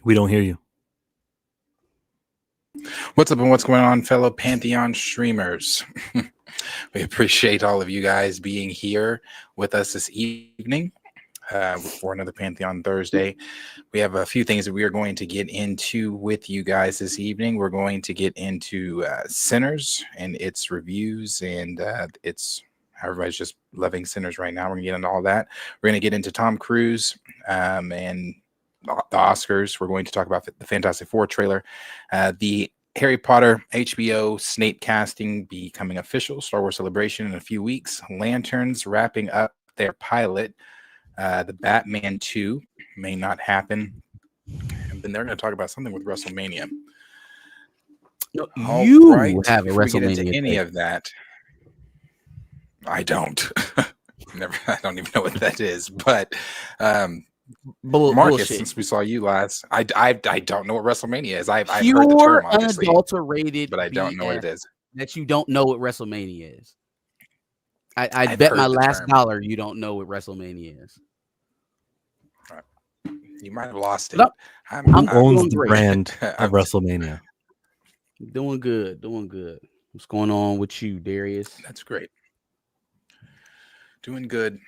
We don't hear you. What's up and what's going on, fellow Pantheon streamers? We appreciate all of you guys being here with us this evening for another Pantheon Thursday. We have a few things that we are going to get into with you guys this evening. We're going to get into Sinners and its reviews and its how everybody's just loving Sinners right now. We're going to get into all that. We're going to get into Tom Cruise and the Oscars. We're going to talk about the Fantastic Four trailer, the Harry Potter HBO Snape casting becoming official, Star Wars Celebration in a few weeks, Lanterns wrapping up their pilot, the Batman 2 may not happen, and then they're going to talk about something with WrestleMania. No, you have a Before we get into WrestleMania any of that, I don't. I don't even know what that is, but Marcus, bullshit. since we saw you last, I don't know what WrestleMania is. I've heard the Pure term, obviously, unadulterated, but I don't know what it is. That you don't know what WrestleMania is. I I've bet my heard the last term. dollar you don't know what WrestleMania is. You might have lost it. Nope. Who I'm owns doing the great. brand of WrestleMania? Doing good, doing good. What's going on with you, Darius? That's great. Doing good.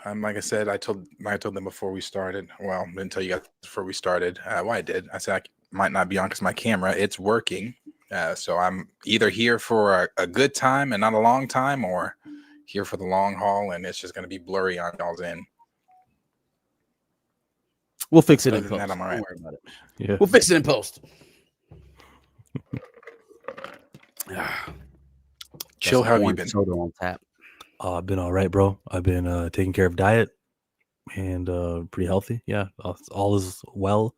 Like I said, I told them before we started. Well, I didn't tell you guys before we started. Well, I did. I said I might not be on because my camera, it's working. So I'm either here for a good time and not a long time, or here for the long haul, and it's just going to be blurry on y'all's end. We'll fix it in Other than post. that, I'm all right. Don't worry about it. Yeah. We'll fix it in post. Chill, how have you Orange been? Soda on tap. I've been all right, bro. I've been taking care of diet and pretty healthy. Yeah, all is well.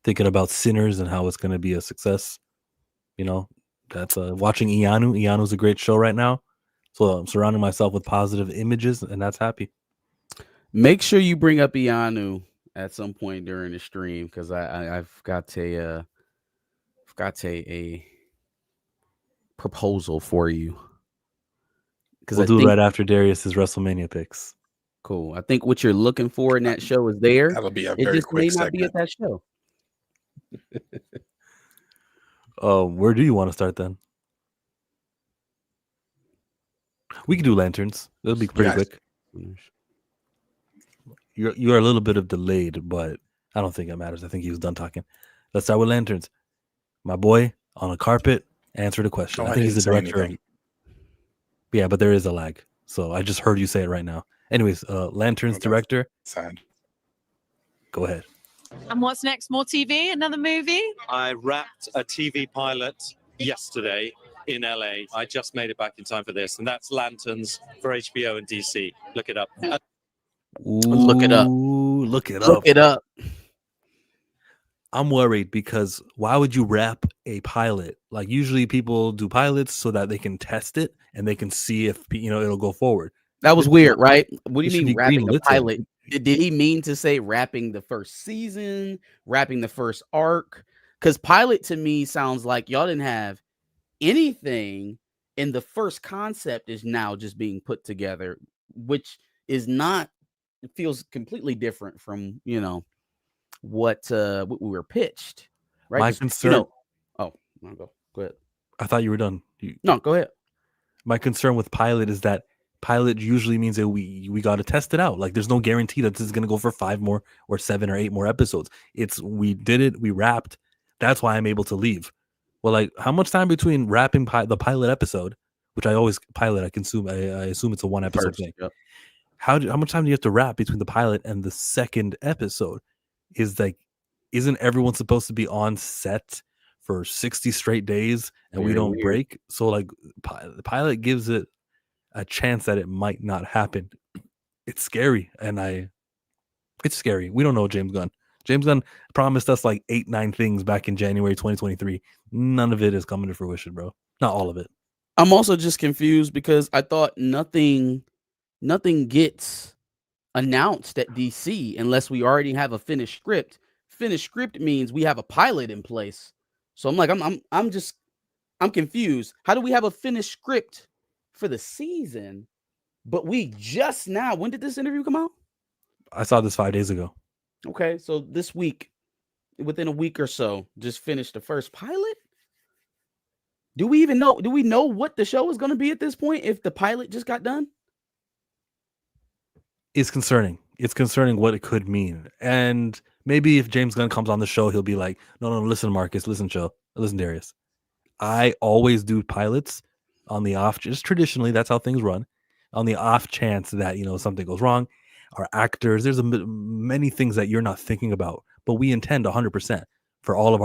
Thinking about Sinners and how it's going to be a success. You know, that's watching Ianu. Ianu's a great show right now. So I'm surrounding myself with positive images, and that's happy. Make sure you bring up Ianu at some point during the stream because I've got a proposal for you. We'll do it right after Darius's WrestleMania picks. Cool. I think what you're looking for in that show is there. That'll be a It very just quick may not be at segment. that show. Where do you want to start then? We can do Lanterns. It'll be pretty quick. You're a little bit of delayed, but I don't think it matters. I think he was done talking. Let's start with Lanterns. My boy on a carpet answered a question. I think he's the director. Yeah, but there is a lag. So I just heard you say it right now. Anyways, Lanterns director. Go ahead. And what's next? More TV? Another movie? I wrapped a TV pilot yesterday in LA. I just made it back in time for this, and that's Lanterns for HBO and DC. Look it up. Look it up. Look it up. Look it up. I'm worried because why would you wrap a pilot? Like usually people do pilots so that they can test it and they can see if it'll go forward. That was weird, right? What do you mean wrapping a green-lit. pilot? Did he mean to say wrapping the first season, wrapping the first arc? Because pilot to me sounds like y'all didn't have anything, and the first concept is now just being put together, which is not. It feels completely different from what we were pitched, right? My concern. Go ahead. I thought you were done. No, go ahead. My concern with pilot is that pilot usually means that we got to test it out. Like there's no guarantee that this is going to go for 5 more or 7 or 8 more episodes. We did it. We wrapped. That's why I'm able to leave. Well, like how much time between wrapping the pilot episode, which I always pilot, I assume it's a 1 episode thing. Yep. How much time do you have to wrap between the pilot and the second episode? Isn't everyone supposed to be on set for 60 straight days and we don't break? So like the pilot gives it a chance that it might not happen. It's scary. It's scary. We don't know James Gunn. James Gunn promised us like 8-9 things back in January 2023. None of it is coming to fruition, bro. Not all of it. I'm also just confused because I thought nothing gets announced at DC unless we already have a finished script. Finished script means we have a pilot in place. So I'm like, I'm confused. How do we have a finished script for the season? But we just now, when did this interview come out? I saw this 5 days ago. Okay, so this week within a week or so just finished the first pilot. Do we even know? Do we know what the show is going to be at this point if the pilot just got done? It's concerning. It's concerning what it could mean. And maybe if James Gunn comes on the show, he'll be like, no, listen, Marcus, listen, Joe, listen, Darius. I always do pilots on the off, just traditionally, that's how things run. On the off chance that, something goes wrong, our actors, there's many things that you're not thinking about, but we intend 100% for all of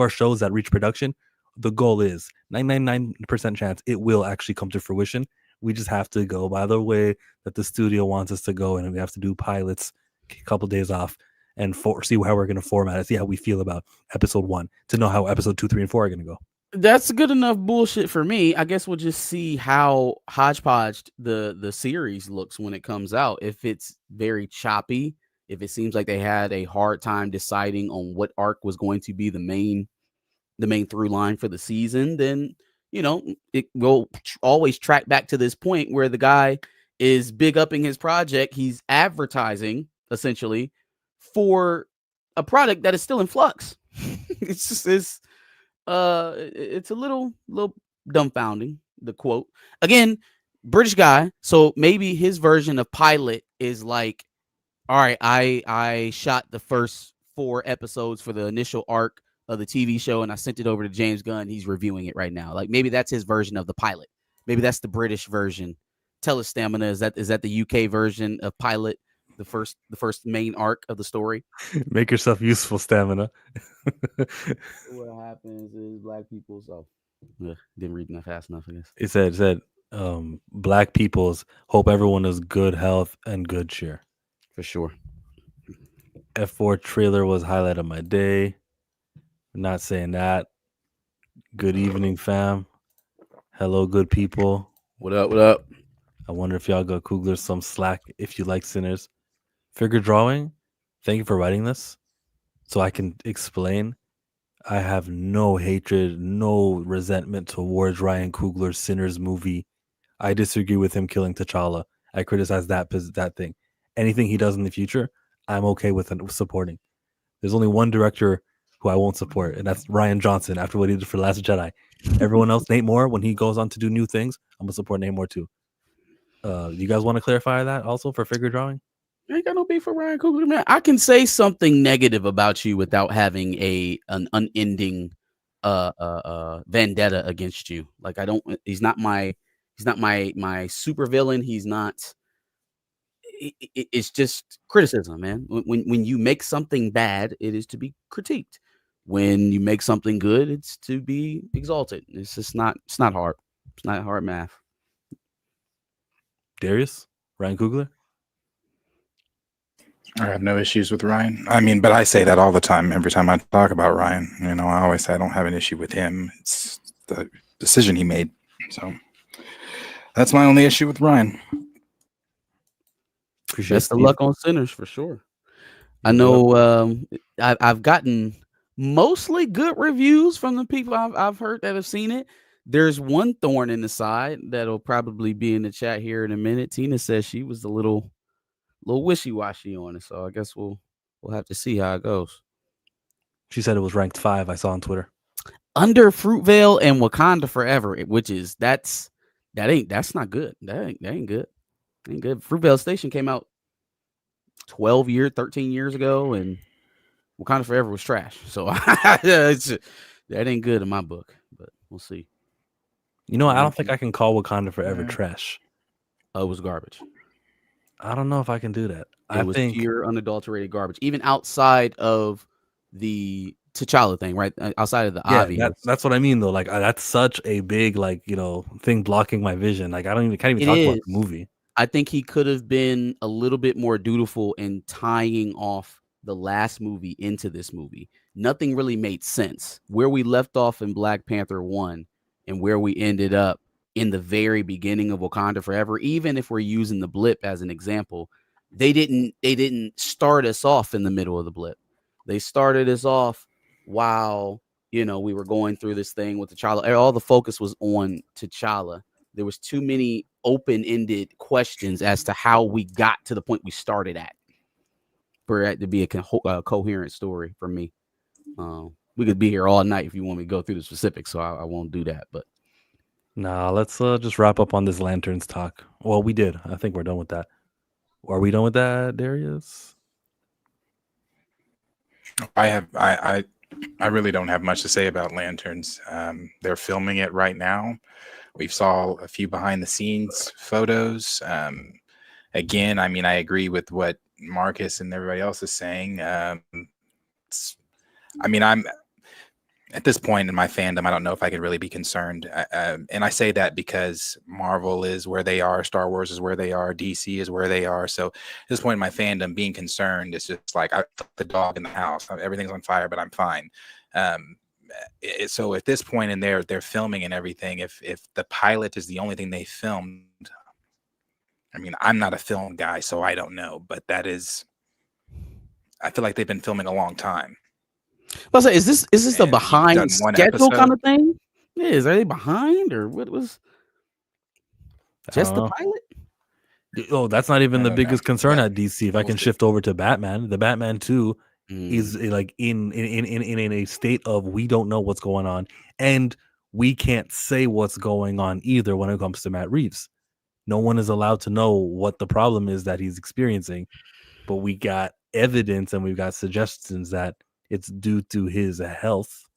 our shows that reach production. The goal is 999% chance it will actually come to fruition. We just have to go by the way that the studio wants us to go, and we have to do pilots, a couple days off, and see how we're going to format it, see how we feel about episode 1 to know how episode 2, 3, and 4 are going to go. That's good enough bullshit for me. I guess we'll just see how hodgepodge the series looks when it comes out. If it's very choppy, if it seems like they had a hard time deciding on what arc was going to be the main through line for the season, then it will always track back to this point where the guy is big upping his project. He's advertising essentially for a product that is still in flux. It's a little dumbfounding, the quote. Again, British guy, so maybe his version of pilot is like, all right, I shot the first 4 episodes for the initial arc of the TV show, and I sent it over to James Gunn. He's reviewing it right now. Like, maybe that's his version of the pilot. Maybe that's the British version. Tell us, Stamina, is that the UK version of pilot, the first main arc of the story? Make yourself useful, Stamina. What happens is black people. So didn't read enough fast enough, I guess. It said black peoples hope everyone is good health and good cheer. For sure. F4 trailer was highlight of my day. Not saying that. Good evening, fam. Hello, good people. What up? I wonder if y'all got Kugler some slack if you like Sinners. Figure drawing, thank you for writing this so I can explain. I have no hatred, no resentment towards Ryan Coogler's Sinners movie. I disagree with him killing T'Challa. I criticize that thing. Anything he does in the future, I'm okay with supporting. There's only one director who I won't support, and that's Rian Johnson after what he did for The Last Jedi. Everyone else, Nate Moore, when he goes on to do new things, I'm going to support Nate Moore too. You guys want to clarify that also for figure drawing? I ain't got no beef for Ryan Coogler, man. I can say something negative about you without having an unending vendetta against you. Like, he's not my super villain. He's not. It's just criticism, man. When you make something bad, it is to be critiqued. When you make something good, it's to be exalted. It's not hard. It's not hard math. Darius, Ryan Coogler. I have no issues with Ryan. I mean, but I say that all the time. Every time I talk about Ryan, I always say I don't have an issue with him. It's the decision he made. So that's my only issue with Ryan. Best of luck on Sinners for sure. I know I've gotten mostly good reviews from the people I've heard that have seen it. There's one thorn in the side that'll probably be in the chat here in a minute. Tina says she was a little wishy-washy on it, so I guess we'll have to see how it goes. She said it was ranked 5. I saw on Twitter. Under Fruitvale and Wakanda Forever, which is that's not good. That ain't good. Ain't good. Fruitvale Station came out 13 years ago, and Wakanda Forever was trash. So that ain't good in my book, but we'll see. I don't think I can call Wakanda Forever trash. It was garbage. I don't know if I can do that. I think pure unadulterated garbage, even outside of the T'Challa thing, right? Outside of the obvious. That's what I mean, though. Like, that's such a big, thing blocking my vision. Like, can't even talk about the movie. I think he could have been a little bit more dutiful in tying off the last movie into this movie. Nothing really made sense. Where we left off in Black Panther 1 and where we ended up in the very beginning of Wakanda Forever, even if we're using the blip as an example, they didn't start us off in the middle of the blip. They started us off while, we were going through this thing with T'Challa. All the focus was on T'Challa. There was too many open-ended questions as to how we got to the point we started at. for it to be a coherent story for me. We could be here all night if you want me to go through the specifics, so I won't do that. But nah, let's just wrap up on this Lanterns talk. Well, we did. I think we're done with that. Are we done with that, Darius? I really don't have much to say about Lanterns. They're filming it right now. We saw a few behind the scenes photos. Again, I mean, I agree with what Marcus and everybody else is saying. I mean, I'm at this point in my fandom, I don't know if I can really be concerned. And I say that because Marvel is where they are, Star Wars is where they are, DC is where they are. So at this point in my fandom, being concerned is just like I put the dog in the house. Everything's on fire, but I'm fine. So at this point in they're filming and everything, if the pilot is the only thing they filmed, I mean, I'm not a film guy, so I don't know, but I feel like they've been filming a long time. I'll say, is this the behind schedule kind of thing? Yeah, are they behind or what was just the pilot? Oh, that's not even the biggest concern at DC. If I can shift over to Batman, the Batman 2 is like in a state of we don't know what's going on, and we can't say what's going on either when it comes to Matt Reeves. No one is allowed to know what the problem is that he's experiencing, but we got evidence and we've got suggestions that it's due to his health.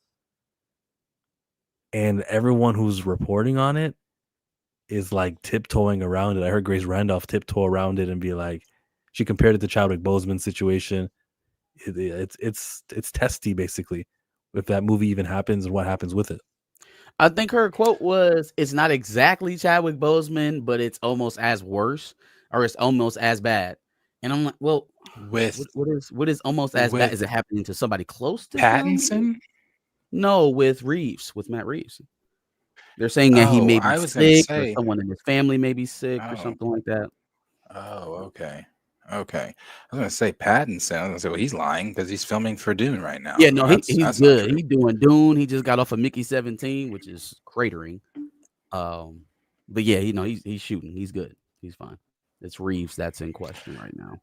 And everyone who's reporting on it is like tiptoeing around it. I heard Grace Randolph tiptoe around it and be like, she compared it to Chadwick Boseman's situation. It's testy basically if that movie even happens and what happens with it. I think her quote was, "It's not exactly Chadwick Boseman, but it's almost as worse, or it's almost as bad." And I'm like, well, what is almost as bad? Is it happening to somebody close to Pattinson? him? No, with Matt Reeves. They're saying that he may be sick, or someone in his family may be sick, or something like that. Oh, okay. I was gonna say Pattinson. I was gonna say, well, he's lying because he's filming for Dune right now. Yeah, no, he's good. He's doing Dune. He just got off of Mickey 17, which is cratering. But yeah, he's shooting. He's good. He's fine. It's Reeves that's in question right now.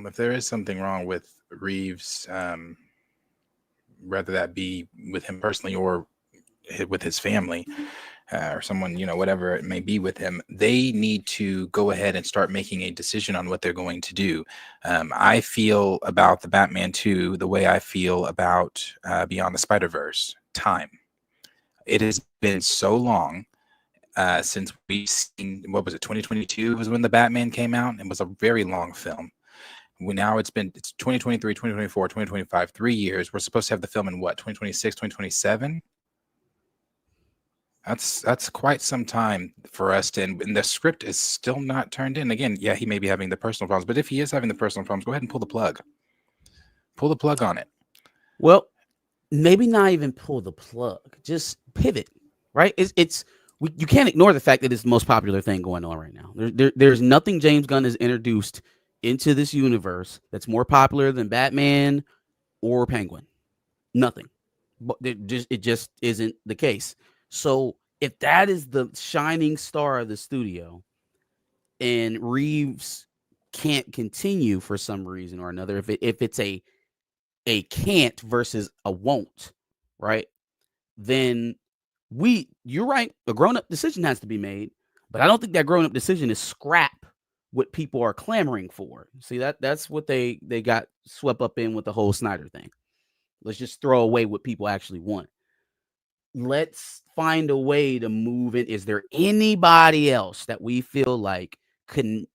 If there is something wrong with Reeves, whether that be with him personally or with his family, or someone, whatever it may be with him, they need to go ahead and start making a decision on what they're going to do. I feel about the Batman 2 the way I feel about Beyond the Spider-Verse. Time. It has been so long since we've seen, what was it, 2022 was when the Batman came out, and it was a very long film. Now it's 2023, 2024, 2025, 3 years. We're supposed to have the film in what, 2026, 2027? That's quite some time for us to, and the script is still not turned in. Again, yeah, he may be having the personal problems, but if he is having the personal problems, go ahead and pull the plug. Pull the plug on it. Well, maybe not even pull the plug, just pivot, right? You can't ignore the fact that it's the most popular thing going on right now. There's nothing James Gunn has introduced into this universe that's more popular than Batman or Penguin. Nothing. But it just isn't the case. So if that is the shining star of the studio and Reeves can't continue for some reason or another, if it's a can't versus a won't, right? Then you're right, a grown-up decision has to be made, but I don't think that grown-up decision is scrap what people are clamoring for. See, that's what they got swept up in with the whole Snyder thing. Let's just throw away what people actually want. Let's find a way to move it. Is there anybody else that we feel like can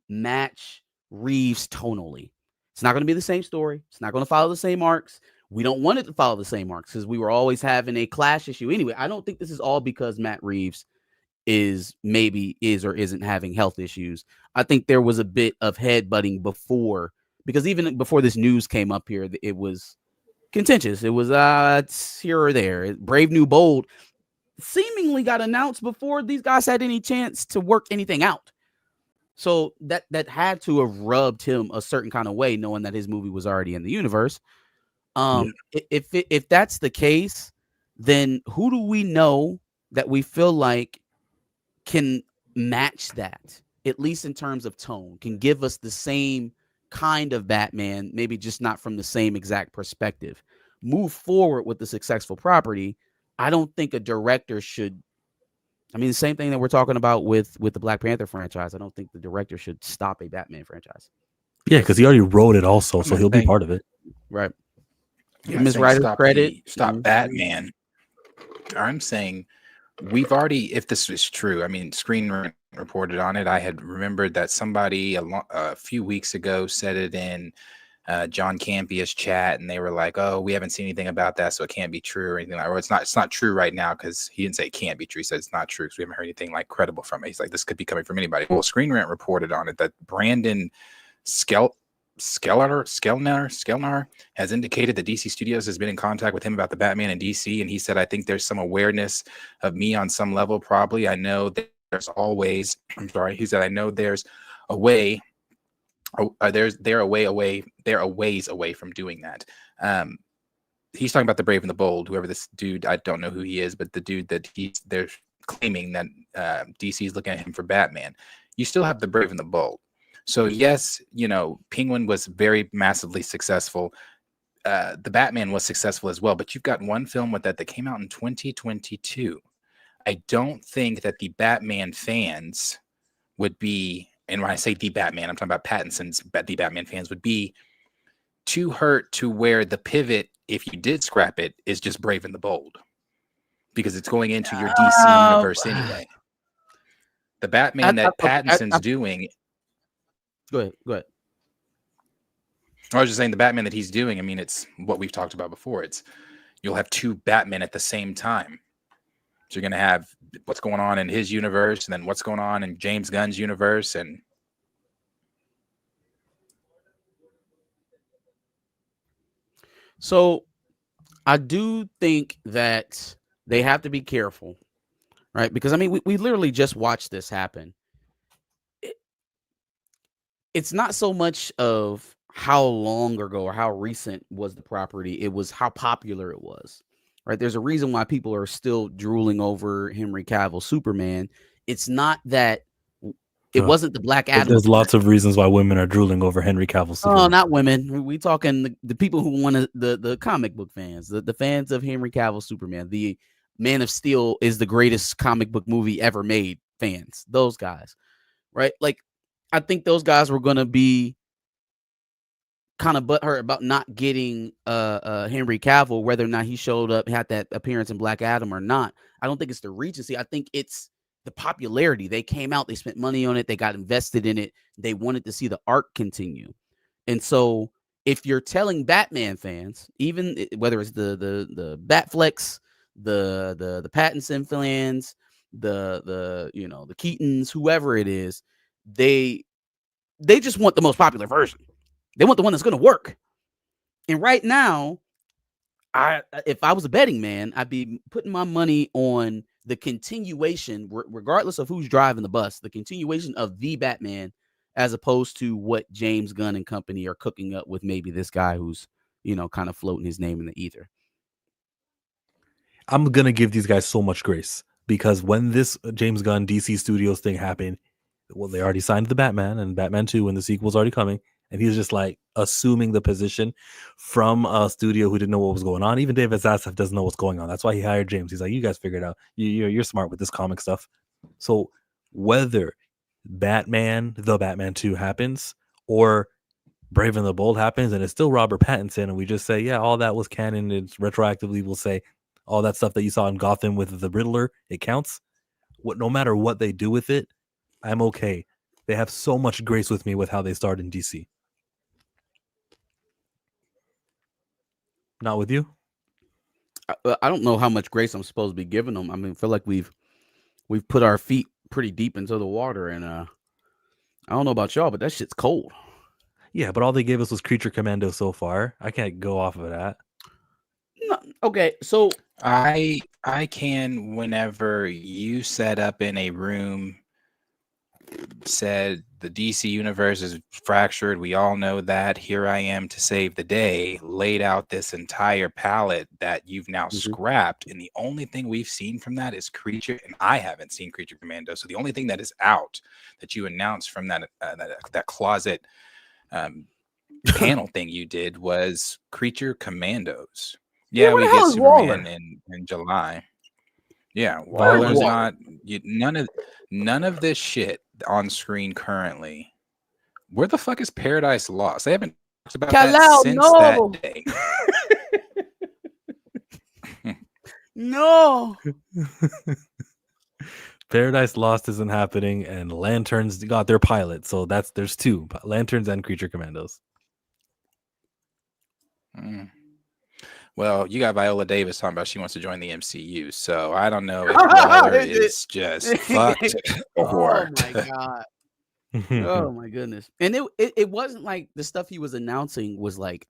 match Reeves tonally? It's not going to be the same story. It's not going to follow the same arcs. We don't want it to follow the same arcs because we were always having a clash issue. Anyway, I don't think this is all because Matt Reeves is or isn't having health issues. I think there was a bit of headbutting before, because even before this news came up here, it was contentious. It was it's here or there. Brave New Bold seemingly got announced before these guys had any chance to work anything out. So that had to have rubbed him a certain kind of way, knowing that his movie was already in the universe. If that's the case, then who do we know that we feel like can match that? at least in terms of tone, can give us the same kind of Batman, maybe just not from the same exact perspective, move forward with the successful property, I don't think a director should. I mean, the same thing that we're talking about with the Black Panther franchise. I don't think the director should stop a Batman franchise. Yeah, because he already wrote it also, so he'll be part of it. Right. Yeah, Miss Ryder credit. Stop Batman. I'm saying we've already, if this is true, I mean, Screen Rant reported on it. I had remembered that somebody a few weeks ago said it in John Campia's chat, and they were like, "Oh, we haven't seen anything about that, so it can't be true or anything like." Or it's not true right now, because he didn't say it can't be true. He said it's not true because we haven't heard anything like credible from it. He's like, this could be coming from anybody. Well, Screen Rant reported on it that Brandon Skellner has indicated that DC Studios has been in contact with him about the Batman in DC, and he said, "I think there's some awareness of me on some level. Probably, I know that there's always." I'm sorry. He said, "I know there's a way." They're a ways away from doing that. He's talking about the Brave and the Bold. Whoever this dude, I don't know who he is, but the dude that they're claiming that DC is looking at him for Batman. You still have the Brave and the Bold. So yes, Penguin was very massively successful. The Batman was successful as well, but you've got one film with that came out in 2022. I don't think that the Batman fans would be, and when I say the Batman, I'm talking about Pattinson's the Batman fans, would be too hurt to where the pivot, if you did scrap it, is just Brave and the Bold, because it's going into your DC universe anyway. The Batman that Pattinson's doing. Go ahead. I was just saying the Batman that he's doing, I mean, it's what we've talked about before. You'll have two Batmen at the same time. So you're going to have what's going on in his universe, and then what's going on in James Gunn's universe. And so I do think that they have to be careful, right? Because I mean, we literally just watched this happen. It's not so much of how long ago or how recent was the property. It was how popular it was, right? There's a reason why people are still drooling over Henry Cavill Superman. It's not that it wasn't the Black Adam. There's lots of reasons why women are drooling over Henry Cavill Superman. Oh, not women. We talking the people who want the comic book fans, the fans of Henry Cavill Superman. The Man of Steel is the greatest comic book movie ever made fans. Those guys, right? Like, I think those guys were going to be kind of butthurt about not getting Henry Cavill, whether or not he showed up, had that appearance in Black Adam or not. I don't think it's the Regency. I think it's the popularity. They came out, they spent money on it, they got invested in it, they wanted to see the arc continue. And so if you're telling Batman fans, even whether it's the Batflex, the Pattinson fans, the Keatons, whoever it is, they just want the most popular version. They want the one that's going to work. And right now, if I was a betting man, I'd be putting my money on the continuation, regardless of who's driving the bus, the continuation of the Batman, as opposed to what James Gunn and company are cooking up with maybe this guy who's, kind of floating his name in the ether. I'm going to give these guys so much grace, because when this James Gunn DC Studios thing happened, well, they already signed the Batman and Batman 2 and the sequel's already coming. And he's just like assuming the position from a studio who didn't know what was going on. Even David Zaslav doesn't know what's going on. That's why he hired James. He's like, you guys figure it out. You're smart with this comic stuff. So whether the Batman 2 happens, or Brave and the Bold happens, and it's still Robert Pattinson, and we just say, yeah, all that was canon. It's retroactively, we'll say all that stuff that you saw in Gotham with the Riddler, it counts. No matter what they do with it, I'm okay. They have so much grace with me with how they start in DC. Not with you? I don't know how much grace I'm supposed to be giving them. I mean, I feel like we've put our feet pretty deep into the water, and I don't know about y'all, but that shit's cold. Yeah, but all they gave us was Creature Commando so far. I can't go off of that. No, okay, so I can, whenever you set up in a room said the DC universe is fractured. We all know that. Here I am to save the day. Laid out this entire palette that you've now scrapped, and the only thing we've seen from that is Creature, and I haven't seen Creature Commando. So the only thing that is out that you announced from that closet panel thing you did was Creature Commandos. Yeah, where we the hell get is Superman Waller? in July. Yeah, Where's Waller's Waller? not none of this shit on screen currently. Where the fuck is Paradise Lost? They haven't talked about that Kal-El, since no. that day. No. Paradise Lost isn't happening, and Lanterns got their pilot. So there's two Lanterns and Creature Commandos. Well, you got Viola Davis talking about she wants to join the MCU, so I don't know if Waller is just fucked or Oh my god. Oh my goodness. And it wasn't like the stuff he was announcing was like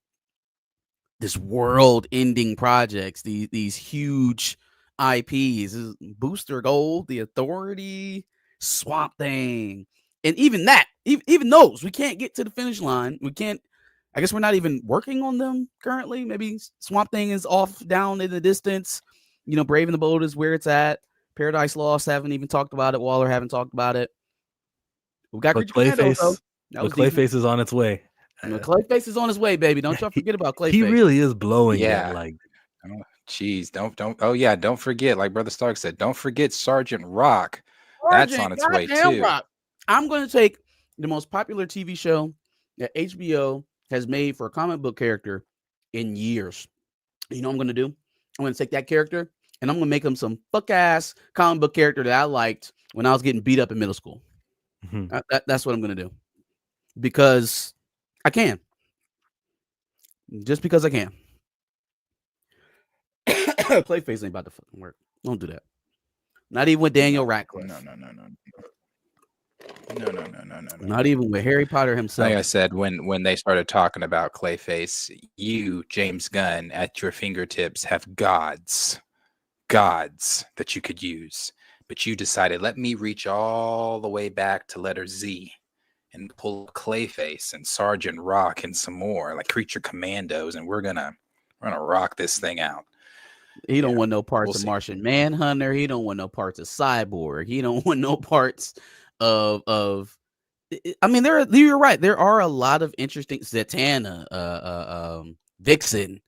this world-ending projects, these huge IPs, Booster Gold, The Authority, Swamp Thing, and even that, even those, we can't get to the finish line. We can't. I guess we're not even working on them currently. Maybe Swamp Thing is off down in the distance. You know, Brave and the Bold is where it's at. Paradise Lost haven't even talked about it. Waller haven't talked about it. We got Clayface. Clayface is on its way. Clayface is on his way, baby. Don't y'all forget about Clayface. He really is blowing Yeah. it. Like, jeez, don't. Oh yeah, don't forget. Like Brother Stark said, don't forget Sergeant Rock. That's on its way too. Rock. I'm going to take the most popular TV show that HBO has made for a comic book character in years. You know what I'm going to do? I'm going to take that character and I'm going to make him some fuck ass comic book character that I liked when I was getting beat up in middle school. That's what I'm going to do because I can. Just because I can. Clayface ain't about to fucking work. Don't do that. Not even with Daniel Radcliffe. No. Not even with Harry Potter himself. Like I said, when they started talking about Clayface, you, James Gunn, at your fingertips have gods that you could use. But you decided, let me reach all the way back to letter Z and pull Clayface and Sergeant Rock and some more, like Creature Commandos, and we're gonna rock this thing out. He don't want no parts of Martian Manhunter. He don't want no parts of Cyborg. He don't want no parts of. I mean, you're right. There are a lot of interesting Zatanna, Vixen.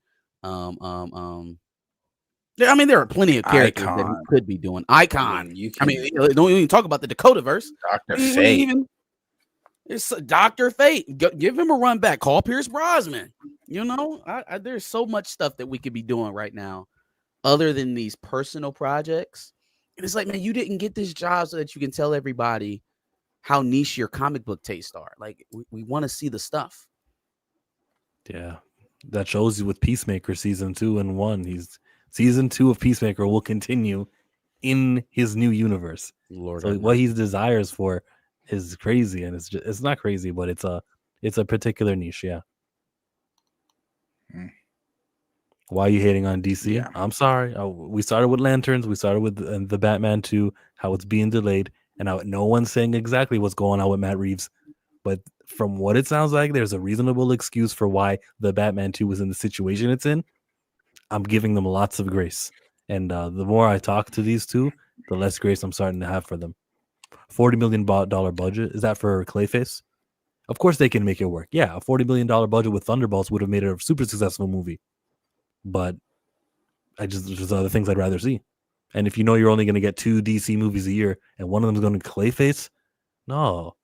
I mean, there are plenty of characters that he could be doing. Icon. I mean, don't even talk about the Dakotaverse. Dr. Fate. It's Dr. Fate. Give him a run back. Call Pierce Brosnan. You know, there's so much stuff that we could be doing right now other than these personal projects. And it's like, man, you didn't get this job so that you can tell everybody how niche your comic book tastes are. Like, we want to see the stuff. Yeah. That shows you with Peacemaker season 2 and 1. Season 2 of Peacemaker will continue in his new universe. Lord, so what he desires for is crazy, and it's not crazy, but it's a particular niche. Yeah. Why are you hating on DC? Yeah. I'm sorry. We started with Lanterns. We started with the Batman 2, how it's being delayed, and no one's saying exactly what's going on with Matt Reeves. But from what it sounds like, there's a reasonable excuse for why the Batman 2 was in the situation it's in. I'm giving them lots of grace. And the more I talk to these two, the less grace I'm starting to have for them. $40 million budget. Is that for Clayface? Of course they can make it work. Yeah, a $40 million budget with Thunderbolts would have made it a super successful movie. But there's other things I'd rather see. And if you know you're only going to get 2 DC movies a year and one of them is going to Clayface, no.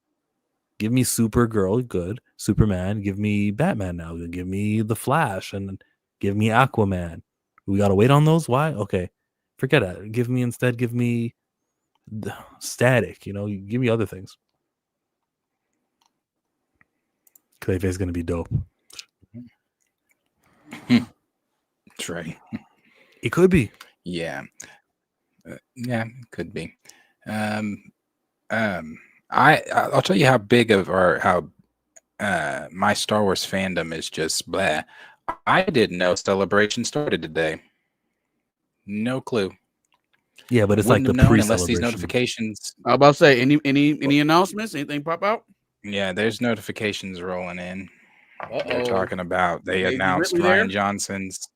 Give me Supergirl, good. Superman, give me Batman now. Give me The Flash and give me Aquaman. We got to wait on those? Why? Okay. Forget it. Give me Static, give me other things. Clayface is going to be dope. That's right. It could be. Yeah. Yeah, it could be. I'll tell you how big of my Star Wars fandom is just blah. I didn't know Celebration started today. No clue. Yeah, but it's like Wouldn't the have known unless these pre-celebration. notifications. I was about to say, any announcements? Anything pop out? Yeah, there's notifications rolling in. They're Uh-oh. talking about they Daisy announced Ridley Ryan there? Johnson's.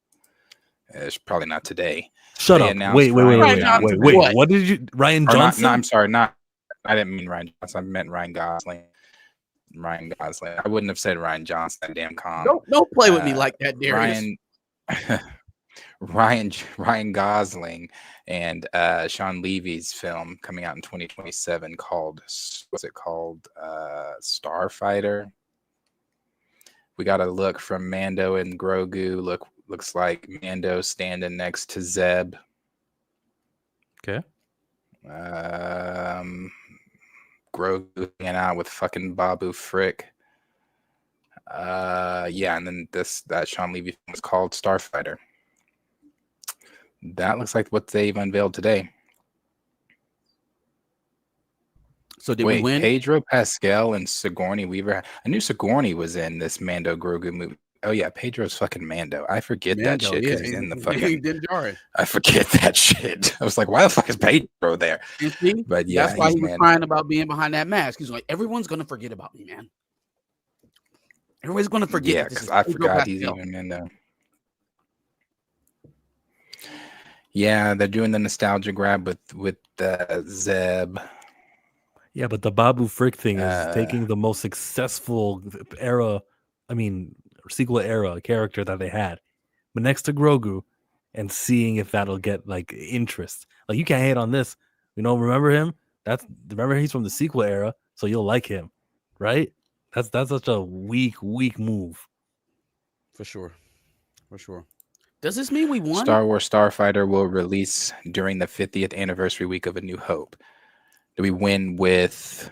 It's probably not today. Shut They up. announced Wait. Ryan Johnson Wait. what? What did you Ryan Or not, Johnson? no, I'm sorry, not. I didn't mean Ryan Johnson. I meant Ryan Gosling. Ryan Gosling. I wouldn't have said Ryan Johnson. That damn calm. Don't play with me like that, Darius. Ryan Gosling and Sean Levy's film coming out in 2027 called Starfighter. We got a look from Mando and Grogu. Looks like Mando standing next to Zeb. Okay. Grogu hanging out with fucking Babu Frick. Yeah, and then that Sean Levy film is called Starfighter. That looks like what they've unveiled today. So did Wait, we win? Pedro Pascal and Sigourney Weaver. I knew Sigourney was in this Mando Grogu movie. Oh yeah, Pedro's fucking Mando. I forget that shit because he's in the fucking. I forget that shit. I was like, why the fuck is Pedro there? But yeah, that's why he was Mando. crying about being behind that mask. He's like, everyone's gonna forget about me, man. Everybody's gonna forget. Yeah, that this because is I Pedro forgot he's Pascal. even Mando. Yeah, they're doing the nostalgia grab with Zeb. Yeah, but the Babu Frick thing is taking the most successful sequel era character that they had, but next to Grogu, and seeing if that'll get like interest. Like, you can't hate on this. Remember him? Remember he's from the sequel era, so you'll like him, right? That's such a weak move. For sure. Does this mean we won? Star Wars Starfighter will release during the 50th anniversary week of A New Hope. Do we win with?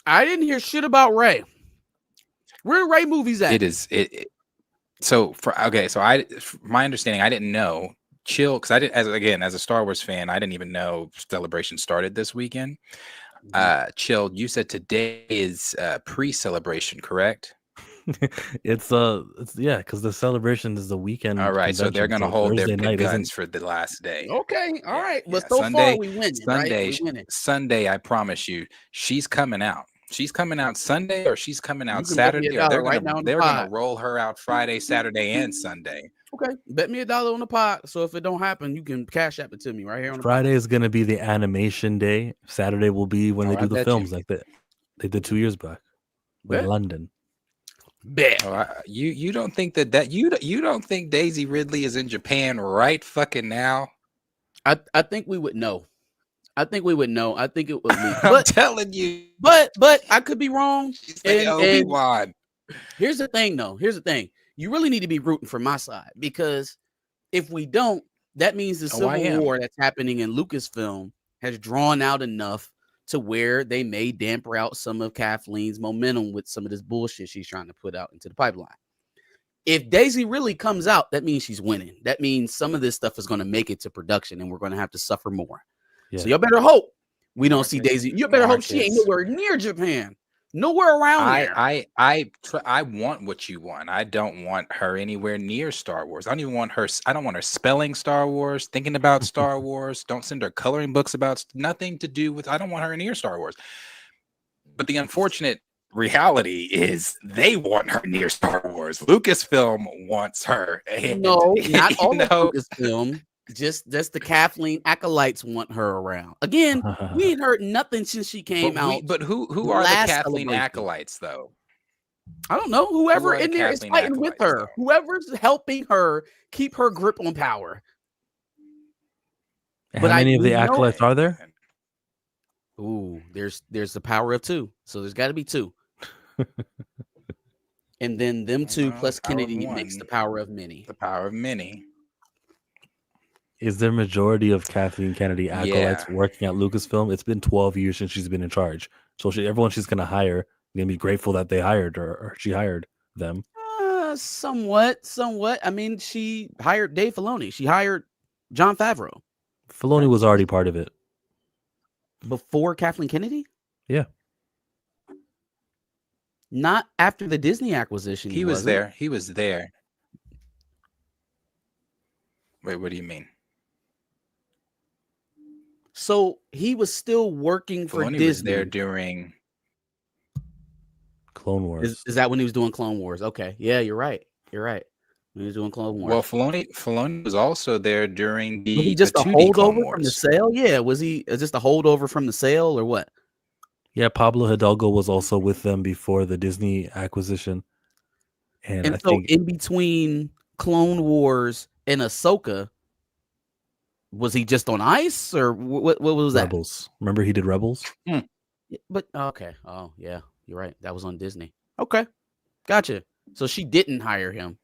I didn't hear shit about Rey. Where are Rey movies at? It is it. So my understanding, I didn't know. Chill, because I did as a Star Wars fan, I didn't even know Celebration started this weekend. Chill, you said today is pre-celebration, correct? It's because the celebration is the weekend. All right, so they're gonna hold Thursday their big night guns for the last day. Okay, all right. Well, Yeah, so Sunday, far we win. Sunday, right? We winning. Sunday. I promise you, she's coming out. She's coming out Sunday, or she's coming out You can bet me Saturday. $1 Or right now on the they're gonna pod. roll her out Friday, Saturday, and Sunday. Okay, bet me $1 on the pot. So if it don't happen, you can cash app it to me right here on the Friday is gonna be the animation day. Saturday will be when they do the films like that. They did 2 years back in London. Bet. Oh, you don't think that you don't think Daisy Ridley is in Japan right fucking now? I think we would know. I think it would leak. I'm telling you. But I could be wrong. She's like Obi-Wan. Here's the thing, though. You really need to be rooting for my side, because if we don't, that means the Civil War that's happening in Lucasfilm has drawn out enough to where they may damper out some of Kathleen's momentum with some of this bullshit she's trying to put out into the pipeline. If Daisy really comes out, that means she's winning. That means some of this stuff is going to make it to production, and we're going to have to suffer more. Yeah. So you better hope we don't see Daisy. You better hope she ain't nowhere near Japan. Nowhere around there. I want what you want. I don't want her anywhere near Star Wars. I don't want her spelling Star Wars, thinking about Star Wars. Don't send her coloring books about nothing to do with. I don't want her near Star Wars. But the unfortunate reality is they want her near Star Wars. Lucasfilm wants her. And, no, not all Lucasfilm. Just the Kathleen acolytes want her around. Again, we ain't heard nothing since she came out. But who are the Kathleen acolytes, though? I don't know. Whoever in there is fighting with her. Though? Whoever's helping her keep her grip on power. How many of the acolytes are there? Ooh, there's the power of 2. So there's got to be 2. And then them 2 plus Kennedy makes the power of many. The power of many. Is there majority of Kathleen Kennedy acolytes working at Lucasfilm? It's been 12 years since she's been in charge. So everyone she's going to hire, going to be grateful that they hired her, or she hired them. Somewhat. I mean, she hired Dave Filoni. She hired Jon Favreau. Filoni was already part of it. Before Kathleen Kennedy? Yeah. Not after the Disney acquisition. He was there. He was there. Wait, what do you mean? So he was still working for Filoni Disney. was there during Clone Wars. Is that when he was doing Clone Wars? Okay, yeah, you're right. You're right. When he was doing Clone Wars. Well, Filoni was also there during was he the just a 2D Clone holdover from the Wars. sale? Yeah, was he just a holdover from the sale or what? Yeah, Pablo Hidalgo was also with them before the Disney acquisition. And I so think in between Clone Wars and Ahsoka, was he just on ice or what was that? Rebels. Remember he did Rebels? But okay. Oh, yeah, you're right. That was on Disney. Okay. Gotcha. So she didn't hire him.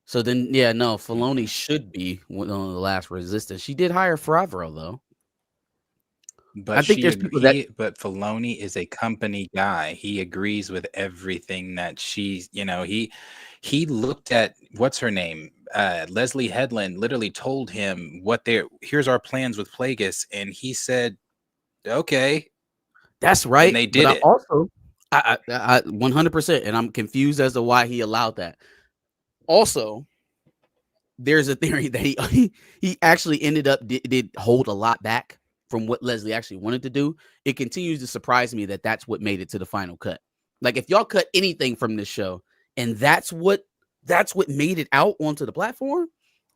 So then, yeah, no, Filoni should be one of the last Resistance. She did hire Favreau, though. But I think there's people that but Filoni is a company guy. He agrees with everything that she's, he looked at what's her name? Leslie Headland literally told him here's our plans with Plagueis, and he said, okay. That's right. And they did but it. I 100%, and I'm confused as to why he allowed that. Also, there's a theory that he actually ended up did hold a lot back from what Leslie actually wanted to do. It continues to surprise me that that's what made it to the final cut. Like if y'all cut anything from this show and that's what made it out onto the platform,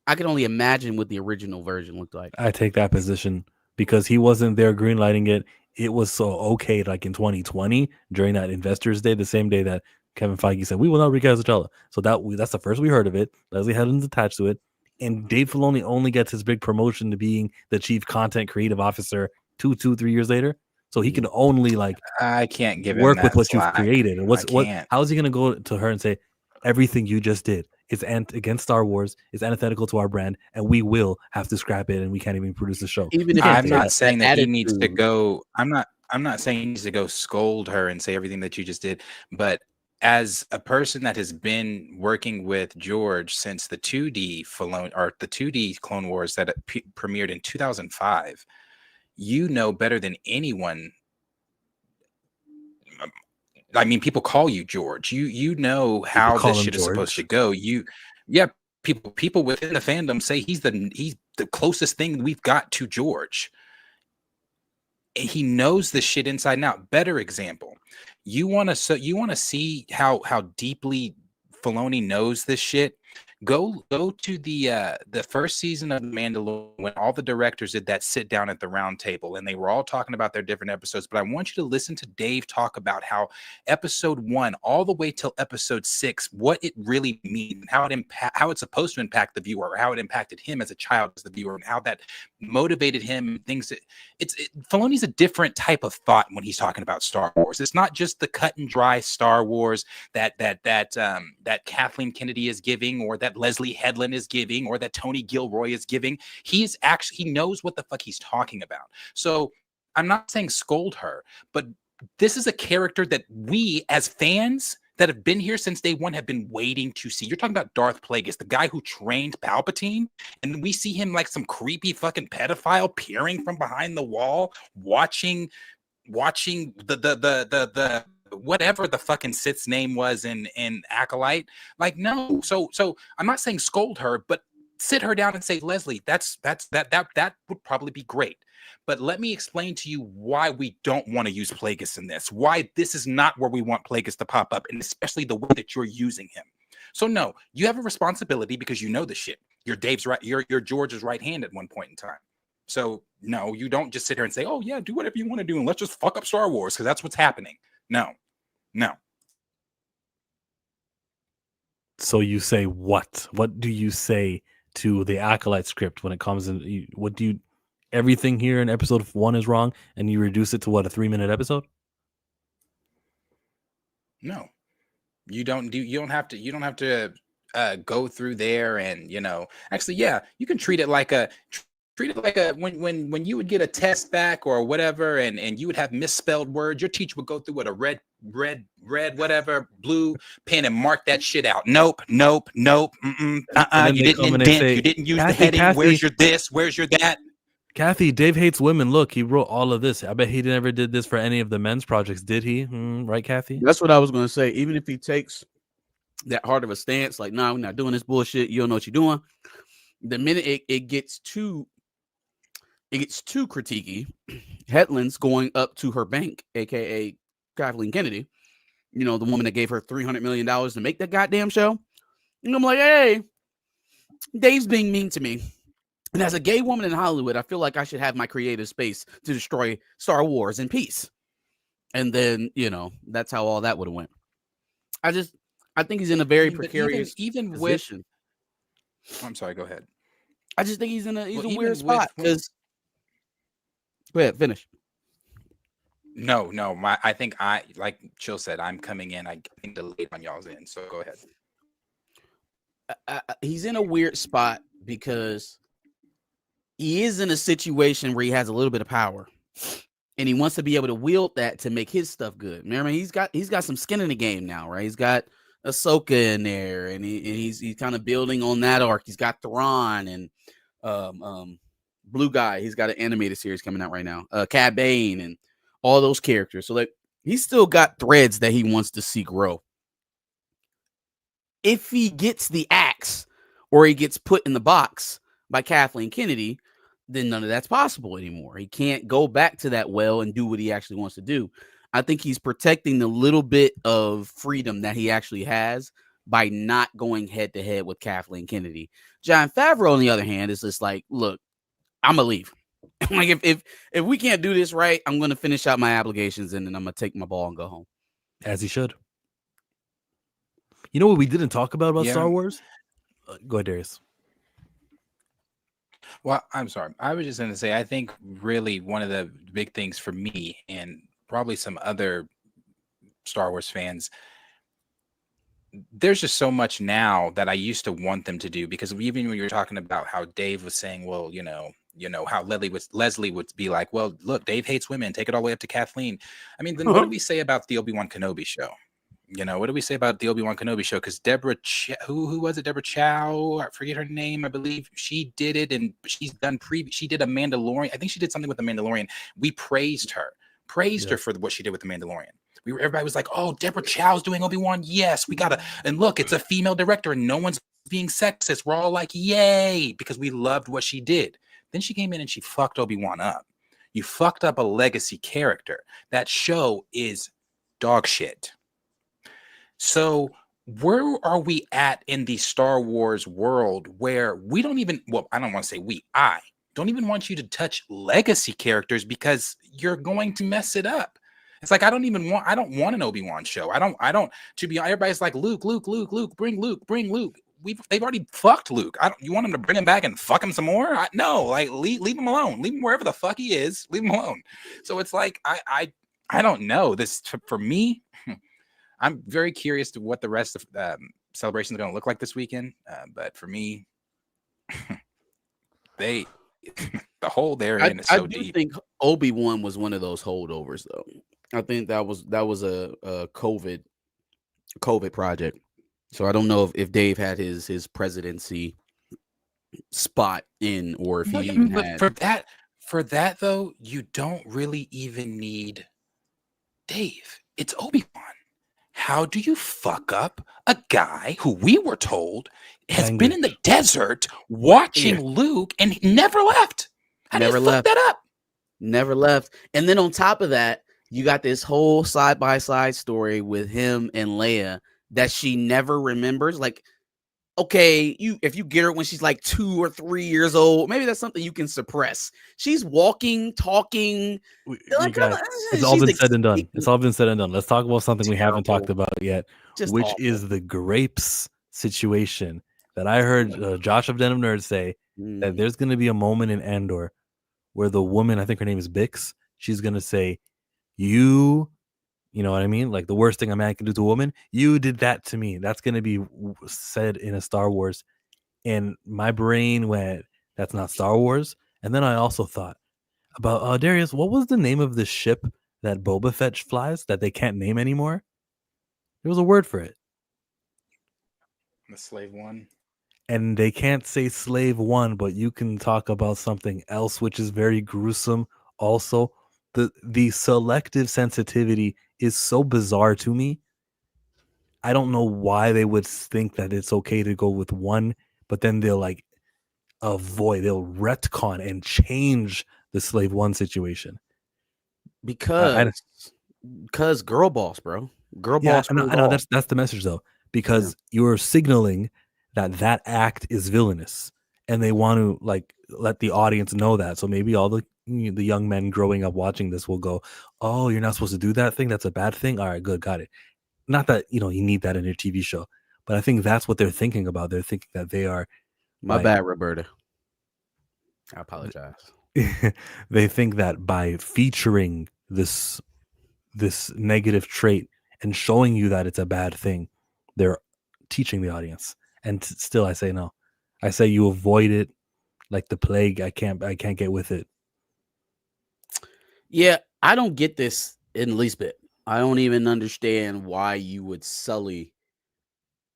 I can only imagine what the original version looked like. I take that position because he wasn't there greenlighting it. It was so okay, like in 2020 during that Investors Day, the same day that Kevin Feige said we will not recast. So that's the first we heard of it. Leslie Headland's attached to it, and Dave Filoni only gets his big promotion to being the chief content creative officer 3 years later. So he can only I can't give work him with that what slack. you've created. And how is he going to go to her and say everything you just did is against Star Wars, is antithetical to our brand, and we will have to scrap it, and we can't even produce the show. Even if I'm not saying that he attitude. needs to go. I'm not saying he needs to go scold her and say everything that you just did, but as a person that has been working with George since the 2D the 2D Clone Wars that premiered in 2005, you know better than anyone. I mean, people call you George. You know how this shit is supposed to go. People within the fandom say he's the closest thing we've got to George. He knows this shit inside and out. Better example, you want to see how deeply Filoni knows this shit. Go to the first season of The Mandalorian when all the directors did that sit down at the round table and they were all talking about their different episodes. But I want you to listen to Dave talk about how episode 1 all the way till episode 6, what it really means, how it's supposed to impact the viewer, or how it impacted him as a child as the viewer, and how that motivated him. Filoni's a different type of thought when he's talking about Star Wars. It's not just the cut and dry Star Wars that Kathleen Kennedy is giving, or that Leslie Headland is giving, or that Tony Gilroy is giving. He knows what the fuck he's talking about. So I'm not saying scold her, but this is a character that we as fans that have been here since day one have been waiting to see. You're talking about Darth Plagueis, the guy who trained Palpatine, and we see him like some creepy fucking pedophile peering from behind the wall, watching the whatever the fucking Sith's name was in Acolyte. Like, no. So I'm not saying scold her, but sit her down and say, Leslie, that would probably be great. But let me explain to you why we don't want to use Plagueis in this, why this is not where we want Plagueis to pop up, and especially the way that you're using him. So no, you have a responsibility because you know the shit. You're Dave's right, you're George's right hand at one point in time. So no, you don't just sit here and say, oh yeah, do whatever you want to do and let's just fuck up Star Wars, because that's what's happening. No. So you say what? What do you say to the Acolyte script when it comes in? Everything here in episode 1 is wrong, and you reduce it to what, a 3-minute episode? No, you don't have to go through there and actually, yeah, you can treat it like a when you would get a test back or whatever, and you would have misspelled words, your teacher would go through with a red whatever blue pen and mark that shit out. Nope. You didn't indent, you didn't use the heading. Kathy, where's your this, where's your that? Kathy, Dave hates women. Look, he wrote all of this. I bet he never did this for any of the men's projects, did he? Right, Kathy? That's what I was going to say. Even if he takes that hard of a stance, like, nah, we're not doing this bullshit, you don't know what you're doing. The minute it gets to it gets too critiquey. Headlands going up to her bank, aka Kathleen Kennedy, the woman that gave her $300 million to make that goddamn show. And I'm like, hey, Dave's being mean to me. And as a gay woman in Hollywood, I feel like I should have my creative space to destroy Star Wars in peace. And then, that's how all that would have went. I think he's in a very precarious even position. I'm sorry, go ahead. I just think he's in a weird spot because. Go ahead, finish. No, I think like Chill said, I'm coming in. I think delayed on y'all's end. So go ahead. He's in a weird spot because he is in a situation where he has a little bit of power, and he wants to be able to wield that to make his stuff good. Remember, he's got some skin in the game now, right? He's got Ahsoka in there, and he's kind of building on that arc. He's got Thrawn and Blue Guy. He's got an animated series coming out right now. Cad Bane and all those characters. So like he's still got threads that he wants to see grow. If he gets the axe or he gets put in the box by Kathleen Kennedy, then none of that's possible anymore. He can't go back to that well and do what he actually wants to do. I think he's protecting the little bit of freedom that he actually has by not going head to head with Kathleen Kennedy. Jon Favreau, on the other hand, is just like, look, I'm gonna leave. Like if we can't do this right, I'm gonna finish out my obligations and then I'm gonna take my ball and go home. As he should. You know what we didn't talk about Yeah. Star Wars? Go ahead, Darius. Well, I'm sorry. I was just going to say, I think really one of the big things for me and probably some other Star Wars fans, there's just so much now that I used to want them to do, because even when you were talking about how Dave was saying, well, how Leslie would be like, well, look, Dave hates women, take it all the way up to Kathleen. I mean, then what do we say about the Obi-Wan Kenobi show? What do we say about the Obi-Wan Kenobi show? Because Deborah, who was it? Deborah Chow, I forget her name. I believe she did it, and she's done she did a Mandalorian. I think she did something with the Mandalorian. We praised her for what she did with the Mandalorian. Everybody was like, "Oh, Deborah Chow's doing Obi-Wan. Yes, we gotta." And look, it's a female director, and no one's being sexist. We're all like, "Yay!" because we loved what she did. Then she came in and she fucked Obi-Wan up. You fucked up a legacy character. That show is dog shit. So where are we at in the Star Wars world where we don't even, well, I don't want to say I don't even want you to touch legacy characters because you're going to mess it up. It's like, I don't want an Obi-Wan show. Everybody's like, Luke, bring Luke. They've already fucked Luke. You want him to bring him back and fuck him some more? No, like leave him alone. Leave him wherever the fuck he is. Leave him alone. So it's like, I don't know. This, for me, I'm very curious to what the rest of celebrations are going to look like this weekend. But for me, the hole they're in is so deep. I think Obi-Wan was one of those holdovers, though. I think that was a COVID project. So I don't know if Dave had his presidency spot in, or if he even had. For that though, you don't really even need Dave. It's Obi-Wan. How do you fuck up a guy who we were told has been in the desert watching Luke and he never left? How do you fuck that up? Never left. And then on top of that, you got this whole side-by-side story with him and Leia that she never remembers. Like, okay, if you get her when she's like 2 or 3 years old, maybe that's something you can suppress. She's walking, talking. It's all been said and done. It's all been said and done. Let's talk about something we haven't talked about yet, which is the grapes situation that I heard Josh of Denim Nerd say that there's going to be a moment in Andor where the woman, I think her name is Bix, she's going to say, you know what I mean? Like the worst thing a man can do to a woman, you did that to me. That's going to be said in a Star Wars. And my brain went, that's not Star Wars. And then I also thought about, Darius, what was the name of the ship that Boba Fett flies that they can't name anymore? There was a word for it. The Slave One. And they can't say Slave One, but you can talk about something else, which is very gruesome. Also, the selective sensitivity is so bizarre to me. I don't know why they would think that it's okay to go with one, but then they'll like they'll retcon and change the Slave One situation. Because girl boss, bro. Girl boss. I know that's the message though, because you're signaling that act is villainous, and they want to like let the audience know that. So maybe all the young men growing up watching this will go, "Oh, you're not supposed to do that thing. That's a bad thing." All right, good, got it. Not that you need that in your TV show, but I think that's what they're thinking about. They're thinking that they are. My bad, Roberta. I apologize. They think that by featuring this negative trait and showing you that it's a bad thing, they're teaching the audience. And still, I say no. I say you avoid it like the plague. I can't get with it. Yeah, I don't get this in the least bit. I don't even understand why you would sully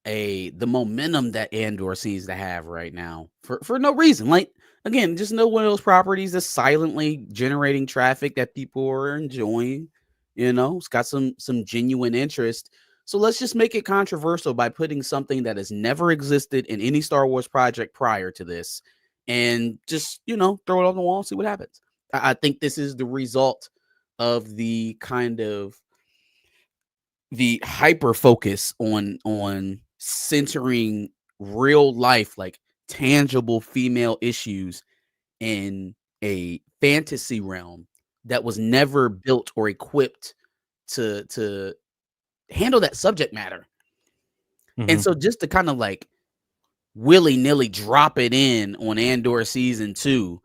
the momentum that Andor seems to have right now for no reason. Like, again, just know one of those properties that's silently generating traffic that people are enjoying. It's got some genuine interest. So let's just make it controversial by putting something that has never existed in any Star Wars project prior to this, and just throw it on the wall and see what happens. I think this is the result of the kind of the hyper focus on centering real life, like tangible female issues in a fantasy realm that was never built or equipped to handle that subject matter. And so just to kind of like willy-nilly drop it in on Andor season 2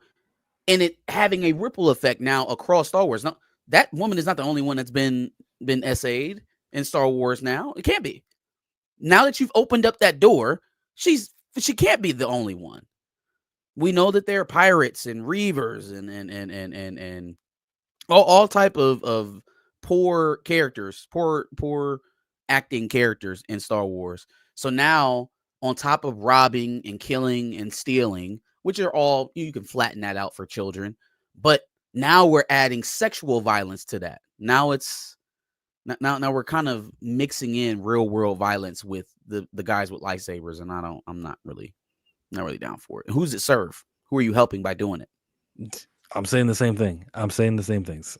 and it having a ripple effect now across Star Wars. Now, that woman is not the only one that's been essayed in Star Wars now. It can't be. Now that you've opened up that door, she can't be the only one. We know that there are pirates and reavers and all type of poor characters, poor acting characters in Star Wars. So now, on top of robbing and killing and stealing, which are all, you can flatten that out for children, but now we're adding sexual violence to that. Now now we're kind of mixing in real world violence with the guys with lightsabers, and I'm not really down for it. Who's it serve? Who are you helping by doing it? I'm saying the same thing. I'm saying the same things.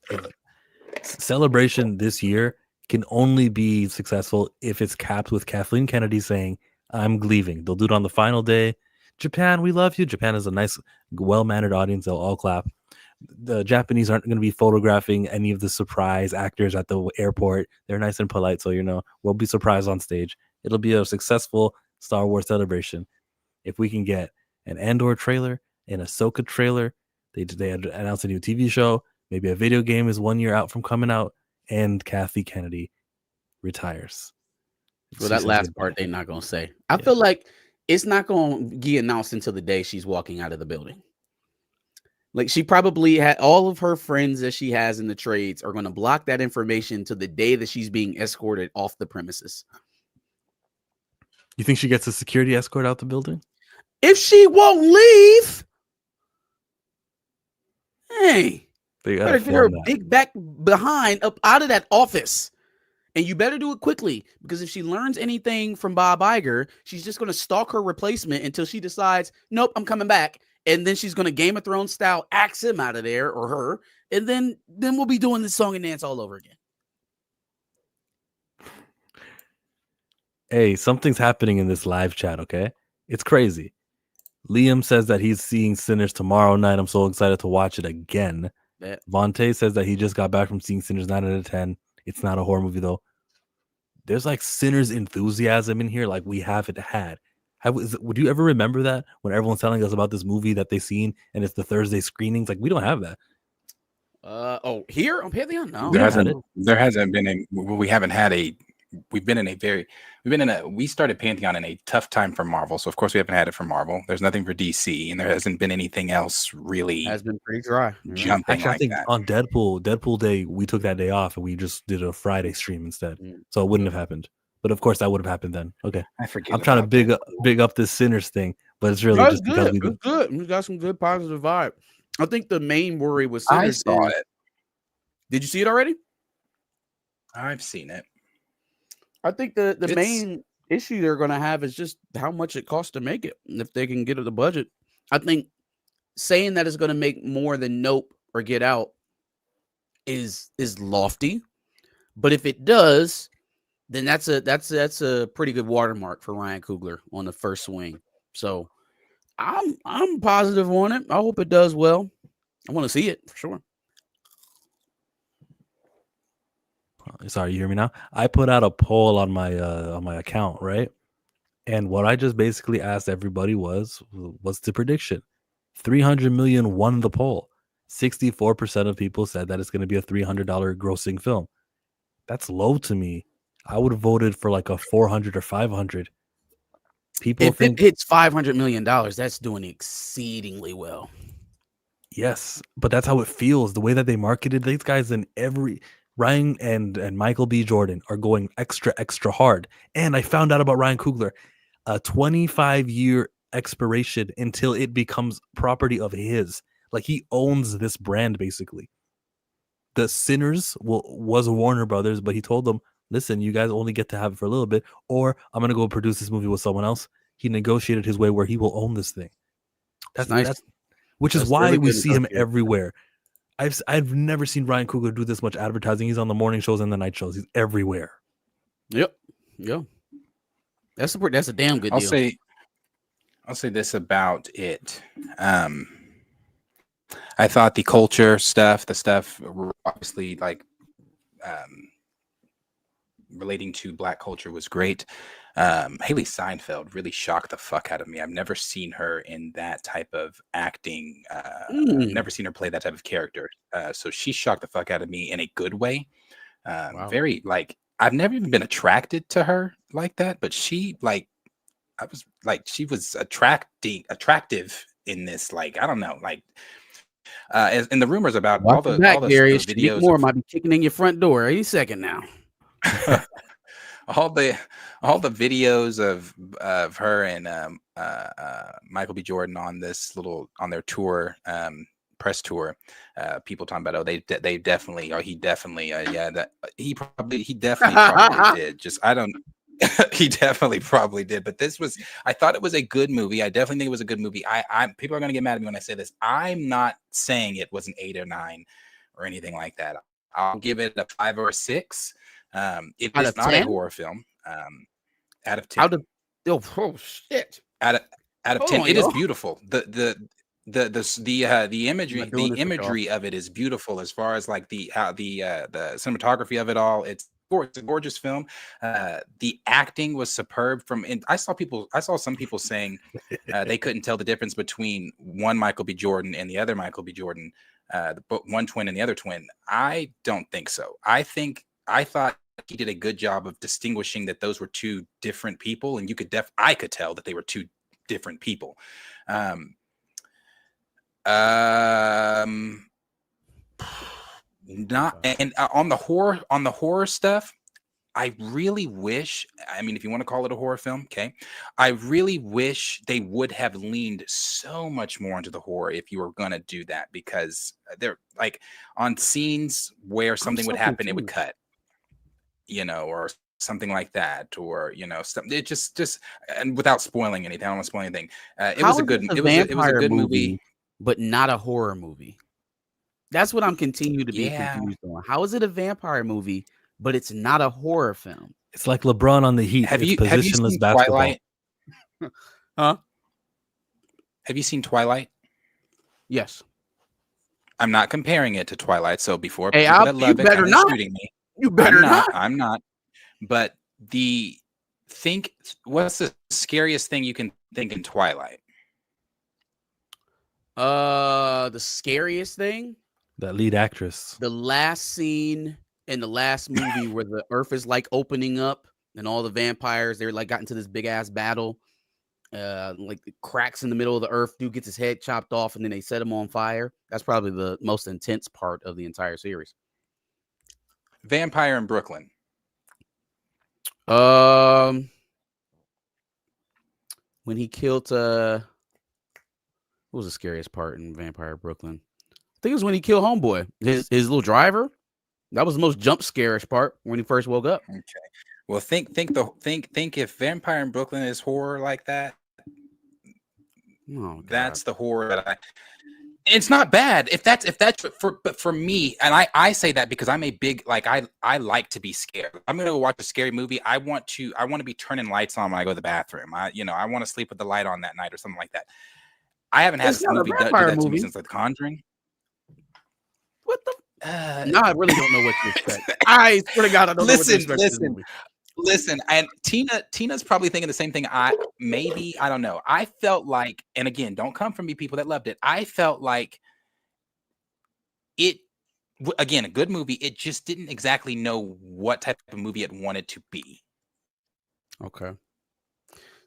Celebration this year can only be successful if it's capped with Kathleen Kennedy saying, "I'm leaving." They'll do it on the final day. Japan, we love you. Japan is a nice, well-mannered audience. They'll all clap. The Japanese aren't going to be photographing any of the surprise actors at the airport. They're nice and polite, so we'll be surprised on stage. It'll be a successful Star Wars celebration if we can get an Andor trailer, an Ahsoka trailer. They had announced a new TV show. Maybe a video game is 1 year out from coming out, and Kathy Kennedy retires. Well, that last part they're not going to say. I feel like it's not going to be announced until the day she's walking out of the building. Like, she probably had all of her friends that she has in the trades are going to block that information to the day that she's being escorted off the premises. You think she gets a security escort out the building? If she won't leave, hey, they better get her big back behind up out of that office. And you better do it quickly, because if she learns anything from Bob Iger, she's just going to stalk her replacement until she decides, nope, I'm coming back. And then she's going to Game of Thrones style axe him out of there, or her. And then we'll be doing this song and dance all over again. Hey, something's happening in this live chat, okay? It's crazy. Liam says that he's seeing Sinners tomorrow night. I'm so excited to watch it again. Vontae says that he just got back from seeing Sinners 9 out of 10. It's not a horror movie, though. There's like Sinners enthusiasm in here like we haven't had. Would you ever remember that when everyone's telling us about this movie that they've seen and it's the Thursday screenings? Like, we don't have that. Here on Pantheon? No. There hasn't been we started Pantheon in a tough time for Marvel. So of course we haven't had it for Marvel. There's nothing for DC, and there hasn't been anything else really. Has been pretty dry. Jumping. Actually, I think that. On Deadpool Day, we took that day off and we just did a Friday stream instead. So it wouldn't have happened. But of course that would have happened then. Okay. I forget. I'm trying to big up this Sinners thing, but it's really just because we good. We got some good positive vibe. I think the main worry was Sinners. I saw it. Did you see it already? I've seen it. I think the main issue they're going to have is just how much it costs to make it. If they can get the budget, I think saying that it's going to make more than Nope or Get Out is lofty, but if it does, then that's a pretty good watermark for Ryan Coogler on the first swing. So I'm positive on it. I hope it does well. I want to see it for sure. Sorry, you hear me now? I put out a poll on my account, right? And what I just basically asked everybody was, what's the prediction? 300 million won the poll. 64% of people said that it's going to be a $300 grossing film. That's low to me. I would have voted for like a 400 or 500. People If think it hits $500 million, that's doing exceedingly well. yes, but that's how it feels. The way that they marketed these guys in every Ryan and Michael B. Jordan are going extra hard. And I found out about Ryan Coogler, a 25-year expiration until it becomes property of his. Like he owns this brand basically. The Sinners was Warner Brothers, but he told them, listen, you guys only get to have it for a little bit, or I'm gonna go produce this movie with someone else. He negotiated his way where he will own this thing. That's nice. Which is That's why really we good see him negotiation. everywhere. I've never seen Ryan Coogler do this much advertising. He's on the morning shows and the night shows. He's everywhere. Yep. That's a damn good I'll deal. say this about it. I thought the culture stuff, the stuff obviously like relating to Black culture was great. Haley Steinfeld really shocked the fuck out of me. I've never seen her in that type of acting. I've never seen her play that type of character. So she shocked the fuck out of me in a good way. Wow. Very like I've never even been attracted to her like that, but she like she was attractive in this. Like I don't know, like and the rumors about Watch the back, Gary. the Nick videos Moore of, might be kicking in your front door any second now. all the videos of her and Michael B. Jordan on their tour, press tour, people talking about, oh, they definitely, or he definitely, yeah, that he definitely probably did. Just I don't. He definitely probably did, but I thought it was a good movie. I definitely think it was a good movie. People are going to get mad at me when I say this. I'm not saying it was an 8 or 9 or anything like that. I'll give it a 5 or a 6. It Out is of not 10? a horror film. Out of 10. Oh shit. Out of Hold 10. on, It is y'all. beautiful. The imagery of it is beautiful as far as like the cinematography of it all. It's a gorgeous film. The acting was superb. I saw some people saying they couldn't tell the difference between one Michael B. Jordan and the other Michael B. Jordan, one twin and the other twin. I don't think so. I thought he did a good job of distinguishing that those were two different people, and I could tell that they were two different people. Not and on the horror stuff, I really wish, I mean, if you want to call it a horror film, okay, I really wish they would have leaned so much more into the horror if you were gonna do that, because they're like on scenes where something would happen, it would cut, or something like that, or something. It just and without spoiling anything, I don't want to spoil anything. It was a good movie, but not a horror movie. That's what I'm continuing to be confused on. How is it a vampire movie, but it's not a horror film? It's like LeBron on the Heat. Have it's you positionless seen basketball. Twilight? Huh? Have you seen Twilight? Yes. I'm not comparing it to Twilight, so before hey, people that love you it better not shooting me, you better not. I'm not. But what's the scariest thing you can think in Twilight? The scariest thing. That lead actress. The last scene in the last movie where the earth is like opening up and all the vampires, they're like got into this big ass battle. Like the cracks in the middle of the earth, dude gets his head chopped off and then they set him on fire. That's probably the most intense part of the entire series. Vampire in Brooklyn. When he killed what was the scariest part in Vampire Brooklyn? I think it was when he killed Homeboy, his little driver. That was the most jump scarish part when he first woke up. Okay. Well, think if Vampire in Brooklyn is horror like that. Oh, that's the horror that It's not bad but for me, and I say that because I'm a big, like, I like to be scared. I'm gonna go watch a scary movie. I want to be turning lights on when I go to the bathroom. I want to sleep with the light on that night or something like that. I haven't had It's this not a movie do vampire that to me movie. since The Conjuring. What the? No, I really don't know what to expect. I swear to God, I don't know what to expect from this movie. Listen, and Tina's probably thinking the same thing. I don't know. I felt like, and again, don't come from me, people that loved it. I felt like it, again, a good movie. It just didn't exactly know what type of movie it wanted to be. Okay.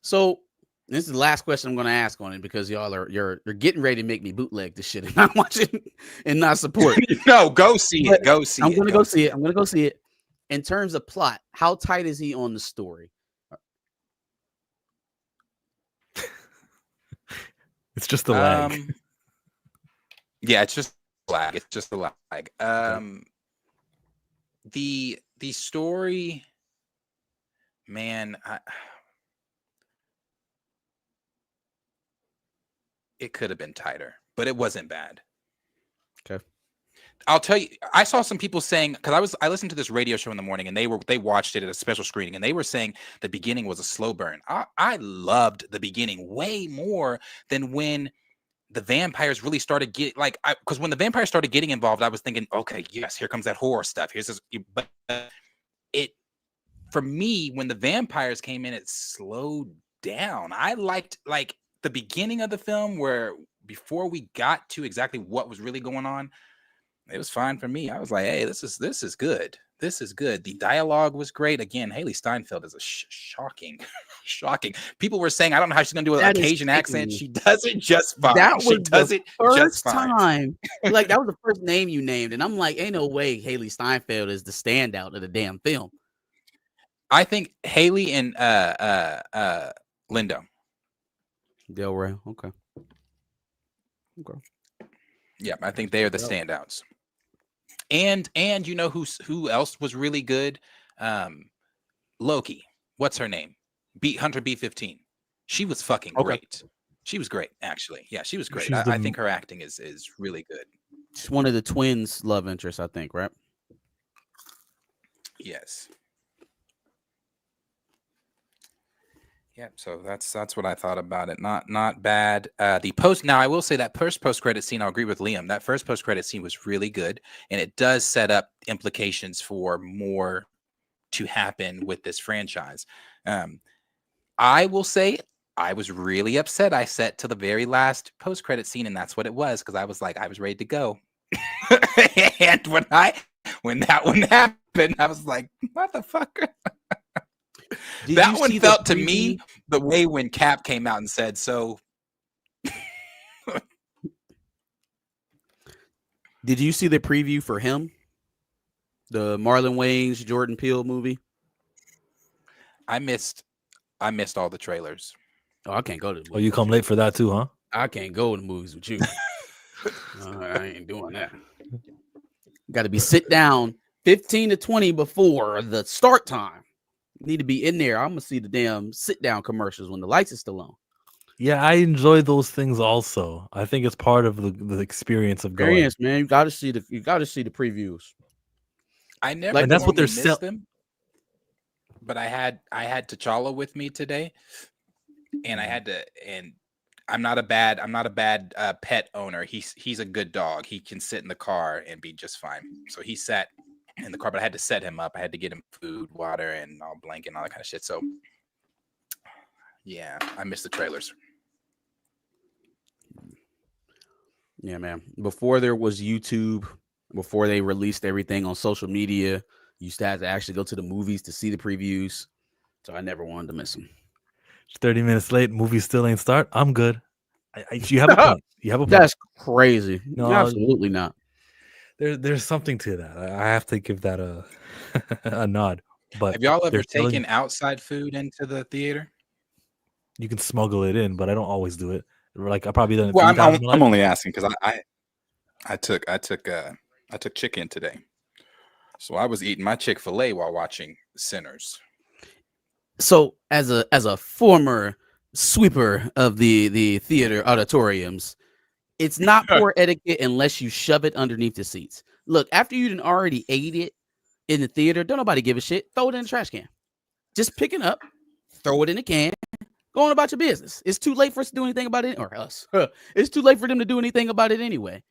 So this is the last question I'm going to ask on it, because y'all you're getting ready to make me bootleg this shit and not watch it and not support. No, go see it. Go see it. I'm going to go see it. I'm going to go see it. In terms of plot, how tight is he on the story? It's just the lag. Yeah, it's just lag. It's just the lag. The story, man, it could have been tighter, but it wasn't bad. Okay. I'll tell you, I saw some people saying, because I listened to this radio show in the morning, and they watched it at a special screening, and they were saying the beginning was a slow burn. I loved the beginning way more than when the vampires really started because when the vampires started getting involved, I was thinking, okay, yes, here comes that horror stuff. Here's this, but for me, when the vampires came in, it slowed down. I liked the beginning of the film, where before we got to exactly what was really going on, it was fine for me. I was like, hey, this is good. This is good. The dialogue was great. Again, Haley Steinfeld is a shocking. People were saying, I don't know how she's gonna do an Cajun accent. She does it just fine. That was the first time. Like, that was the first name you named, and I'm like, ain't no way Haley Steinfeld is the standout of the damn film. I think Haley and Lindo. Del Rey. Okay. Yeah, I think they are the standouts. And you know who else was really good? Loki. What's her name? Hunter B-15. She was fucking great. She was great, actually. Yeah, she was great. I think her acting is really good. She's one of the twins' love interests, I think, right? Yes. Yeah, so that's what I thought about it. Not bad. Now I will say that first post-credit scene, I'll agree with Liam. That first post-credit scene was really good, and it does set up implications for more to happen with this franchise. I will say I was really upset. I sat to the very last post-credit scene, and that's what it was, because I was like, I was ready to go. And when that one happened, I was like, motherfucker. That one felt to me the way when Cap came out and said, so. Did you see the preview for him? The Marlon Wayans, Jordan Peele movie? I missed all the trailers. Oh, I can't go to the movies. Oh, you come late for that too, huh? I can't go to the movies with you. I ain't doing that. Got to be sit down 15 to 20 before the start time. Need to be in there. I'm gonna see the damn sit down commercials when the lights are still on. Yeah, I enjoy those things also. I think it's part of the experience of going. Man. You gotta see the previews. I never and that's what they're missed them. But I had T'Challa with me today, and I'm not a bad pet owner. He's a good dog. He can sit in the car and be just fine. So he sat in the car, but I had to set him up. I had to get him food, water, and all blanket and all that kind of shit. So yeah, I missed the trailers. Yeah, man. Before there was YouTube, before they released everything on social media, you used to have to actually go to the movies to see the previews. So I never wanted to miss them. 30 minutes late, movie still ain't start. I'm good. You have a point. You have a point. That's crazy. No, absolutely not. There's something to that. I have to give that a nod. But have y'all ever taken outside food into the theater? You can smuggle it in, but I don't always do it. Like I probably done it. Well, I'm only asking because I took chicken today, so I was eating my Chick-fil-A while watching Sinners. So as a former sweeper of the theater auditoriums, It's not poor etiquette unless you shove it underneath the seats. Look, after you done already ate it in the theater, don't nobody give a shit. Throw it in the trash can. Just pick it up, throw it in the can, go on about your business. It's too late for us to do anything about it, or us. It's too late for them to do anything about it anyway.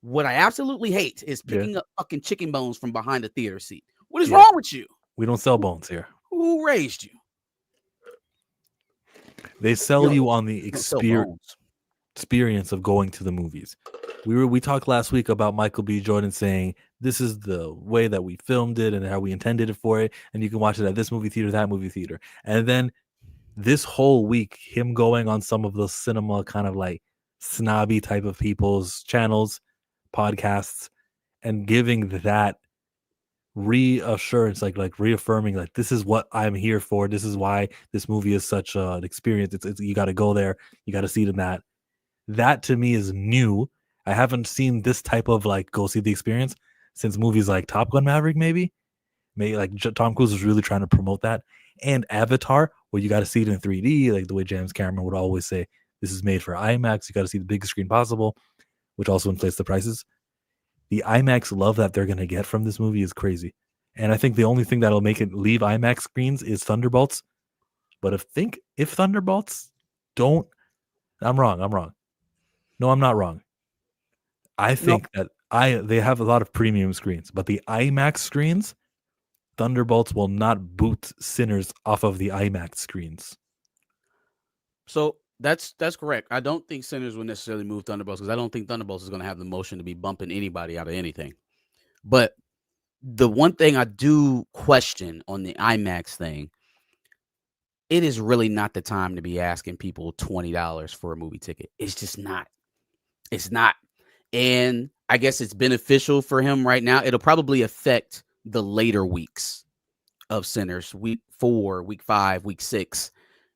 What I absolutely hate is picking up fucking chicken bones from behind a theater seat. What is wrong with you? We don't sell bones here. Who raised you? They sell you on the experience of going to the movies. We talked last week about Michael B. Jordan saying this is the way that we filmed it and how we intended it for it, and you can watch it at this movie theater, that movie theater. And then this whole week, him going on some of the cinema kind of like snobby type of people's channels, podcasts, and giving that reassurance, like reaffirming, like this is what I'm here for. This is why this movie is such an experience. It's you got to go there. You got to see it in that. That to me is new. I haven't seen this type of like go see the experience since movies like Top Gun Maverick, maybe like Tom Cruise is really trying to promote that, and Avatar, where you got to see it in 3D, like the way James Cameron would always say, this is made for IMAX. You got to see the biggest screen possible, which also inflates the prices. The IMAX love that they're going to get from this movie is crazy. And I think the only thing that'll make it leave IMAX screens is Thunderbolts. But if Thunderbolts don't, I'm wrong. No, I'm not wrong. I think that they have a lot of premium screens, but the IMAX screens, Thunderbolts will not boot Sinners off of the IMAX screens. So that's correct. I don't think Sinners will necessarily move Thunderbolts because I don't think Thunderbolts is going to have the motion to be bumping anybody out of anything. But the one thing I do question on the IMAX thing, it is really not the time to be asking people $20 for a movie ticket. It's just not. It's not. And I guess it's beneficial for him right now. It'll probably affect the later weeks of Sinners, week 4, week 5, week 6,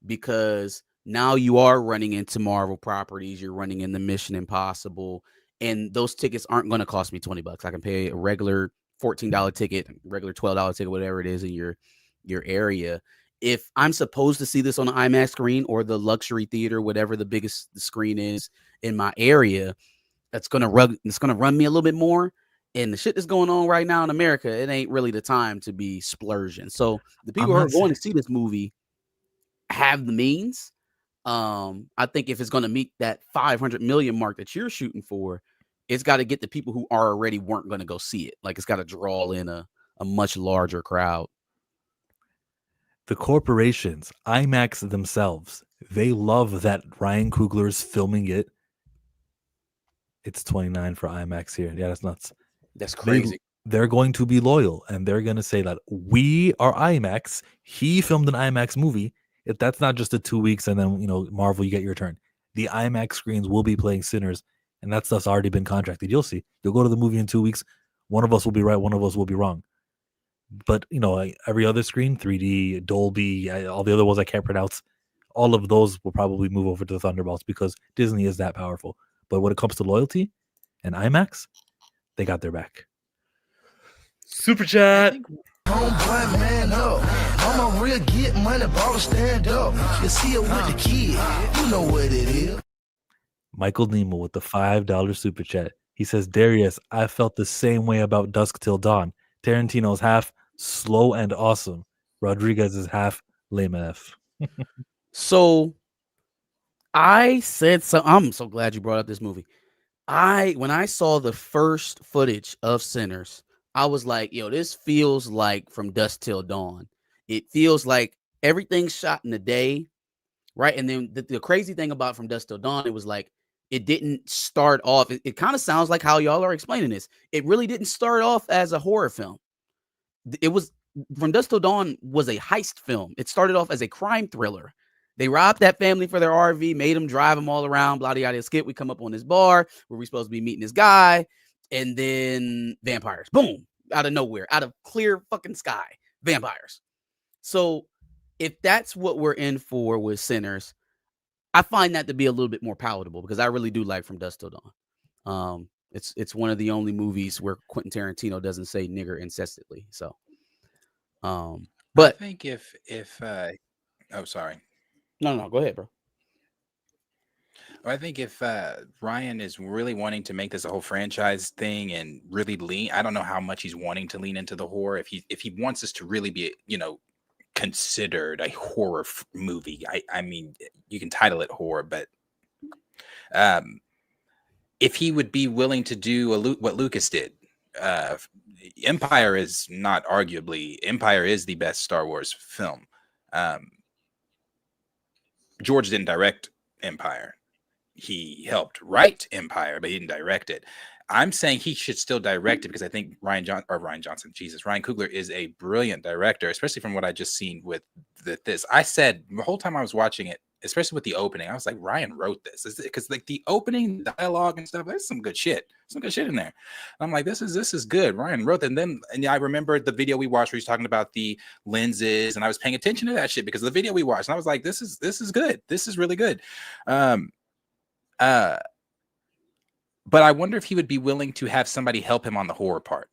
because now you are running into Marvel properties. You're running into Mission Impossible, and those tickets aren't going to cost me $20. I can pay a regular $14 ticket, regular $12 ticket, whatever it is in your area. If I'm supposed to see this on the IMAX screen or the luxury theater, whatever the biggest screen is in my area, it's gonna run me a little bit more. And the shit that's going on right now in America, it ain't really the time to be splurging. So the people who are going to see this movie have the means. I think if it's going to meet that 500 million mark that you're shooting for, it's got to get the people who already weren't going to go see it. Like it's got to draw in a much larger crowd. The corporations, IMAX themselves, they love that Ryan Coogler is filming it. It's $29 for IMAX here. Yeah, that's nuts. That's crazy. They're going to be loyal, and they're going to say that we are IMAX. He filmed an IMAX movie. If that's not just a 2 weeks and then, Marvel, you get your turn. The IMAX screens will be playing Sinners, and that stuff's already been contracted. You'll see. You'll go to the movie in 2 weeks. One of us will be right. One of us will be wrong. But, every other screen, 3D, Dolby, all the other ones I can't pronounce, all of those will probably move over to the Thunderbolts because Disney is that powerful. But when it comes to loyalty and IMAX, they got their back. Super chat. Homeboy, man up. I'm a real get money, ball stand up. You see it with the kid. You know what it is. Michael Nemo with the $5 super chat. He says, Darius, I felt the same way about Dusk Till Dawn. Tarantino's half slow and awesome. Rodriguez is half lame AF. So I said so. I'm so glad you brought up this movie. When I saw the first footage of Sinners, I was like, yo, this feels like From Dusk Till Dawn. It feels like everything's shot in the day, right? And then the crazy thing about From Dusk Till Dawn, it was like, it didn't start off. It kind of sounds like how y'all are explaining this. It really didn't start off as a horror film. It was From Dusk Till Dawn was a heist film. It started off as a crime thriller. They robbed that family for their RV, made them drive them all around, blah, blah, blah. Skip, we come up on this bar where we're supposed to be meeting this guy, and then vampires. Boom. Out of nowhere, out of clear fucking sky. Vampires. So if that's what we're in for with Sinners, I find that to be a little bit more palatable because I really do like From Dusk Till Dawn. It's one of the only movies where Quentin Tarantino doesn't say nigger incessantly. So, but I think if oh, sorry. No, go ahead, bro. I think if Ryan is really wanting to make this a whole franchise thing and really lean, I don't know how much he's wanting to lean into the horror. If he wants this to really be, considered a horror movie, I mean, you can title it horror, but if he would be willing to do what Lucas did, Empire is not arguably Empire is the best Star Wars film. George didn't direct Empire. He helped write Empire, but he didn't direct it. I'm saying he should still direct it because I think Ryan Coogler is a brilliant director, especially from what I just seen with this. I said the whole time I was watching it, especially with the opening, I was like, Ryan wrote this because like the opening dialogue and stuff, there's some good shit in there. I'm like, this is good. Ryan wrote it. And I remember the video we watched where he's talking about the lenses, and I was paying attention to that shit because of the video we watched, and I was like, this is good. This is really good. But I wonder if he would be willing to have somebody help him on the horror part.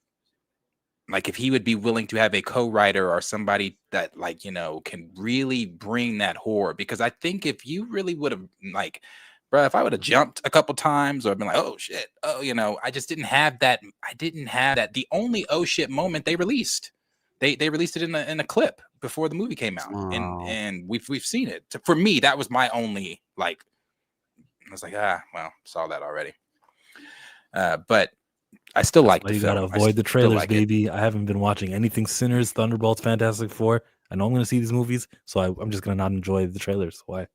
Like if he would be willing to have a co-writer or somebody that can really bring that horror. Because I think if you really would have if I would have jumped a couple times or been like, oh shit, I just didn't have that. I didn't have that. The only oh shit moment they released. They released it in a clip before the movie came out. Wow. And we've seen it. For me, that was my only I was like, saw that already. But I still like the you film. gotta avoid the trailers, baby. I haven't been watching anything Sinners, Thunderbolts, Fantastic Four. I know I'm gonna see these movies, so I'm just gonna not enjoy the trailers. Why?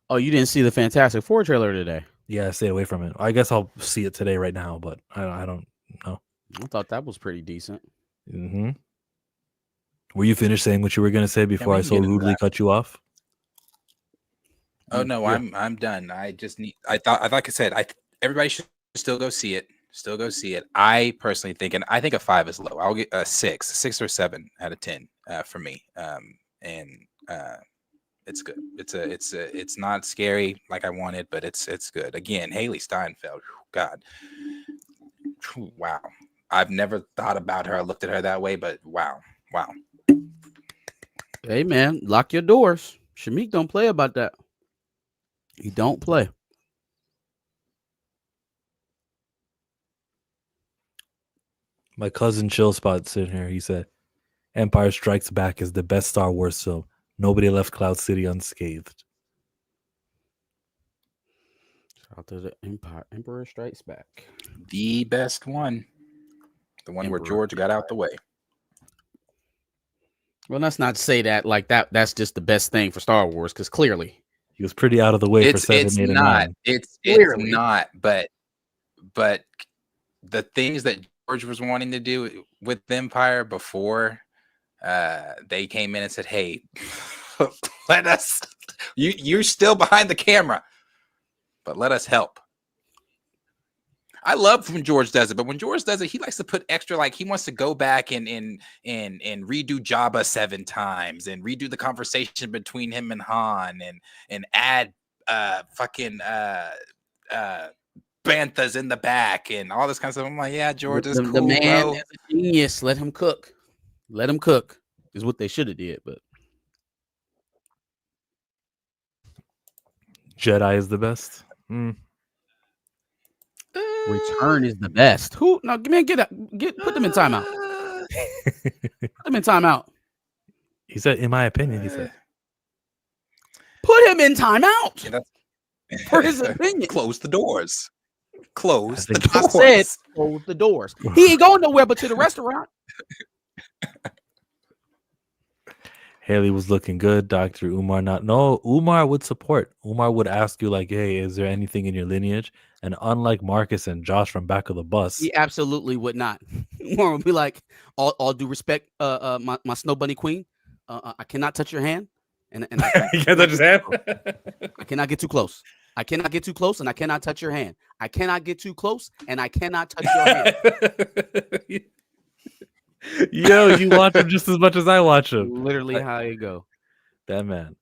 Oh, you didn't see the Fantastic Four trailer today? Yeah, stay away from it. I guess I'll see it today right now, but I don't know. I thought that was pretty decent. Mm-hmm. Were you finished saying what you were gonna say before I so rudely cut you off? Oh no, yeah. I'm done. I just need. I like I said, everybody should still go see it. Still go see it. I personally think, and I think a 5 is low. I'll get a 6 or 7 out of 10 for me. It's good. It's not scary like I wanted, but it's good. Again, Haley Steinfeld. God, wow. I've never thought about her. I looked at her that way, but wow. Hey man, lock your doors. Shamik don't play about that. He don't play. My cousin Chill Spot sitting here. He said, "Empire Strikes Back is the best Star Wars film. Nobody left Cloud City unscathed." Shout out to the Emperor Strikes Back. The best one. The one where George got out the way. Well, let's not say that like that. That's just the best thing for Star Wars because clearly he was pretty out of the way for 7, 8, and 9. It's not. But the things that George was wanting to do with Empire before they came in and said, "Hey, let us. You're still behind the camera, but let us help." I love when George does it, but when George does it, he likes to put extra. Like he wants to go back and redo Jabba 7 times and redo the conversation between him and Han and add banthas in the back and all this kind of stuff. I'm like, yeah, George is cool. The man bro. is a genius. Let him cook. Let him cook is what they should have did. But Jedi is the best. Return is the best. Who? No, man, put them in timeout. Put them in timeout. He said, in my opinion, he said, put him in timeout. Yeah, for his opinion. Close the doors. Close the I doors. said close the doors. He ain't going nowhere but to the restaurant. Haley was looking good. Dr. Umar No, Umar would support. Umar would ask you like, hey, is there anything in your lineage? And unlike Marcus and Josh from Back of the Bus, he absolutely would not. Umar would be like, all due respect, my Snow Bunny Queen, I cannot touch your hand. And you can't touch his hand? I cannot get too close. I cannot get too close, and I cannot touch your hand. I cannot get too close, and I cannot touch your hand. Yo, you watch him just as much as I watch him. Literally how you go. That man.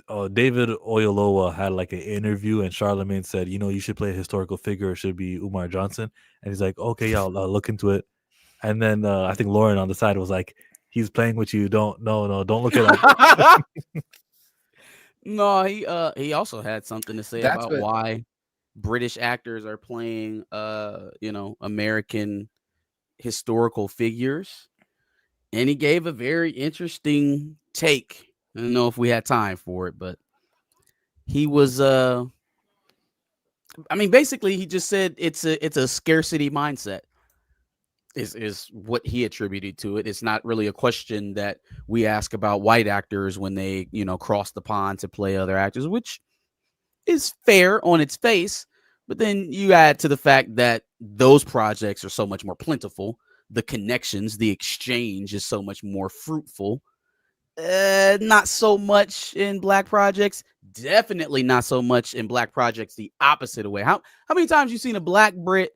Oh, David Oyelowo had like an interview, and Charlemagne said, you should play a historical figure. It should be Umar Johnson. And he's like, okay, yeah, I'll look into it. And then I think Lauren on the side was like, he's playing with you. Don't look it up. No, he also had something to say That's about what why British actors are playing American historical figures. And he gave a very interesting take. I don't know if we had time for it, but he was basically he just said it's a scarcity mindset is what he attributed to it. It's not really a question that we ask about white actors when they, cross the pond to play other actors, which is fair on its face. But then you add to the fact that those projects are so much more plentiful. The connections, the exchange is so much more fruitful. Not so much in black projects. Definitely not so much in black projects the opposite way. How many times you seen a black Brit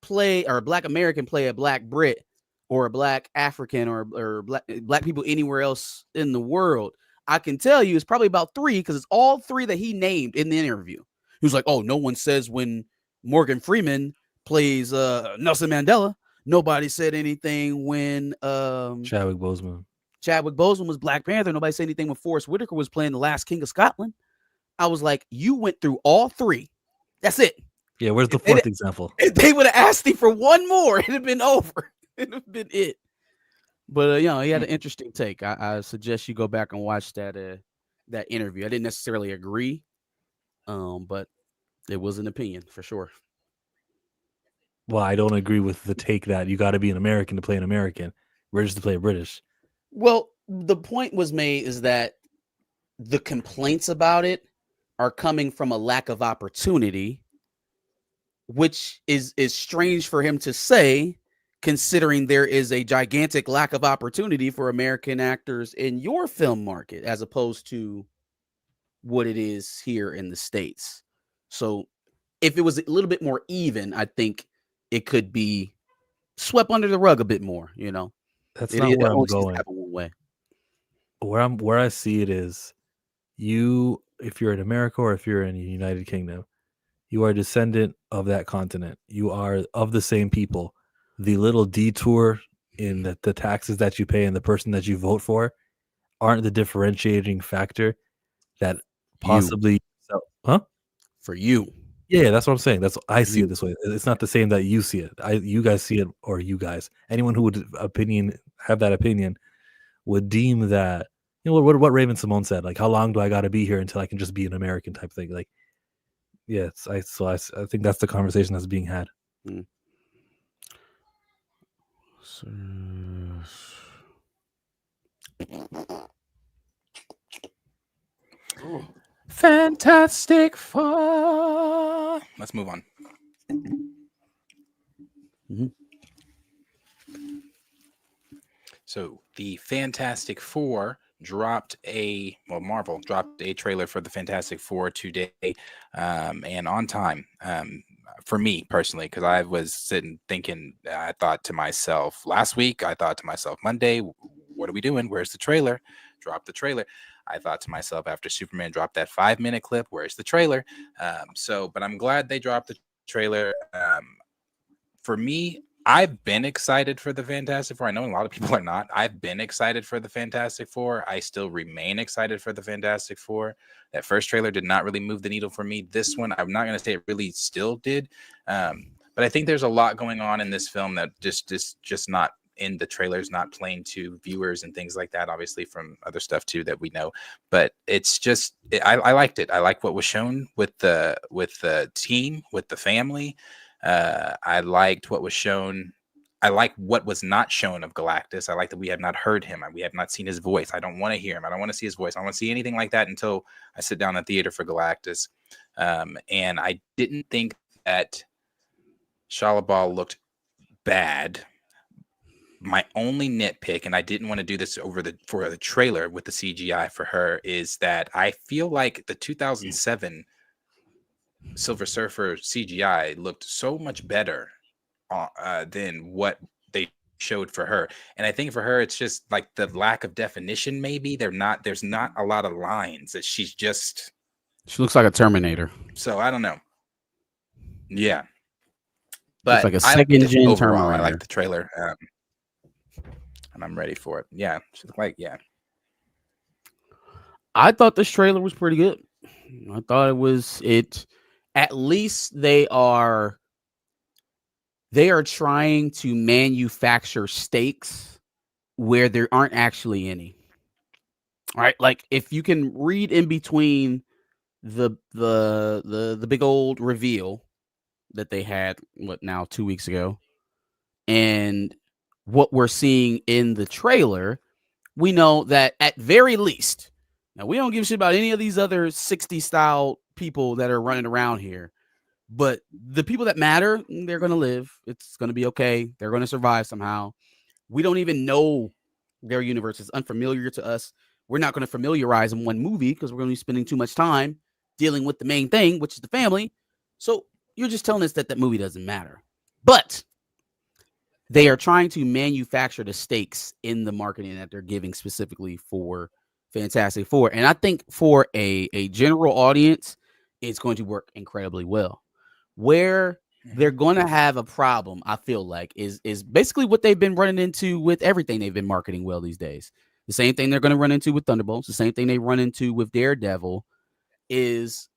play or a black American play a black Brit or a black African or black people anywhere else in the world? I can tell you it's probably about 3 because it's all 3 that he named in the interview. He was like, "Oh, no one says when Morgan Freeman plays Nelson Mandela. Nobody said anything when Chadwick Boseman was Black Panther. Nobody said anything when Forrest Whitaker was playing the last King of Scotland." I was like, "You went through all 3. That's it." Yeah, where's the 4th example? If they would have asked him for one more, it'd have been over. It'd have been it. But he had an interesting take. I suggest you go back and watch that interview. I didn't necessarily agree, but it was an opinion for sure. Well, I don't agree with the take that you got to be an American to play an American, British to play a British. Well, the point was made is that the complaints about it are coming from a lack of opportunity, which is strange for him to say, considering there is a gigantic lack of opportunity for American actors in your film market as opposed to what it is here in the States. So if it was a little bit more even, I think it could be swept under the rug a bit more, That's not where I'm going. One way. Where I see it is, if you're in America or if you're in the United Kingdom, you are a descendant of that continent. You are of the same people. The little detour in the taxes that you pay and the person that you vote for aren't the differentiating factor that possibly. For you. Yeah, that's what I'm saying. I see it this way. It's not the same that you see it. You guys see it, or you guys. Anyone who would have that opinion would deem that, what Raven Simone said, like, how long do I got to be here until I can just be an American type thing? Like, yes, I think that's the conversation that's being had. Fantastic Four. Let's move on. So the Fantastic Four Marvel dropped a trailer for the Fantastic Four today, and on time. For me personally, because I was sitting thinking, I thought to myself last week, I thought to myself Monday, what are we doing? Where's the trailer? Drop the trailer. I thought to myself after Superman dropped that 5-minute clip, where's the trailer? But I'm glad they dropped the trailer. For me, I've been excited for the Fantastic Four. I know a lot of people are not. I've been excited for the Fantastic Four. I still remain excited for the Fantastic Four. That first trailer did not really move the needle for me. This one, I'm not going to say it really still did. But I think there's a lot going on in this film that just not in the trailers, not playing to viewers and things like that, obviously from other stuff too that we know. But it's just, I liked it. I like what was shown with the team, with the family. I liked what was shown. I like what was not shown of Galactus. I like that we have not heard him. We have not seen his voice. I don't want to hear him. I don't want to see his voice. I don't want to see anything like that until I sit down in the theater for Galactus. And I didn't think that Shalabal looked bad. My only nitpick, and I didn't want to do this for the trailer with the CGI for her, is that I feel like the 2007 Silver Surfer CGI looked so much better than what they showed for her. And I think for her, it's just like the lack of definition. Maybe there's not a lot of lines that she looks like a Terminator. So I don't know. Yeah. But like a second-gen Terminator. I like the trailer. And I'm ready for it. Yeah. She looked like, yeah. I thought this trailer was pretty good. I thought it. At least they are trying to manufacture stakes where there aren't actually any. All right, like if you can read in between the big old reveal that they had 2 weeks ago and what we're seeing in the trailer, we know that at very least, now we don't give a shit about any of these other 60 style people that are running around here, but the people that matter, they're going to live. It's going to be okay. They're going to survive somehow. We don't even know their universe. Is unfamiliar to us. We're not going to familiarize them one movie because we're going to be spending too much time dealing with the main thing, which is the family. So you're just telling us that that movie doesn't matter. But they are trying to manufacture the stakes in the marketing that they're giving specifically for Fantastic Four. And I think for a general audience, it's going to work incredibly well. Where they're going to have a problem, I feel like, is basically what they've been running into with everything they've been marketing well these days. The same thing they're going to run into with Thunderbolts, the same thing they run into with Daredevil is,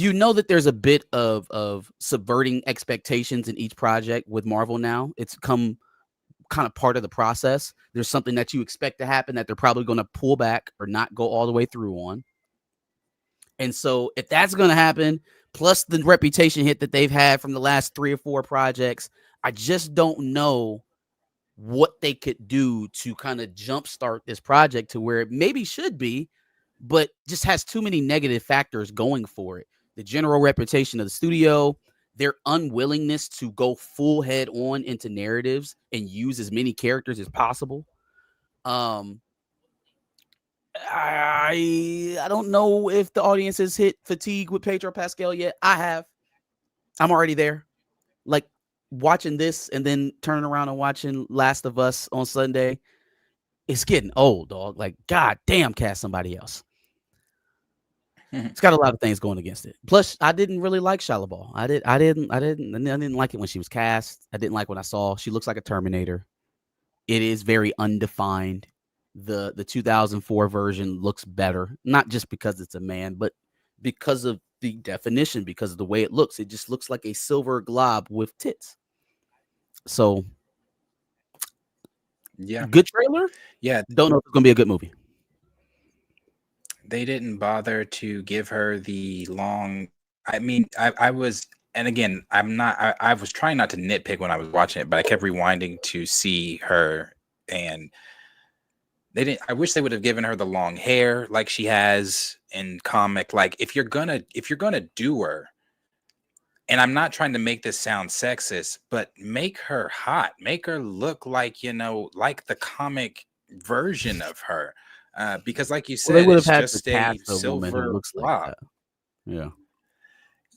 that there's a bit of subverting expectations in each project with Marvel now. It's come kind of part of the process. There's something that you expect to happen that they're probably going to pull back or not go all the way through on. And so if that's going to happen, plus the reputation hit that they've had from the last 3 or 4 projects, I just don't know what they could do to kind of jumpstart this project to where it maybe should be, but just has too many negative factors going for it. The general reputation of the studio, their unwillingness to go full head on into narratives and use as many characters as possible. I don't know if the audience has hit fatigue with Pedro Pascal yet. I have. I'm already there. Like watching this and then turning around and watching Last of Us on Sunday. It's getting old, dog. Like, god damn, cast somebody else. It's got a lot of things going against it. Plus, I didn't really like Shia LaBeouf. I didn't like it when she was cast. I didn't like when I saw she looks like a Terminator. It is very undefined. The 2004 version looks better, not just because it's a man, but because of the definition, because of the way it looks. It just looks like a silver glob with tits. So, yeah, good trailer. Yeah, don't know if it's gonna be a good movie. They didn't bother to give her the long. I mean, I was, and again, I was trying not to nitpick when I was watching it, but I kept rewinding to see her, and they didn't. I wish they would have given her the long hair like she has in comic. Like if you're gonna do her, and I'm not trying to make this sound sexist, but make her hot, make her look like like the comic version of her. Because like you said, they would have it's had just to a cast a woman who silver looks like blob. that. Yeah.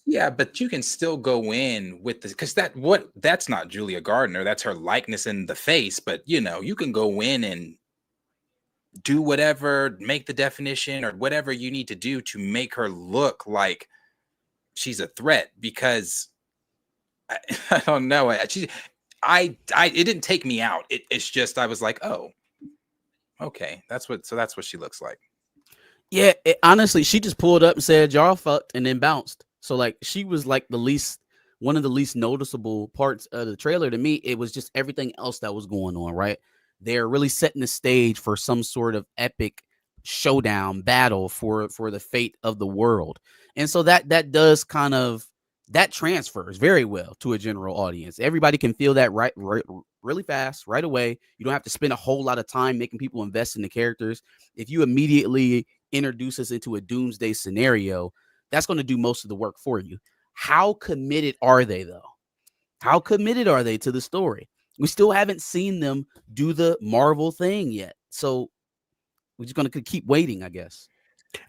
Yeah, but you can still go in with this because that's not Julia Gardner. That's her likeness in the face. But you can go in and do whatever, make the definition or whatever you need to do to make her look like she's a threat. Because I don't know. It didn't take me out. It's just I was like, oh, okay, that's what she looks like. Yeah, honestly, she just pulled up and said y'all fucked and then bounced. So like she was like one of the least noticeable parts of the trailer to me. It was just everything else that was going on, right? They're really setting the stage for some sort of epic showdown battle for the fate of the world. And so that does kind of that transfers very well to a general audience. Everybody can feel that right really fast, right away. You don't have to spend a whole lot of time making people invest in the characters. If you immediately introduce us into a doomsday scenario, that's going to do most of the work for you. How committed are they, though? How committed are they to the story? We still haven't seen them do the Marvel thing yet. So we're just going to keep waiting, I guess.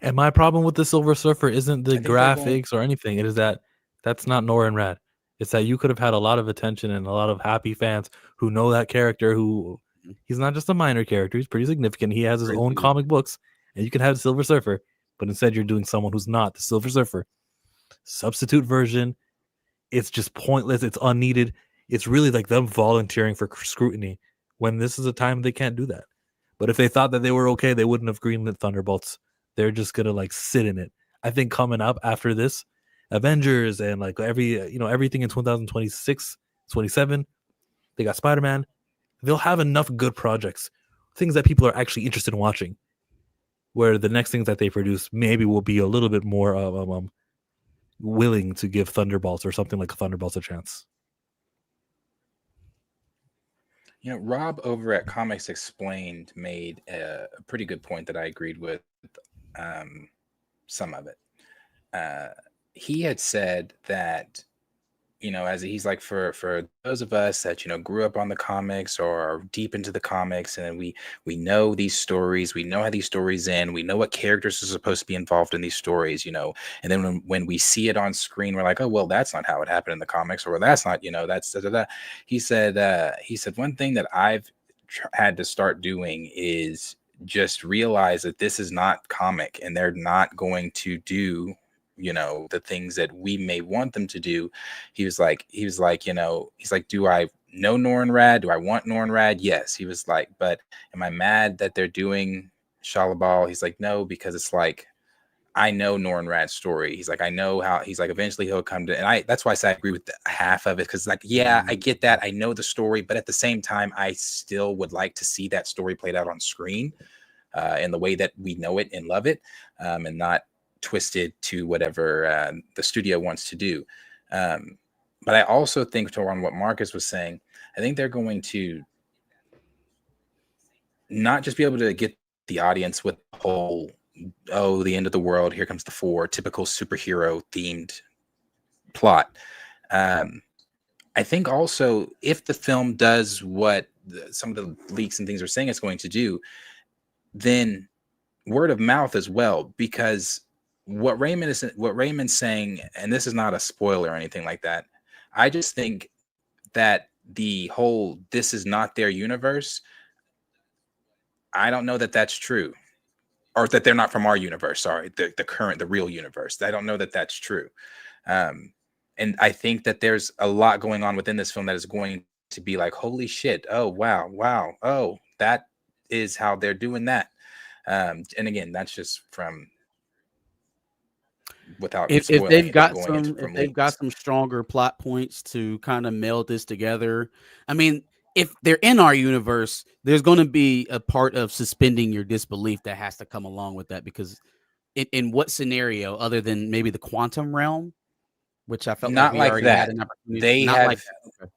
And my problem with the Silver Surfer isn't the graphics or anything. It is that's not Nora and Rad. It's that you could have had a lot of attention and a lot of happy fans who know that character, who he's not just a minor character. He's pretty significant. He has his own comic books, and you can have the Silver Surfer, but instead you're doing someone who's not the Silver Surfer. Substitute version. It's just pointless. It's unneeded. It's really like them volunteering for scrutiny when this is a time they can't do that. But if they thought that they were okay, they wouldn't have greenlit Thunderbolts. They're just gonna like sit in it. I think coming up after this, Avengers and like everything in 2026, 27, they got Spider-Man. They'll have enough good projects, things that people are actually interested in watching. Where the next things that they produce maybe will be a little bit more willing to give Thunderbolts or something like Thunderbolts a chance. You know, Rob over at Comics Explained made a pretty good point that I agreed with some of it. He had said that, you know, as he's like, for those of us that, you know, grew up on the comics or are deep into the comics, and we know these stories, we know how these stories end, we know what characters are supposed to be involved in these stories, you know, and then when we see it on screen, we're like, oh, well, that's not how it happened in the comics, or that's not, you know, that's da, da, da. He said one thing that I've had to start doing is just realize that this is not comic, and they're not going to do, you know, the things that we may want them to do. He was like, you know, he's like, do I know Norrin Rad? Do I want Norrin Rad? Yes. He was like, but am I mad that they're doing Shalabal? He's like, no, because it's like, I know Norrin Rad's story. He's like, I know how, he's like, eventually he'll come to, and that's why I say I agree with half of it. Cause like, yeah, I get that. I know the story, but at the same time, I still would like to see that story played out on screen in the way that we know it and love it, and not twisted to whatever the studio wants to do. But I also think, to on what Marcus was saying, I think they're going to not just be able to get the audience with the whole, oh, the end of the world, here comes the four, typical superhero themed plot. I think also, if the film does what some of the leaks and things are saying it's going to do, then word of mouth as well, because what Raymond's saying, and this is not a spoiler or anything like that, I just think that the whole this is not their universe, I don't know that that's true, or that they're not from our universe. Sorry, the real universe. I don't know that that's true, and I think that there's a lot going on within this film that is going to be like, holy shit, oh wow, oh, that is how they're doing that. And again, that's just from without if spoiling they've it, got going some into if from they've got leaks. some stronger plot points to kind of meld this together. I mean, if they're in our universe, there's going to be a part of suspending your disbelief that has to come along with that, because in what scenario other than maybe the quantum realm, which I felt like Not we like already had that. an opportunity. They Not have like that. Okay.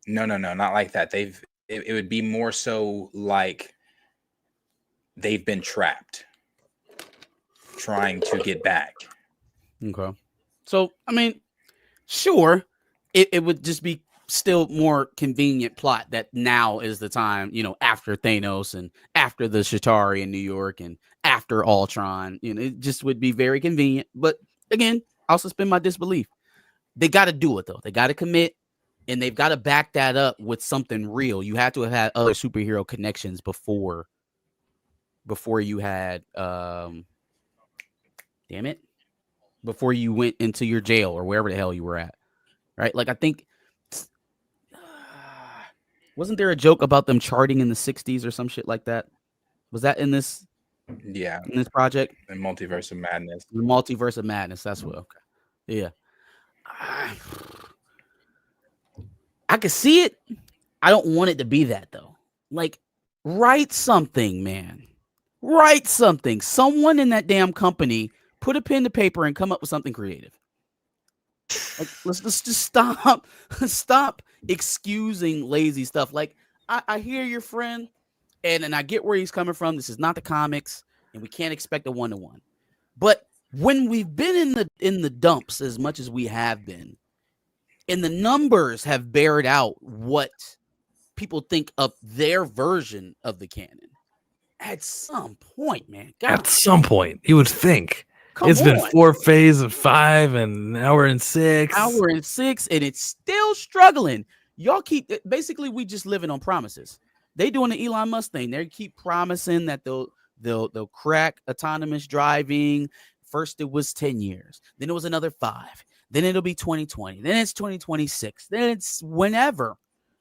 no, not like that. It would be more so like they've been trapped, trying to get back. Okay. So, I mean, sure, it would just be still more convenient plot that now is the time, you know, after Thanos and after the Chitauri in New York and after Ultron, you know, it just would be very convenient. But again, I'll suspend my disbelief. They got to do it though. They got to commit, and they've got to back that up with something real. You had to have had other superhero connections before you had before you went into your jail or wherever the hell you were at, right? Like, I think, wasn't there a joke about them charting in the 60s or some shit like that? Was that in this project? The Multiverse of Madness. The Multiverse of Madness. That's what. Okay. Yeah. I could see it. I don't want it to be that though. Like, write something, man. Write something. Someone in that damn company put a pen to paper and come up with something creative. Like, let's just stop excusing lazy stuff. Like, I hear your friend, and I get where he's coming from. This is not the comics, and we can't expect a 1-to-1. But when we've been in the dumps as much as we have been, and the numbers have bared out what people think of their version of the canon, at some point, man. God, at some point, you would think. It's been 4 phases of 5, and now we're in 6. Now we're in 6, and it's still struggling. Y'all keep basically we just living on promises. They doing the Elon Musk thing. They keep promising that they'll crack autonomous driving. First it was 10 years, then it was another 5, then it'll be 2020, then it's 2026, then it's whenever.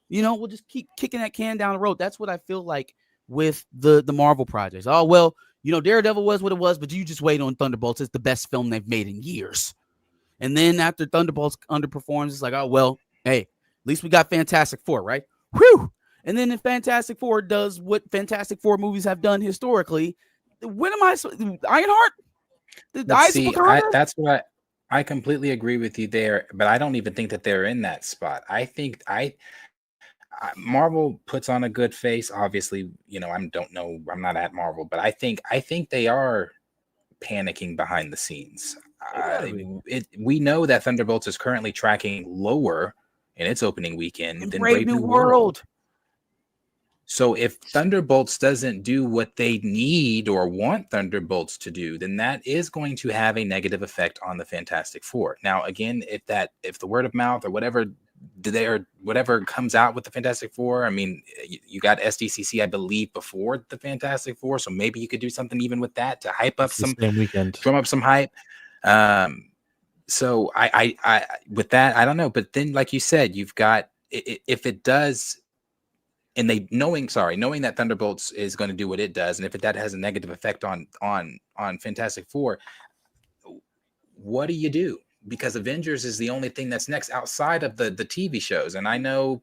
You know, we'll just keep kicking that can down the road. That's what I feel like with the Marvel projects. Oh, well, Daredevil was what it was, but you just wait on Thunderbolts. It's the best film they've made in years. And then after Thunderbolts underperforms, it's like, oh, well, hey, at least we got Fantastic Four, right? Whew. And then if Fantastic Four does what Fantastic Four movies have done historically, when am I Ironheart? That's what I completely agree with you there, but I don't even think that they're in that spot. I think Marvel puts on a good face. Obviously, don't know. I'm not at Marvel, but I think they are panicking behind the scenes. We know that Thunderbolts is currently tracking lower in its opening weekend than Brave New World. So if Thunderbolts doesn't do what they need or want Thunderbolts to do, then that is going to have a negative effect on the Fantastic Four. Now, again, if the word of mouth or whatever comes out with the Fantastic Four, I mean, you got SDCC, I believe, before the Fantastic Four, so maybe you could do something even with that to hype up some weekend, drum up some hype. So I with that, I don't know, but then like you said, you've got if it does. And knowing that Thunderbolts is going to do what it does, and if that has a negative effect on Fantastic Four, what do you do? Because Avengers is the only thing that's next outside of the TV shows. And I know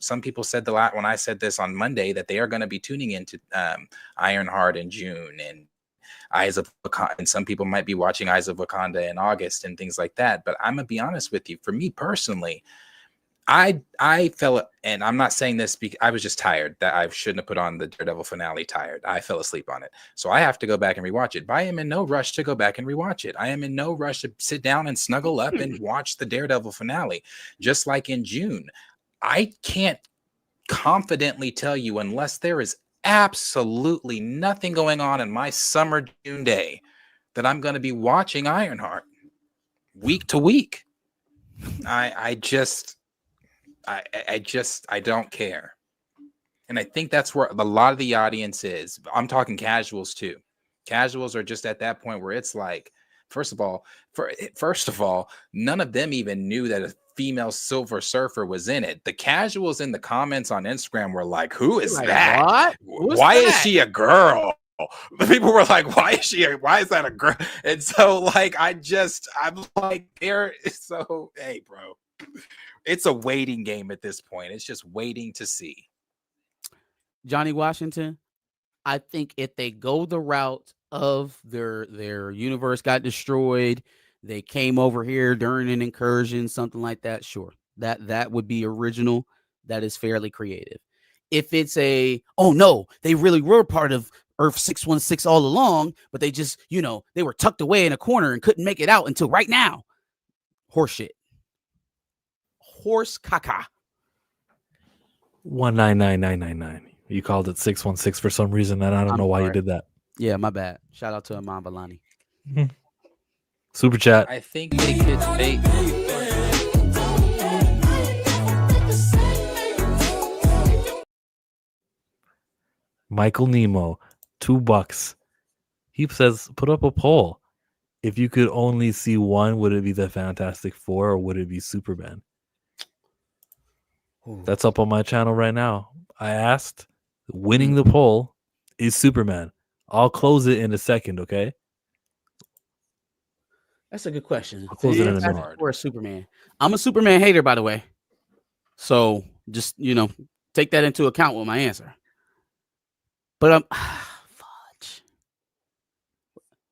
some people said when I said this on Monday that they are going to be tuning into Ironheart in June and Eyes of Wakanda, and some people might be watching Eyes of Wakanda in August and things like that. But I'm gonna be honest with you, for me personally, I fell, and I'm not saying this because I was just tired, that I shouldn't have put on the Daredevil finale tired. I fell asleep on it. So I have to go back and rewatch it. But I am in no rush to go back and rewatch it. I am in no rush to sit down and snuggle up and watch the Daredevil finale. Just like in June, I can't confidently tell you, unless there is absolutely nothing going on in my summer June day, that I'm going to be watching Ironheart week to week. I don't care. And I think that's where a lot of the audience is. I'm talking casuals too. Casuals are just at that point where it's like, first of all, none of them even knew that a female Silver Surfer was in it. The casuals in the comments on Instagram were like, who is that? Why is she a girl? The people were like, why is that a girl? And so I'm like, hey, bro. It's a waiting game at this point. It's just waiting to see. Johnny Washington, I think if they go the route of their universe got destroyed, they came over here during an incursion, something like that, sure. That would be original. That is fairly creative. If it's oh no, they really were part of Earth 616 all along, but they just, they were tucked away in a corner and couldn't make it out until right now. Horseshit. Horse caca. 199999. You called it 616 for some reason, and I don't know why you did that. Yeah, my bad. Shout out to Iman Vellani. Super chat. I think they could. Michael Nemo, $2. He says, put up a poll. If you could only see one, would it be the Fantastic Four or would it be Superman? Ooh. That's up on my channel right now. I asked, winning the poll is Superman. I'll close it in a second, okay? That's a good question. I'll close it in a minute. Or Superman. I'm a Superman hater, by the way. So just, take that into account with my answer. But fudge.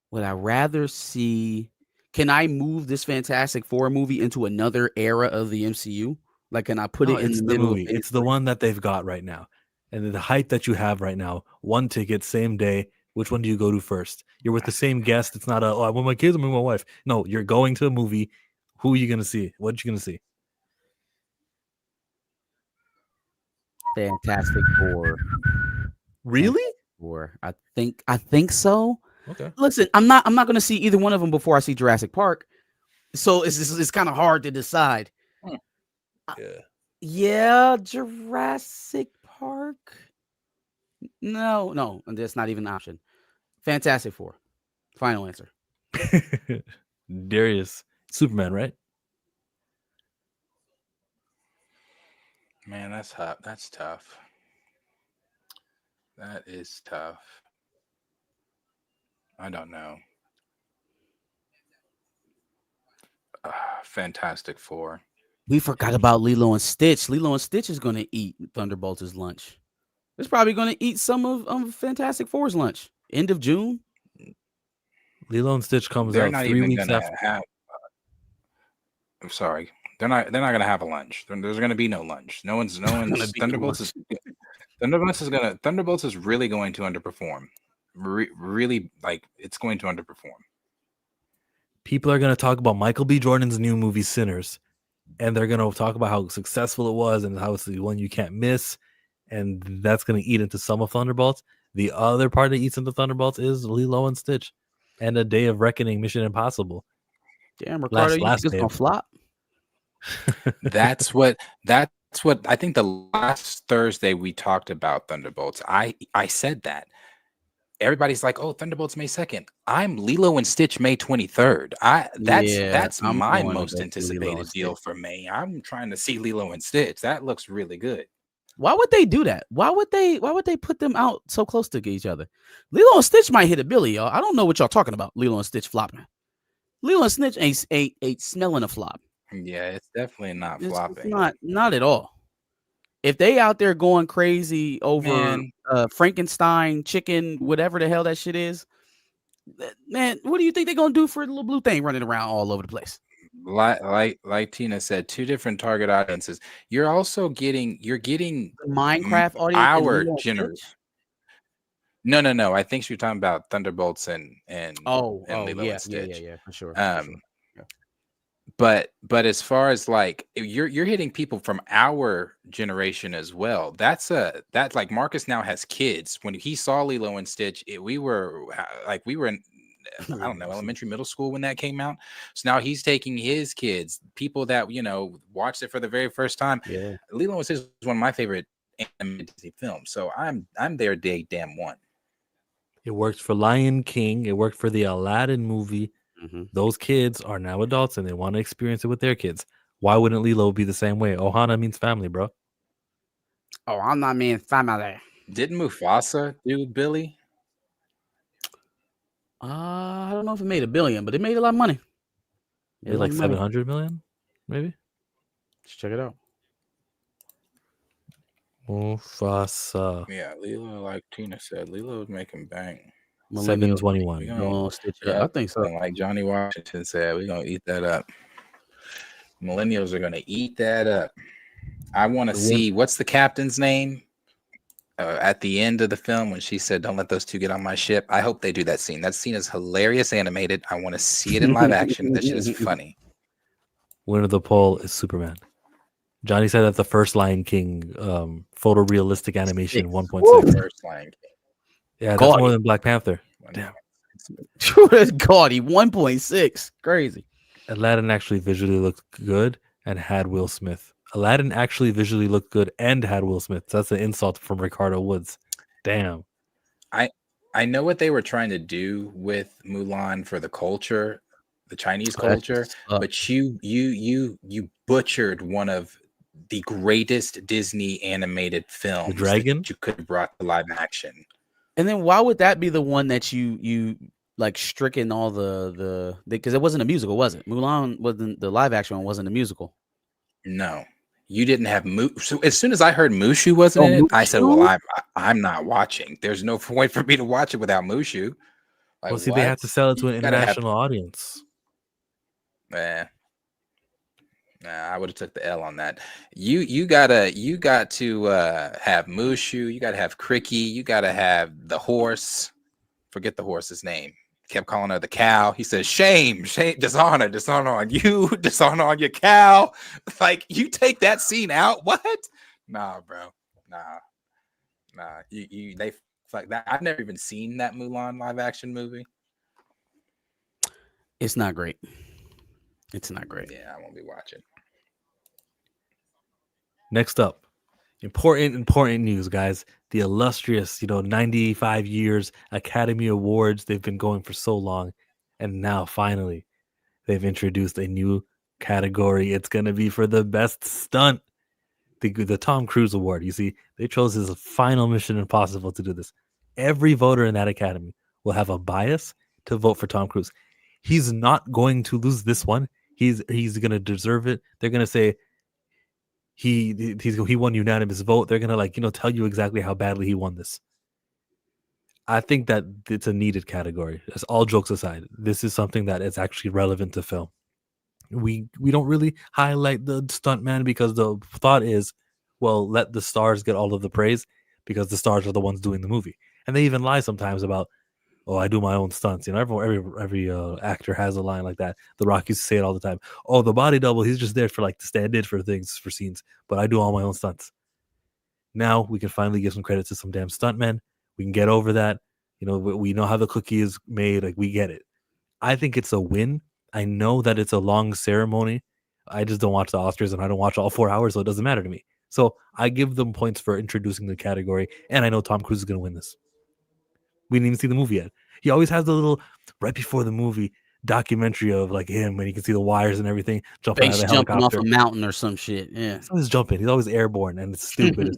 Would I rather see? Can I move this Fantastic Four movie into another era of the MCU? Like, can I put it in the middle movie? It's the one that they've got right now, and the hype that you have right now. One ticket, same day. Which one do you go to first? You're with the same guest. It's not I want my kids, I'm with my wife. No, you're going to a movie. Who are you gonna see? What are you gonna see? Fantastic Four. Really? Or I think so. Okay. Listen, I'm not going to see either one of them before I see Jurassic Park, so it's kind of hard to decide. Yeah, Jurassic Park. No, that's not even an option. Fantastic Four. Final answer. Darius, Superman, right? Man, that's tough. That is tough. I don't know. Fantastic Four. We forgot about Lilo and Stitch. Lilo and Stitch is going to eat Thunderbolts' lunch. It's probably going to eat some of Fantastic Four's lunch. End of June. Lilo and Stitch comes They're out not 3 even weeks gonna after. have. I'm sorry. They're not gonna have a lunch. There's gonna be no lunch. No one's. Thunderbolts is. Thunderbolts is really going to underperform. Really, like, it's going to underperform. People are going to talk about Michael B. Jordan's new movie Sinners, and they're going to talk about how successful it was and how it's the one you can't miss, and that's going to eat into some of Thunderbolts. The other part that eats into Thunderbolts is Lilo and Stitch and A Day of Reckoning, Mission Impossible. Damn, Ricardo, you think it's going to flop? That's what I think. The last Thursday we talked about Thunderbolts, I said that. Everybody's like, "Oh, Thunderbolts May 2nd." I'm Lilo and Stitch May 23rd. That's I'm my going to most go see Lilo anticipated and deal Stitch. for May. I'm trying to see Lilo and Stitch. That looks really good. Why would they do that? Why would they put them out so close to each other? Lilo and Stitch might hit a billy, y'all. I don't know what y'all talking about. Lilo and Stitch flopping. Lilo and Stitch ain't smelling a flop. Yeah, it's definitely not It's flopping. not at all. If they out there going crazy over Man. Frankenstein, chicken, whatever the hell that shit is, man, what do you think they're gonna do for the little blue thing running around all over the place? Like Tina said, two different target audiences. You're getting The Minecraft audience. our generation. No. I think she's talking about Thunderbolts and Lilo and Stitch. Yeah, for sure. But as far as like you're hitting people from our generation as well. That's like Marcus now has kids. When he saw Lilo and Stitch, we were in I don't know, elementary, middle school when that came out. So now he's taking his kids, people that watched it for the very first time. Yeah, Lilo and Stitch is one of my favorite animated Disney films. So I'm there day damn one. It worked for Lion King. It worked for the Aladdin movie. mm-hmm. Those kids are now adults and they want to experience it with their kids. Why wouldn't Lilo be the same way? Ohana means family, bro. Oh, I'm not mean family. Didn't Mufasa do Billy? I don't know if it made $1 billion, but it made a lot of money. It made like 700 million, maybe. Let's check it out. Mufasa. Yeah, Lilo, like Tina said, Lilo's making bang. 721. I think so. Like Johnny Washington said, we're gonna eat that up. Millennials are gonna eat that up. I want to see what's the captain's name at the end of the film when she said, "Don't let those two get on my ship." I hope they do that scene. That scene is hilarious, animated. I want to see it in live action. That shit is funny. Winner of the poll is Superman. Johnny said that the first Lion King photorealistic animation 1.6. First Lion King. Yeah, that's more than Black Panther. Damn. That's gaudy. 1.6. Crazy. Aladdin actually visually looked good and had Will Smith. Aladdin actually visually looked good and had Will Smith. That's an insult from Ricardo Woods. Damn. I know what they were trying to do with Mulan for the culture, the Chinese culture, but you butchered one of the greatest Disney animated films. The Dragon? That you could have brought to live action. And then why would that be the one that you like stricken all the because it wasn't a musical, was it? Mulan wasn't the live action one, wasn't a musical. No, you didn't have So as soon as I heard Mushu wasn't in it, I said, "Well, I'm not watching. There's no point for me to watch it without Mushu." Like, well, see, they have to sell it to an international audience. Nah, I would have took the L on that. You got to have Mushu. You got to have Cricky. You got to have the horse. Forget the horse's name. Kept calling her the cow. He says, "Shame, dishonor on you, dishonor on your cow." Like, you take that scene out. What? Nah, bro. Nah. They like that. I've never even seen that Mulan live action movie. It's not great. It's not great. Yeah, I won't be watching. Next up, important news, guys. The illustrious, 95 years Academy Awards. They've been going for so long. And now, finally, they've introduced a new category. It's going to be for the best stunt. the Tom Cruise Award. You see, they chose his final Mission Impossible to do this. Every voter in that academy will have a bias to vote for Tom Cruise. He's not going to lose this one. He's going to deserve it. They're going to say he won unanimous vote. They're going to tell you exactly how badly he won this. I think that it's a needed category. That's all jokes aside. This is something that is actually relevant to film. We don't really highlight the stuntman because the thought is, well, let the stars get all of the praise because the stars are the ones doing the movie. And they even lie sometimes about, oh, I do my own stunts. Every actor has a line like that. The Rock used to say it all the time. Oh, the body double, he's just there for to stand in for things, for scenes. But I do all my own stunts. Now we can finally give some credit to some damn stuntmen. We can get over that. We know how the cookie is made. We get it. I think it's a win. I know that it's a long ceremony. I just don't watch the Oscars and I don't watch all 4 hours, so it doesn't matter to me. So I give them points for introducing the category, and I know Tom Cruise is going to win this. We didn't even see the movie yet. He always has the little, right before the movie, documentary of him when you can see the wires and everything jumping out of the jumping helicopter. off a mountain or some shit. Yeah. He's always jumping. He's always airborne, and it's stupid.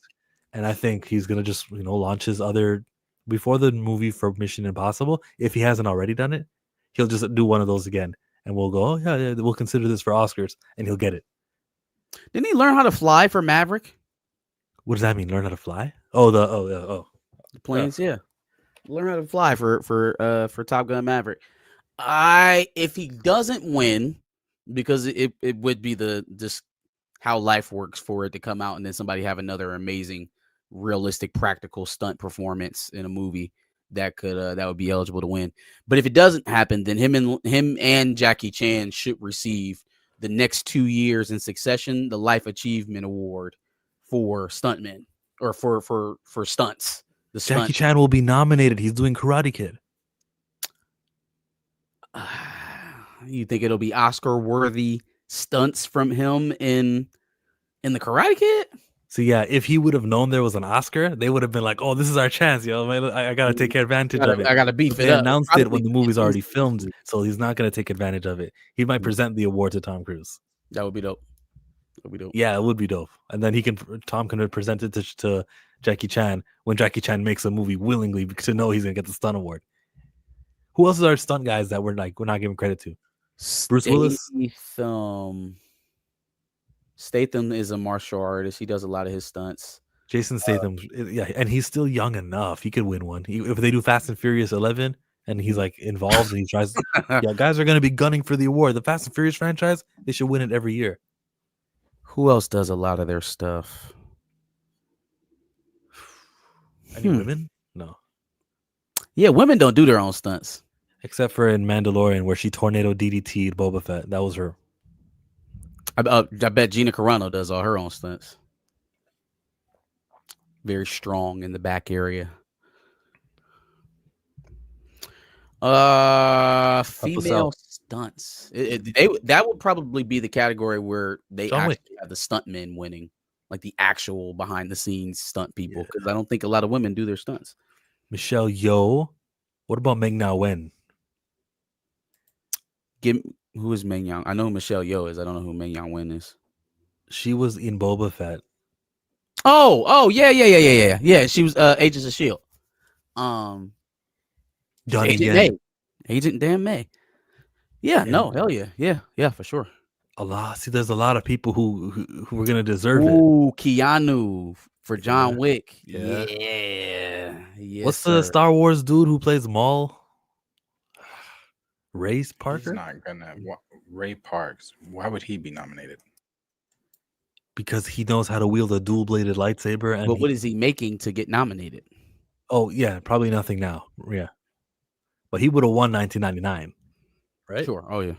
And I think he's going to just, launch his other, before the movie for Mission Impossible, if he hasn't already done it, he'll just do one of those again. And we'll go, oh, yeah, we'll consider this for Oscars, and he'll get it. Didn't he learn how to fly for Maverick? What does that mean? Learn how to fly? The planes, yeah. Learn how to fly for Top Gun Maverick. If he doesn't win, because it would be just how life works for it to come out and then somebody have another amazing, realistic, practical stunt performance in a movie that would be eligible to win. But if it doesn't happen, then him and Jackie Chan should receive the next 2 years in succession the Life Achievement Award for stuntmen or for stunts. Jackie Chan will be nominated. He's doing Karate Kid. You think it'll be Oscar-worthy stunts from him in the Karate Kid? So yeah, if he would have known there was an Oscar, they would have been like, "Oh, this is our chance, yo! Man, I gotta take advantage of it." I gotta beef it up. They announced it when the movie's already filmed, so he's not gonna take advantage of it. He might present the award to Tom Cruise. That would be dope. That would be dope. Yeah, it would be dope. And then Tom can present it to Jackie Chan when Jackie Chan makes a movie willingly to know he's gonna get the stunt award. Who else is our stunt guys that we're not giving credit to? Bruce Willis. Statham is a martial artist. He does a lot of his stunts. Jason Statham, yeah, and he's still young enough. He could win one. If they do Fast and Furious 11 and he's involved and he tries, yeah, guys are going to be gunning for the award. The Fast and Furious franchise, they should win it every year. Who else does a lot of their stuff? Any women? No. Yeah, women don't do their own stunts. Except for in Mandalorian where she tornado DDT'd Boba Fett. That was her. I bet Gina Carano does all her own stunts. Very strong in the back area. Female stunts. That would probably be the category where they actually have the stuntmen winning, like the actual behind the scenes stunt people. Because I don't think a lot of women do their stunts. Michelle Yeoh. What about Meng Na Wen? Who is Meng Yang? I know who Michelle Yeoh is. I don't know who Meng Yang Wen is. She was in Boba Fett. Oh, yeah. Yeah, she was Agents of S.H.I.E.L.D. Agent May. Agent damn May. Yeah, no, hell yeah. Yeah, for sure. There's a lot of people who were gonna deserve it. Ooh, Keanu for John Wick. Yeah. Yes, what's the Star Wars dude who plays Maul? Ray Parker? He's not gonna. Ray Parks. Why would he be nominated? Because he knows how to wield a dual-bladed lightsaber. And but what is he making to get nominated? Oh yeah, probably nothing now. Yeah, but he would have won 1999, right? Sure. Oh yeah.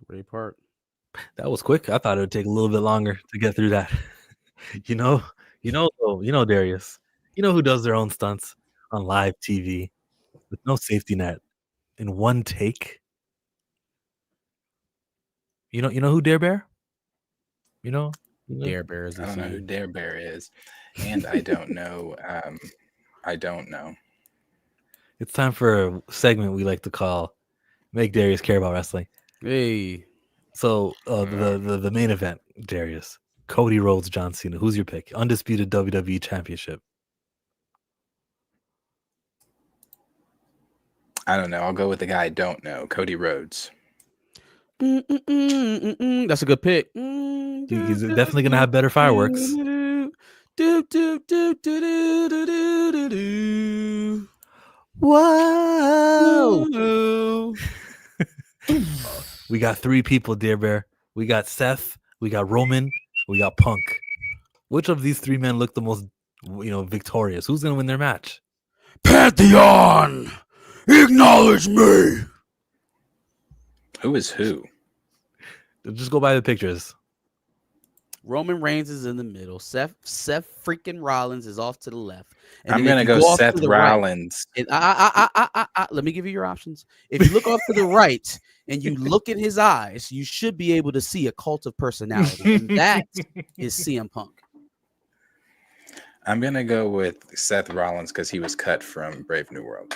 Ray Park. That was quick. I thought it would take a little bit longer to get through that. you know, Darius. You know who does their own stunts on live TV with no safety net in one take? You know who Dare Bear? You know? Dare Bear is I don't know who Dare Bear is, and I don't know. I don't know. It's time for a segment we like to call "Make Darius Care About Wrestling." Hey. So the main event, Darius, Cody Rhodes, John Cena. Who's your pick? Undisputed WWE Championship. I don't know. I'll go with the guy I don't know, Cody Rhodes. That's a good pick. He's definitely gonna have better fireworks. Whoa! We got 3 people, Dear Bear. We got Seth, we got Roman, we got Punk. Which of these 3 men look the most, victorious? Who's gonna win their match? Pantheon, acknowledge me. Who is who? Just go by the pictures. Roman Reigns is in the middle. Seth freaking Rollins is off to the left. And I'm then gonna if you go off to Seth the right- Rollins. let me give you your options. If you look off to the right and you look in his eyes, you should be able to see a cult of personality, and that is CM Punk. I'm gonna go with Seth Rollins because he was cut from Brave New World.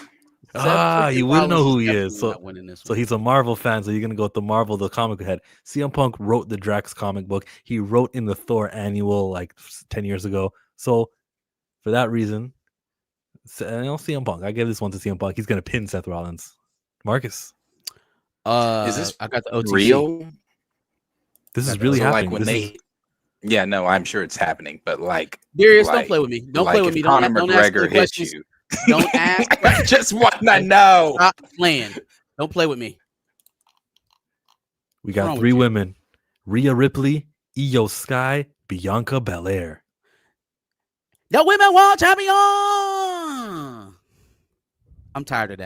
You wouldn't know who he Rollins is. definitely not winning this So one. he's a Marvel fan. So you're gonna go with the Marvel, the comic head. CM Punk wrote the Drax comic book. He wrote in the Thor annual like 10 years ago. So for that reason, CM Punk. I give this one to CM Punk. He's gonna pin Seth Rollins. Marcus, Is this I got the OTC. real? this is really So, happening. like when This they, yeah, no, I'm sure it's happening, but like, Darius, don't like- play with me. Don't like play with if me. Conor Don't ask McGregor me hit questions. you. Don't ask. I just want to know. Stop playing. Don't play with me. we wrong got with 3 you? women: Rhea Ripley, Io Sky, Bianca Belair. The women world champion. I'm tired of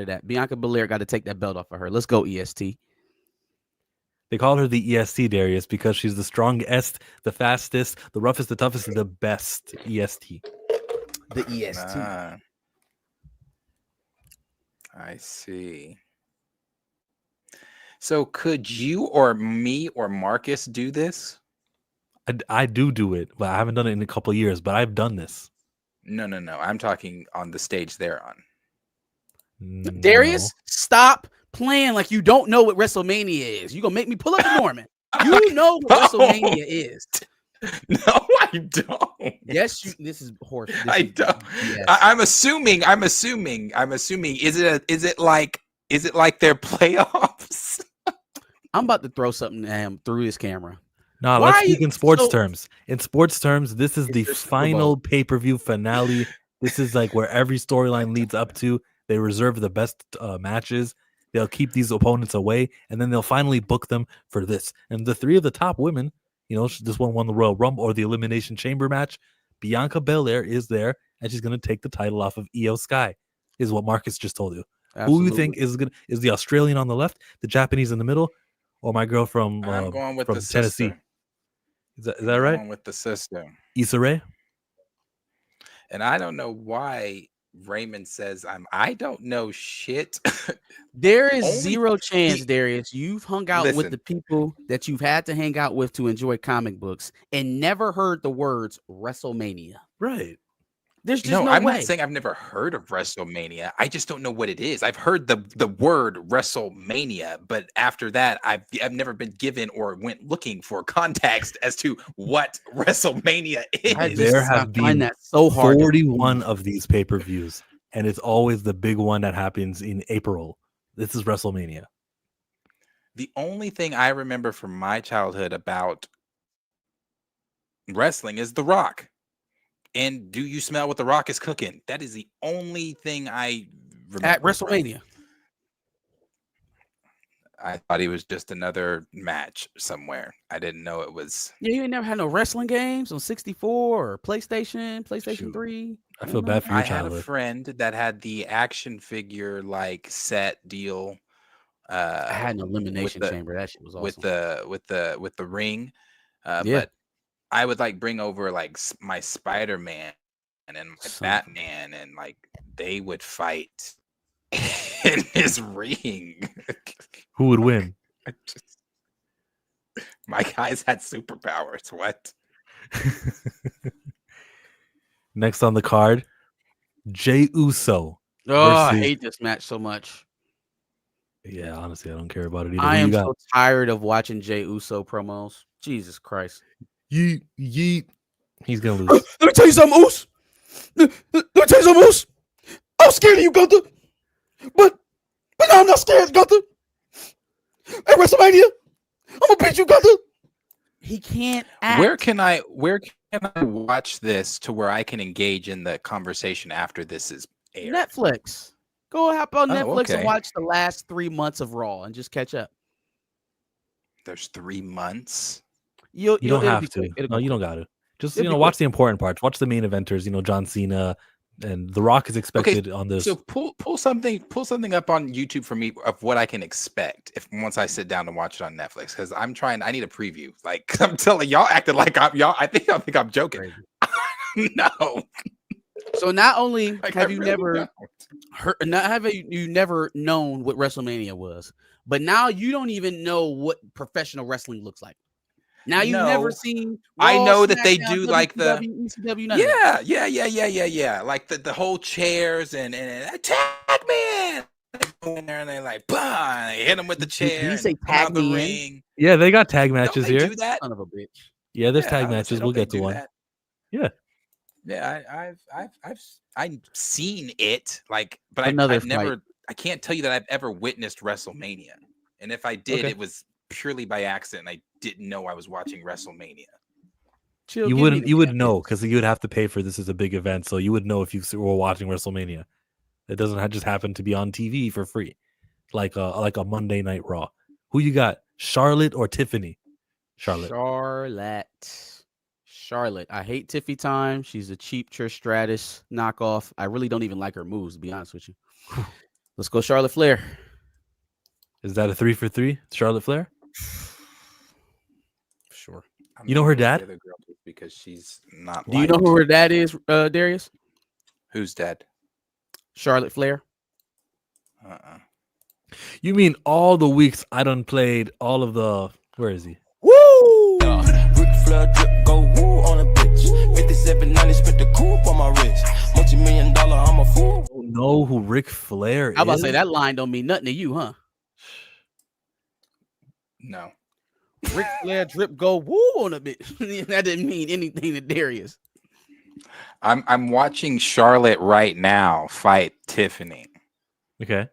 that. Bianca Belair got to take that belt off of her. Let's go, EST. They call her the EST, Darius, because she's the strongest, the fastest, the roughest, the toughest, and the best EST. The EST. Ah, I see. So could you or me or Marcus do this? I do it, but I haven't done it in a couple of years, but I've done this. No. I'm talking on the stage they're on. Darius, stop playing like you don't know what WrestleMania is. You gonna make me pull up the Norman. You know what WrestleMania is. No, I don't. Yes, this is horse. I don't. I'm assuming. Is it like their playoffs? I'm about to throw something at him through his camera. No, Why let's are you speak in sports so- terms. In sports terms, this is It's the their Super final Bowl. pay-per-view finale. This is like where every storyline leads up to. They reserve the best matches. They'll keep these opponents away, and then they'll finally book them for this. And the 3 of the top women, this one won the Royal Rumble or the Elimination Chamber match. Bianca Belair is there, and she's going to take the title off of Io Sky, is what Marcus just told you. Who do you think is the Australian on the left, the Japanese in the middle, or my girl from I'm going with from the Tennessee? sister. Is that right? I'm going with the sister. Issa Rae? And I don't know why Raymond says I don't know shit. There is Only- zero chance, Darius. You've hung out with Listen. the people that you've had to hang out with to enjoy comic books and never heard the words WrestleMania. Right. There's just No, no I'm way. not saying I've never heard of WrestleMania. I just don't know what it is. I've heard the word WrestleMania, but after that, I've never been given or went looking for context as to what WrestleMania I is. There just have I been find that so hard. 41 of these pay-per-views, and it's always the big one that happens in April. This is WrestleMania. The only thing I remember from my childhood about wrestling is The Rock. And do you smell what The Rock is cooking? That is the only thing I remember. At WrestleMania. I thought he was just another match somewhere. I didn't know it was. Yeah, you ain't never had no wrestling games on 64 or PlayStation Shoot. 3. I feel bad for your I had a childhood. friend that had the action figure like set deal. I had an elimination the- chamber. That shit was awesome. with the ring. Yeah. But I would like bring over like my Spider-Man and my Son. Batman, and like they would fight in his ring. Who would win? My guys had superpowers. What? Next on the card, Jey Uso. Oh, I versus- hate this match so much. Yeah, honestly, I don't care about it either. I Who you am got? so tired of watching Jey Uso promos. Jesus Christ. Yeet, yeet. He's gonna lose. Let me tell you something, Oos. Let me tell you something, Oos. I'm scared of you, Gunther. But now I'm not scared, Gunther. At WrestleMania, I'm gonna beat you, Gunther. He can't act. Where can I watch this to where I can engage in the conversation after this is aired? Netflix. Go hop on Oh, Netflix and okay. watch the last 3 months of Raw and just catch up. There's 3 months. You don't it'll have be to. quick. It'll No, go you quick. don't got to. Just It'll be watch quick. the important parts. Watch the main eventers. John Cena and The Rock is expected on this. So pull something up on YouTube for me of what I can expect once I sit down to watch it on Netflix, because I need a preview. Like I'm telling y'all, acting like I think I'm joking. No. So not only Like, have I you really never don't. heard, not have you never known what WrestleMania was, but now you don't even know what professional wrestling looks like. Now you've never No. seen. I Raw, know that they SmackDown, do like the WCW, ECW, none of that. yeah. Like the whole chairs and tag man. They go in there and they like, bah, they hit him with the chair. Did he say and come out tag the me in? ring. Yeah, they got tag Don't matches they here. do that? Son of a bitch. Yeah, there's Yeah, tag I was gonna matches. say, We'll don't they get to do one. that? Yeah. Yeah, I've seen it, like, but Another I've never. fight. I can't tell you that I've ever witnessed WrestleMania, and if I did, Okay. it was purely by accident. I didn't know I was watching WrestleMania. Chill, You give me wouldn't. the You would damn know bitch. because you would have to pay for this as a big event, so you would know if you were watching WrestleMania. It doesn't just happen to be on TV for free, like a Monday Night Raw. Who you got, Charlotte or Tiffany? Charlotte. Charlotte. I hate Tiffy Time. She's a cheap Trish Stratus knockoff. I really don't even like her moves, to be honest with you. Let's go Charlotte Flair. Is that a 3 for 3? Charlotte Flair? Sure. I'm You know gonna her go with dad? the other girl just because she's not. Do you know who her dad is, Darius? Who's dead? Charlotte Flair. You mean all the weeks I done played all of the? Where is he? Woo! Ric Flair drip go woo on a bitch. 5790 spent the coupe on my wrist. Multi-million dollar, I'm a fool. You know who Ric Flair is? I was about to say that line don't mean nothing to you, huh? No. Ric Flair drip go woo on a bitch. That didn't mean anything to Darius. I'm watching Charlotte right now fight Tiffany. Okay.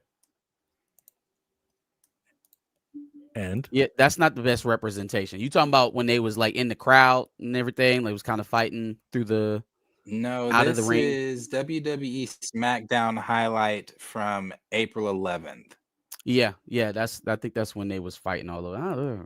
And Yeah, that's not the best representation. You talking about when they was like in the crowd and everything? They was kind of fighting through the No, out of the this ring. is WWE SmackDown highlight from April 11th. Yeah. I think that's when they was fighting all over.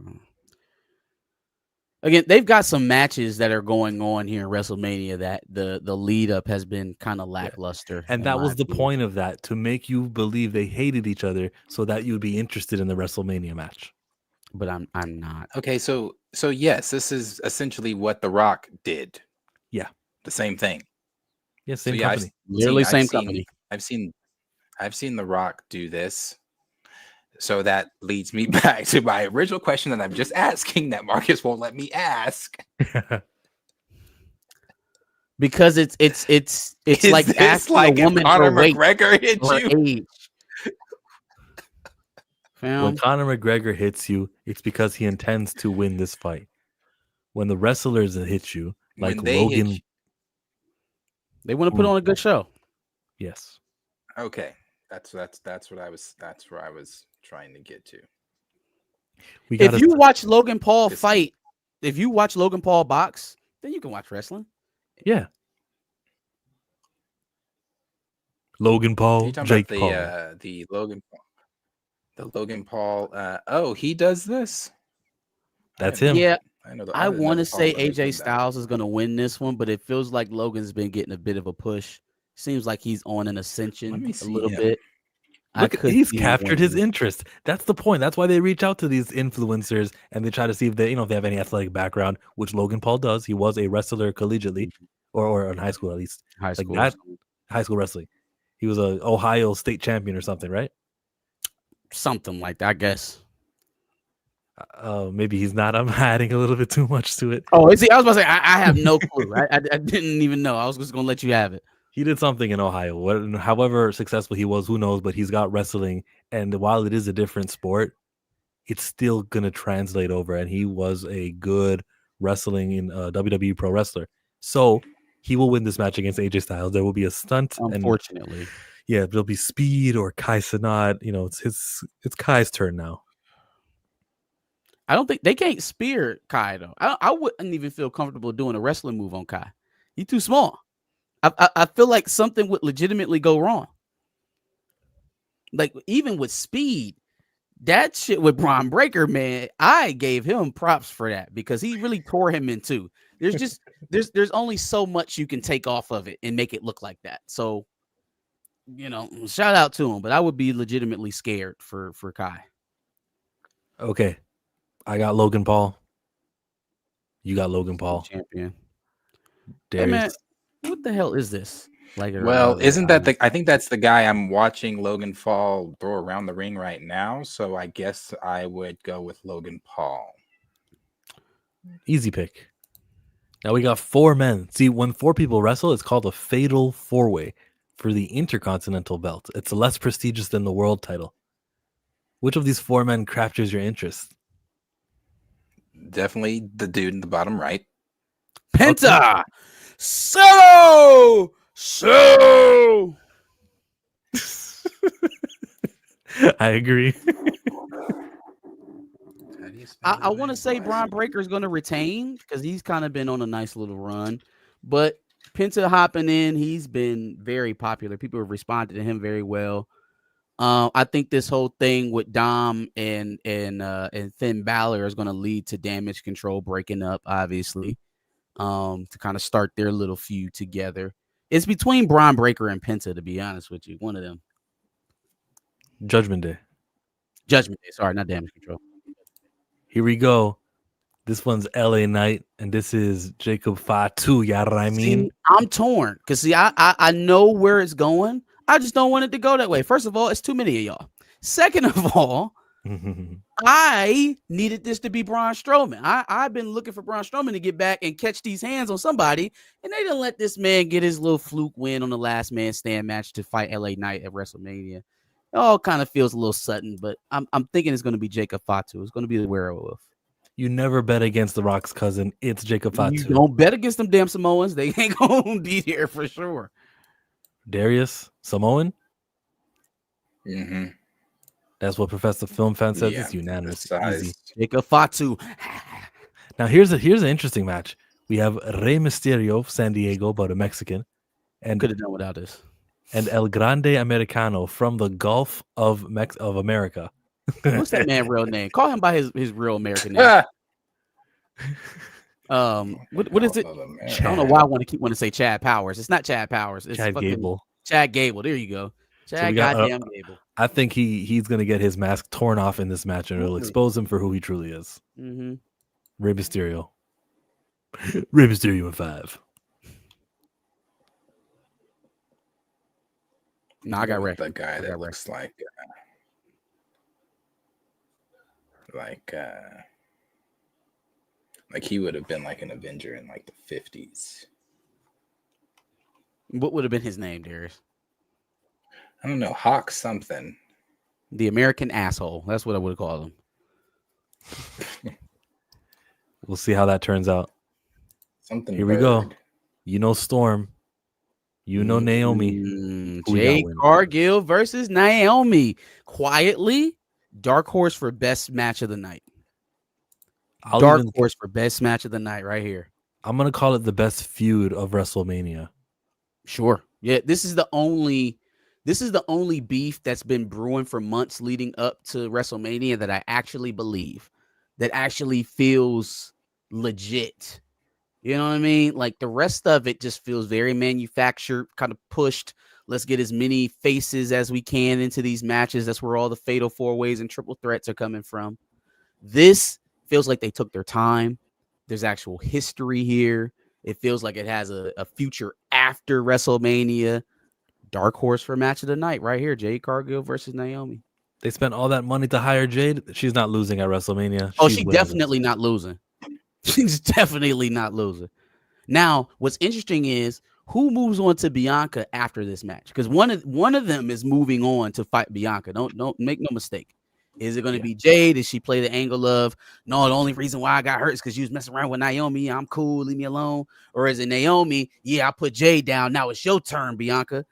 Again, they've got some matches that are going on here in WrestleMania that the lead up has been kind of lackluster. and that was the point of that, to make you believe they hated each other so that you'd be interested in the WrestleMania match. But I'm not. Okay, so yes, this is essentially what The Rock did. Yeah. The same thing. Yeah, same yeah, company. Literally I've same seen- company. I've seen The Rock do this. So that leads me back to my original question that I'm just asking that Marcus won't let me ask. Because it's Is like this asking like a woman if Conor her weight McGregor hit or you? age. When Fam, Conor McGregor hits you, it's because he intends to win this fight. When the wrestlers hit you, like When they hit Logan, you. they want to put on a good show. yes. Okay, that's where I was trying to get to. We If gotta you watch Logan Paul This- fight, if you watch Logan Paul box, then you can watch wrestling. yeah. Logan Are Paul, you talking Jake about Paul. the Logan Paul? Oh, he does this. That's I didn't him. Yeah, know I didn't know want to the Paul say brothers did AJ that. Styles is going to win this one, but it feels like Logan's been getting a bit of a push. Seems like he's on an ascension Let me a see little him. bit. Look, he's captured winning his this. interest. That's the point. That's why they reach out to these influencers and they try to see if they, if they have any athletic background, which Logan Paul does. He was a wrestler collegiately, or in high school at least, High like school. that. High school wrestling. He was a Ohio state champion or something, right? Something like that, I guess. Maybe he's not. I'm adding a little bit too much to it. Oh, is he? I was about to say, I have no clue. I didn't even know. I was just going to let you have it. He did something in Ohio. However successful he was, who knows? But he's got wrestling, and while it is a different sport, it's still gonna translate over. And he was a good wrestling in WWE pro wrestler, so he will win this match against AJ Styles. There will be a stunt, Unfortunately. and yeah, there'll be speed or Kai Cenat. You know, it's Kai's turn now. I don't think they can't spear Kai though. I wouldn't even feel comfortable doing a wrestling move on Kai. He's too small. I feel like something would legitimately go wrong. Like even with speed, that shit with Braun Breaker, man, I gave him props for that because he really tore him in two. There's only so much you can take off of it and make it look like that. So, you know, shout out to him, but I would be legitimately scared for Kai. Okay, I got Logan Paul. You got Logan Paul. Champion. Darius. Hey man, what the hell is this? Like, Well, isn't that I think that's the guy I'm watching Logan Paul throw around the ring right now. So I guess I would go with Logan Paul. Easy pick. Now we got 4 men. See, when 4 people wrestle, it's called a fatal 4-way for the Intercontinental belt. It's less prestigious than the world title. Which of these 4 men captures your interest? Definitely the dude in the bottom right. Penta. So I agree. I want to say Braun Breaker is going to retain because he's kind of been on a nice little run, but Penta hopping in, he's been very popular. People have responded to him very well. I think this whole thing with Dom and Finn Balor is going to lead to Damage Control breaking up, obviously, to kind of start their little feud together. It's between Braun Breaker and Penta, to be honest with you. One of them. Judgment Day. Sorry, not Damage Control. Here we go. This one's LA Knight, and this is Jacob Fatu. You know what I mean? See, I'm torn because I know where it's going. I just don't want it to go that way. First of all, it's too many of y'all. Second of all, I needed this to be Braun Strowman. I've been looking for Braun Strowman to get back and catch these hands on somebody, and they didn't let this man get his little fluke win on the last man stand match to fight LA Knight at WrestleMania. It all kind of feels a little sudden, but I'm thinking it's going to be Jacob Fatu. It's going to be the werewolf. You never bet against The Rock's cousin. It's Jacob Fatu. You don't bet against them damn Samoans. They ain't going to be there for sure. Darius, Samoan? Mm-hmm. That's what Professor Film Fan says. Yeah, It's unanimous. size. Easy. Jacob Fatu. Now here's an interesting match. We have Rey Mysterio of San Diego, but a Mexican, and Could have done without this. and El Grande Americano from the Gulf of America. What's that man real name? Call him by his real American name. What is it? I don't know why I want to say Chad Powers. It's not Chad Powers. It's Chad Gable. Chad Gable. There you go. Chad we got, goddamn Gable. I think he's gonna get his mask torn off in this match, and it'll expose him for who he truly is. Mm-hmm. Rey Mysterio. Rey Mysterio in 5. No, I got Rey. The guy that Rey. looks like he would have been like an Avenger in like the 50s. What would have been his name, Darius? I don't know, Hawk something. The American asshole. That's what I would have called him. We'll see how that turns out. Something. Here we go. You know Storm. You know Naomi. Jade Cargill versus Naomi. Quietly, dark horse for best match of the night. Dark horse for best match of the night right here. I'm going to call it the best feud of WrestleMania. Sure. Yeah, this is the only beef that's been brewing for months leading up to WrestleMania that I actually believe, that actually feels legit. You know what I mean? Like the rest of it just feels very manufactured, kind of pushed. Let's get as many faces as we can into these matches. That's where all the fatal 4-ways and triple threats are coming from. This feels like they took their time. There's actual history here. It feels like it has a future after WrestleMania. Dark horse for match of the night right here. Jade Cargill versus Naomi. They spent all that money to hire Jade. She's not losing at WrestleMania. She's definitely not losing. She's definitely not losing. Now, what's interesting is who moves on to Bianca after this match? Because one of them is moving on to fight Bianca. Don't make no mistake. Is it going to be Jade? Does she play the angle of, no, the only reason why I got hurt is because you was messing around with Naomi. I'm cool. Leave me alone. Or is it Naomi? Yeah, I put Jade down. Now it's your turn, Bianca.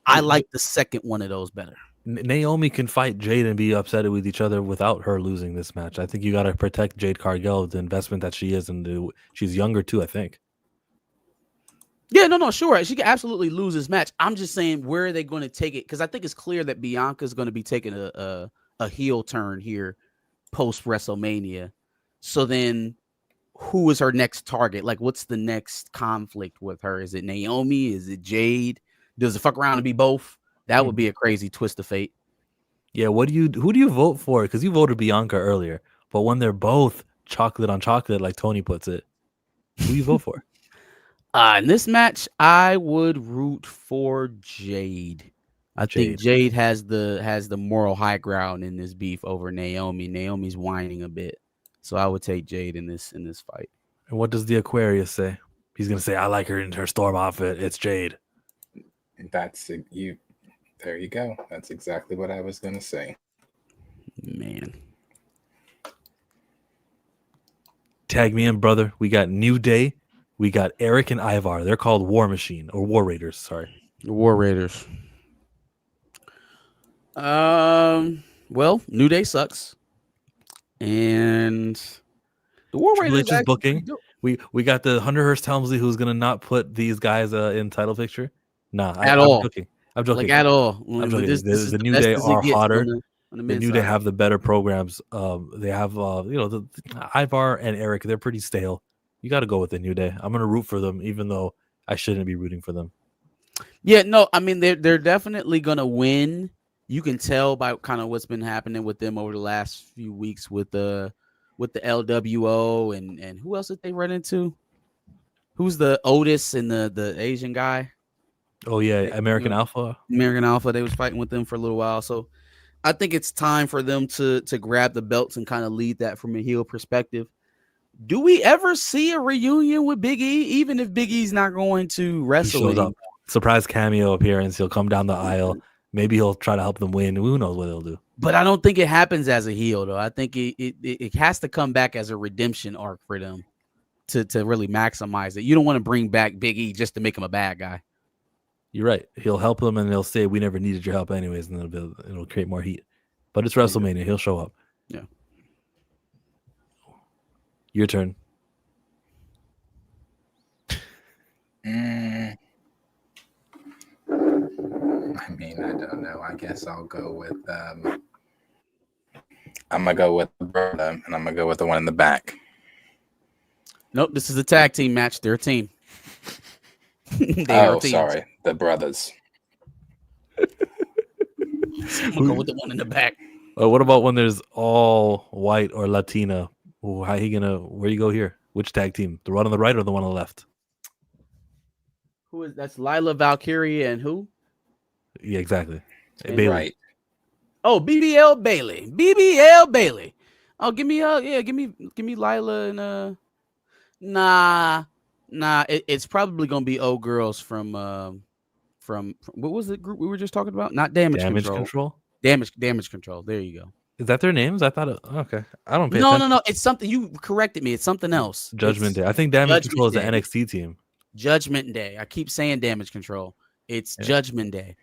I like the second one of those better. Naomi can fight Jade and be upset with each other without her losing this match. I think you got to protect Jade Cargill, the investment that she is, and she's younger too, I think. Yeah, no, sure. She can absolutely lose this match. I'm just saying, where are they going to take it? Because I think it's clear that Bianca's going to be taking a heel turn here post WrestleMania. So then who is her next target? Like, what's the next conflict with her? Is it Naomi? Is it Jade? Does it fuck around and be both? That would be a crazy twist of fate. Yeah, who do you vote for? Because you voted Bianca earlier, but when they're both chocolate on chocolate, like Tony puts it, who do you vote for? In this match, I would root for Jade. I think Jade has the moral high ground in this beef over Naomi. Naomi's whining a bit, so I would take Jade in this fight. And what does the Aquarius say? He's gonna say, "I like her in her storm outfit. It's Jade." That's you. There you go. That's exactly what I was gonna say. Man, tag me in, brother. We got New Day. We got Eric and Ivar. They're called War Machine or War Raiders. Sorry, War Raiders. Well, New Day sucks, and the War Raiders is booking. We got the Hunter Hearst Helmsley who's gonna not put these guys in title picture. Nah, at all. I'm joking. Like at all. I'm joking. The New Day are hotter. The New Day have the better programs. They have the Ivar and Eric. They're pretty stale. You got to go with the New Day. I'm gonna root for them, even though I shouldn't be rooting for them. Yeah, no, I mean they're definitely gonna win. You can tell by kind of what's been happening with them over the last few weeks with the LWO and who else did they run into? Who's the Otis and the Asian guy? Oh yeah, American Alpha. American Alpha. They was fighting with them for a little while, so I think it's time for them to grab the belts and kind of lead that from a heel perspective. Do we ever see a reunion with Big E, even if Big E's not going to wrestle anymore? Surprise cameo appearance. He'll come down the aisle. Maybe he'll try to help them win. Who knows what he'll do? But I don't think it happens as a heel, though. I think it has to come back as a redemption arc for them to really maximize it. You don't want to bring back Big E just to make him a bad guy. You're right. He'll help them, and they'll say, "We never needed your help, anyways," and it'll create more heat. But it's WrestleMania. He'll show up. Yeah. Your turn. I mean, I don't know. I guess I'll go with I'm gonna go with the brother, and I'm gonna go with the one in the back. Nope, this is a tag team match. They're a team. Sorry, the brothers. I'm gonna go with the one in the back. What about when there's all white or Latina? Where you go here? Which tag team? The one on the right or the one on the left? That's Lila Valkyria and who? Yeah, exactly. Bayley. Right. Oh, BBL Bayley. Oh, give me Lila and nah. It's probably gonna be old girls from what was the group we were just talking about? Not Damage Control. Damage Control. There you go. Is that their names? I thought okay. I don't pay attention. No. It's something you corrected me. It's something else. Judgment Day. I think Damage Control is the NXT team. Judgment Day. I keep saying Damage Control. It's Judgment Day.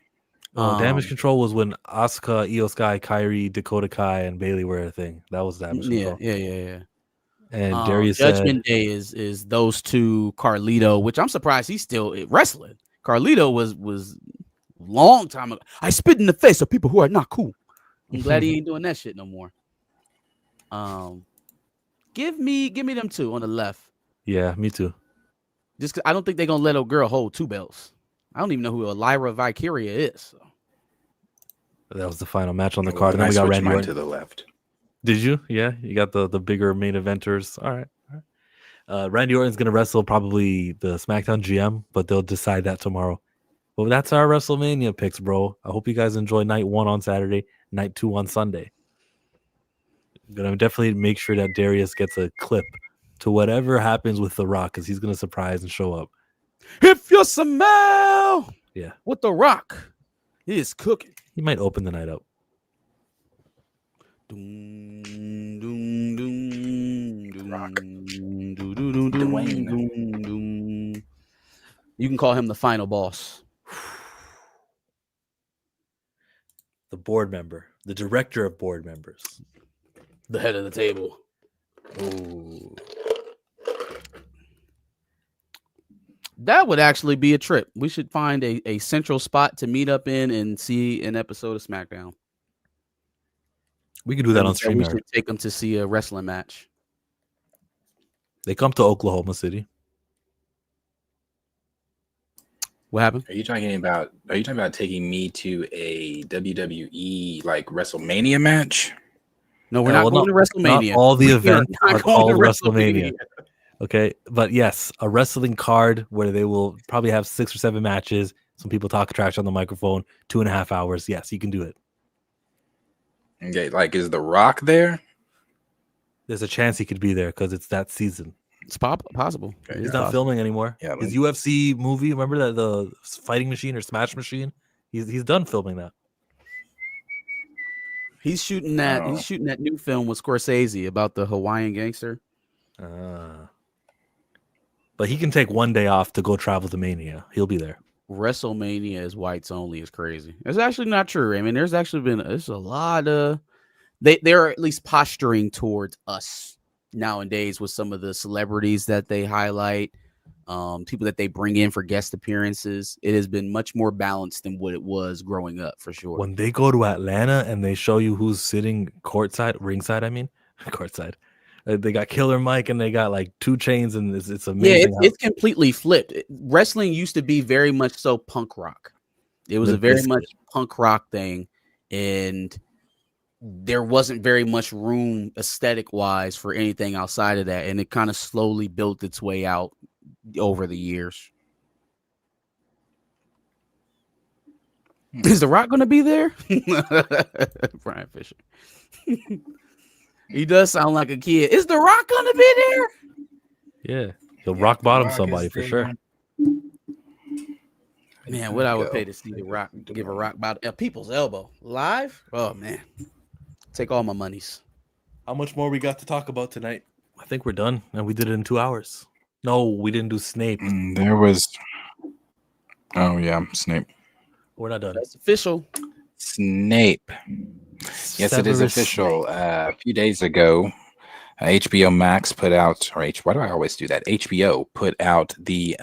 Damage Control was when Asuka, Io Sky, Kairi, Dakota Kai, and Bayley were a thing. That was Damage Control. Yeah. And Darius Judgment Day is those two. Carlito, which I'm surprised he's still wrestling. Carlito was long time ago. I spit in the face of people who are not cool. I'm glad he ain't doing that shit no more. Give me them two on the left. Yeah, me too. Just 'cause I don't think they're gonna let a girl hold two belts. I don't even know who Lyra Valkyria is. So. That was the final match on the card. And then we got Randy Orton to the left. Did you? Yeah, you got the bigger main eventers. All right. Randy Orton's gonna wrestle probably the SmackDown GM, but they'll decide that tomorrow. Well, that's our WrestleMania picks, bro. I hope you guys enjoy night 1 on Saturday, night 2 on Sunday. I'm gonna definitely make sure that Darius gets a clip to whatever happens with The Rock, because he's gonna surprise and show up. If you smell Yeah. what The Rock is cooking. He might open the night up. Doom, doom, doom, doom, Rock. doom, doom, doom, Dwayne. doom, doom. You can call him the final boss. The board member, the director of board members. The head of the table. Ooh. That would actually be a trip. We should find a central spot to meet up in and see an episode of SmackDown. We could do that on We StreamYard. should take them to see a wrestling match. They come to Oklahoma City. What happened? Are you talking about taking me to a WWE like WrestleMania match? No, we're Yeah, not well, going to WrestleMania. Not all the We are events not are going called to WrestleMania. Okay, but yes, a wrestling card where they will probably have 6 or 7 matches. Some people talk trash on the microphone. 2.5 hours. Yes, you can do it. Okay, like is The Rock there? There's a chance he could be there because it's that season. It's possible. Okay, He's It's not possible. filming anymore. Yeah, His UFC movie, remember that the fighting machine or smash machine? He's done filming that. He's shooting that. Oh. He's shooting that new film with Scorsese about the Hawaiian gangster. But he can take one day off to go travel to Mania. He'll be there. WrestleMania is whites only is crazy. It's actually not true. I mean, there's a lot of they're at least posturing towards us nowadays with some of the celebrities that they highlight, people that they bring in for guest appearances. It has been much more balanced than what it was growing up, for sure. When they go to Atlanta and they show you who's sitting ringside, I mean, courtside. They got Killer Mike and they got like 2 Chainz, and it's amazing. Yeah, it's completely flipped. Wrestling used to be very much so punk rock. It was a very much punk rock thing, and there wasn't very much room aesthetic wise for anything outside of that, and it kind of slowly built its way out over the years. Is The Rock going to be there? Brian Fisher. He does sound like a kid. Is The Rock going to be there? Yeah, he'll rock bottom somebody for sure. Man, what I would pay to see The Rock give a rock bottom people's elbow live? Oh man, take all my monies. How much more we got to talk about tonight? I think we're done, and we did it in 2 hours. No, we didn't do Snape. There was. Oh yeah, Snape. We're not done. That's official. Snape. Yes, it is official. A few days ago, HBO Max put out, why do I always do that? HBO put out the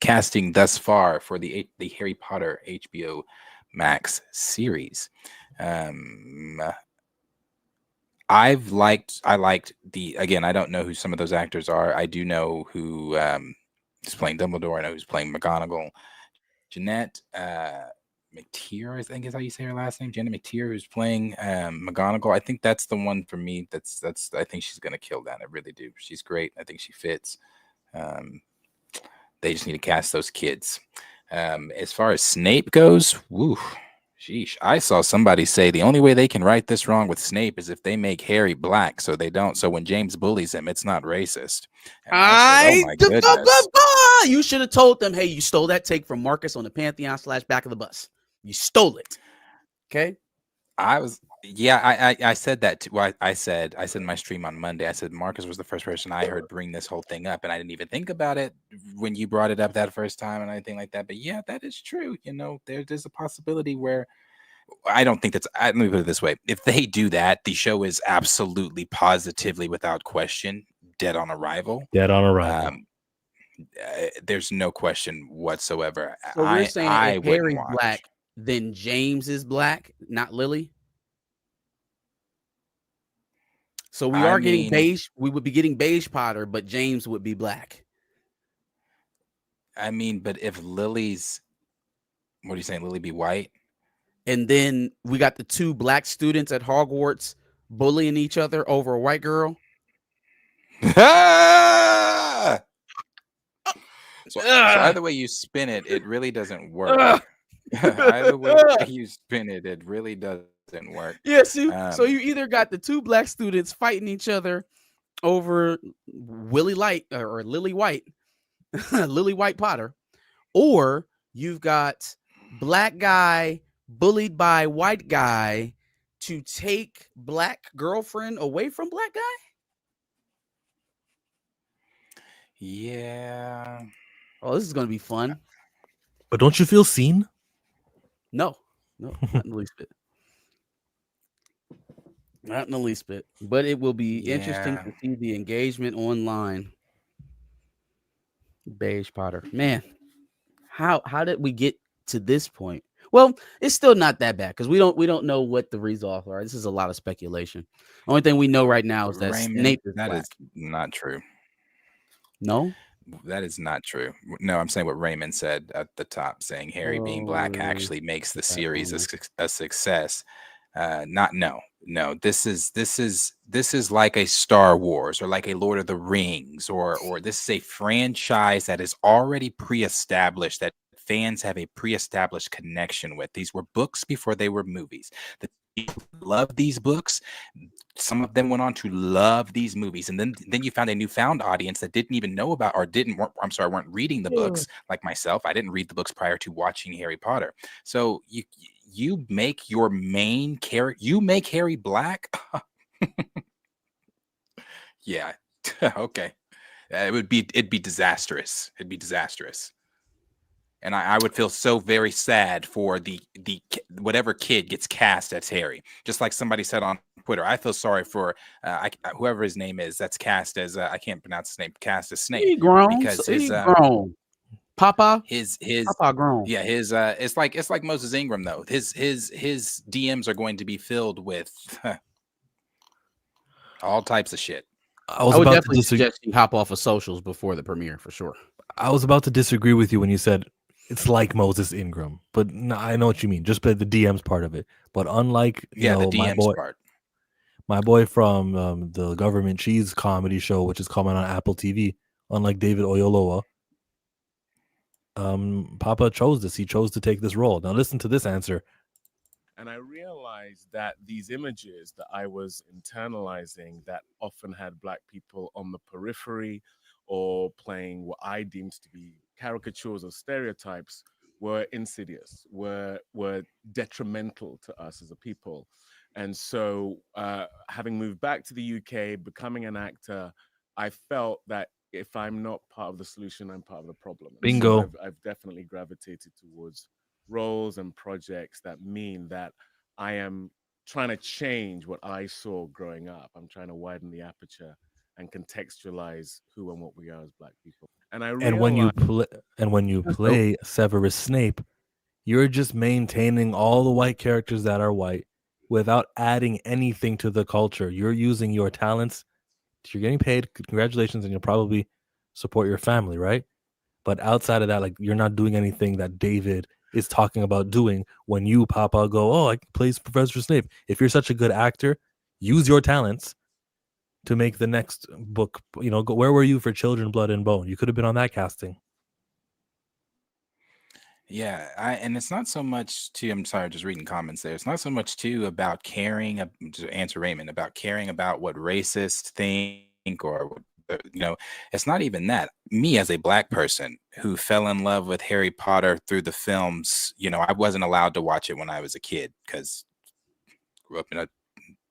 casting thus far for the Harry Potter HBO Max series. I liked again, I don't know who some of those actors are. I do know who is playing Dumbledore. I know who's playing McGonagall. Jeanette McTeer, I think is how you say her last name. Janet McTeer, who's playing McGonagall. I think that's the one for me. That's I think she's gonna kill that. I really do. She's great. I think she fits. They just need to cast those kids. As far as Snape goes, woo, sheesh. I saw somebody say the only way they can right this wrong with Snape is if they make Harry black, so they don't. So when James bullies him, it's not racist. And I said, oh my goodness. You should have told them, hey, you stole that take from Marcus on the Pantheon / back of the bus. You stole it. Okay. I said that too. Well, I said in my stream on Monday, I said Marcus was the first person I heard bring this whole thing up, and I didn't even think about it when you brought it up that first time and anything like that. But yeah, that is true. You know, there's a possibility where I don't think let me put it this way. If they do that, the show is absolutely, positively, without question, dead on arrival. Dead on arrival. There's no question whatsoever. So you're saying if Harry's black, then James is black, not Lily? So we are getting beige. We would be getting beige Potter, but James would be black. I mean, but if Lily's, what are you saying? Lily be white? And then we got the 2 black students at Hogwarts bullying each other over a white girl. So either way you spin it, it really doesn't work. Either way you spin it, it really doesn't work. Yeah, so you either got the 2 black students fighting each other over Willie Light or Lily White, Lily White Potter, or you've got black guy bullied by white guy to take black girlfriend away from black guy. Yeah. Oh, this is gonna be fun. But don't you feel seen? No, not in the least bit. Not in the least bit. But it will be interesting Yeah. to see the engagement online. Beige Potter, man, how did we get to this point? Well, it's still not that bad because we don't know what the results are. This is a lot of speculation. Only thing we know right now is that Raymond, Snape is that black. is not true. No, That is not true. No, I'm saying what Raymond said at the top, saying Harry being black actually makes the series a success. No. This is like a Star Wars or like a Lord of the Rings, or this is a franchise that is already pre-established, that fans have a pre-established connection with. These were books before they were movies. The people love these books. Some of them went on to love these movies, and then you found a newfound audience that didn't even know about, or weren't reading the books like myself. I didn't read the books prior to watching Harry Potter. So you make your main character, you make Harry black. Yeah. Okay. It'd be disastrous. It'd be disastrous. And I would feel so very sad for the whatever kid gets cast as Harry. Just like somebody said on Twitter, I feel sorry for whoever his name is that's cast as I can't pronounce his name. Cast as Snape. He grown because he grown. Papa, his Papa grown. Yeah, his it's like Moses Ingram though. His DMs are going to be filled with all types of shit. I would about definitely suggest you hop off of socials before the premiere for sure. I was about to disagree with you when you said it's like Moses Ingram, but no, I know what you mean. Just the DMs part of it. But unlike the DMs part, my boy from the Government Cheese comedy show, which is coming on Apple TV, unlike David Oyelowo, Papa chose this. He chose to take this role. Now listen to this answer. And I realized that these images that I was internalizing that often had Black people on the periphery or playing what I deemed to be caricatures or stereotypes were insidious, were detrimental to us as a people. And so having moved back to the UK, becoming an actor, I felt that if I'm not part of the solution, I'm part of the problem. And Bingo. So I've definitely gravitated towards roles and projects that mean that I am trying to change what I saw growing up. I'm trying to widen the aperture and contextualize who and what we are as Black people. And when you play Severus Snape, you're just maintaining all the white characters that are white without adding anything to the culture. You're using your talents. You're getting paid. Congratulations, and you'll probably support your family, right? But outside of that, like, you're not doing anything that David is talking about doing when you, Papa, go, oh, I can play Professor Snape. If you're such a good actor, use your talents to make the next book. You know, where were you for Children, Blood and Bone? You could have been on that casting. Yeah, and it's not so much to, I'm sorry, just reading comments there. It's not so much too about caring, to answer Raymond, about caring about what racists think or, you know, it's not even that. Me as a Black person who fell in love with Harry Potter through the films, you know, I wasn't allowed to watch it when I was a kid because I grew up in a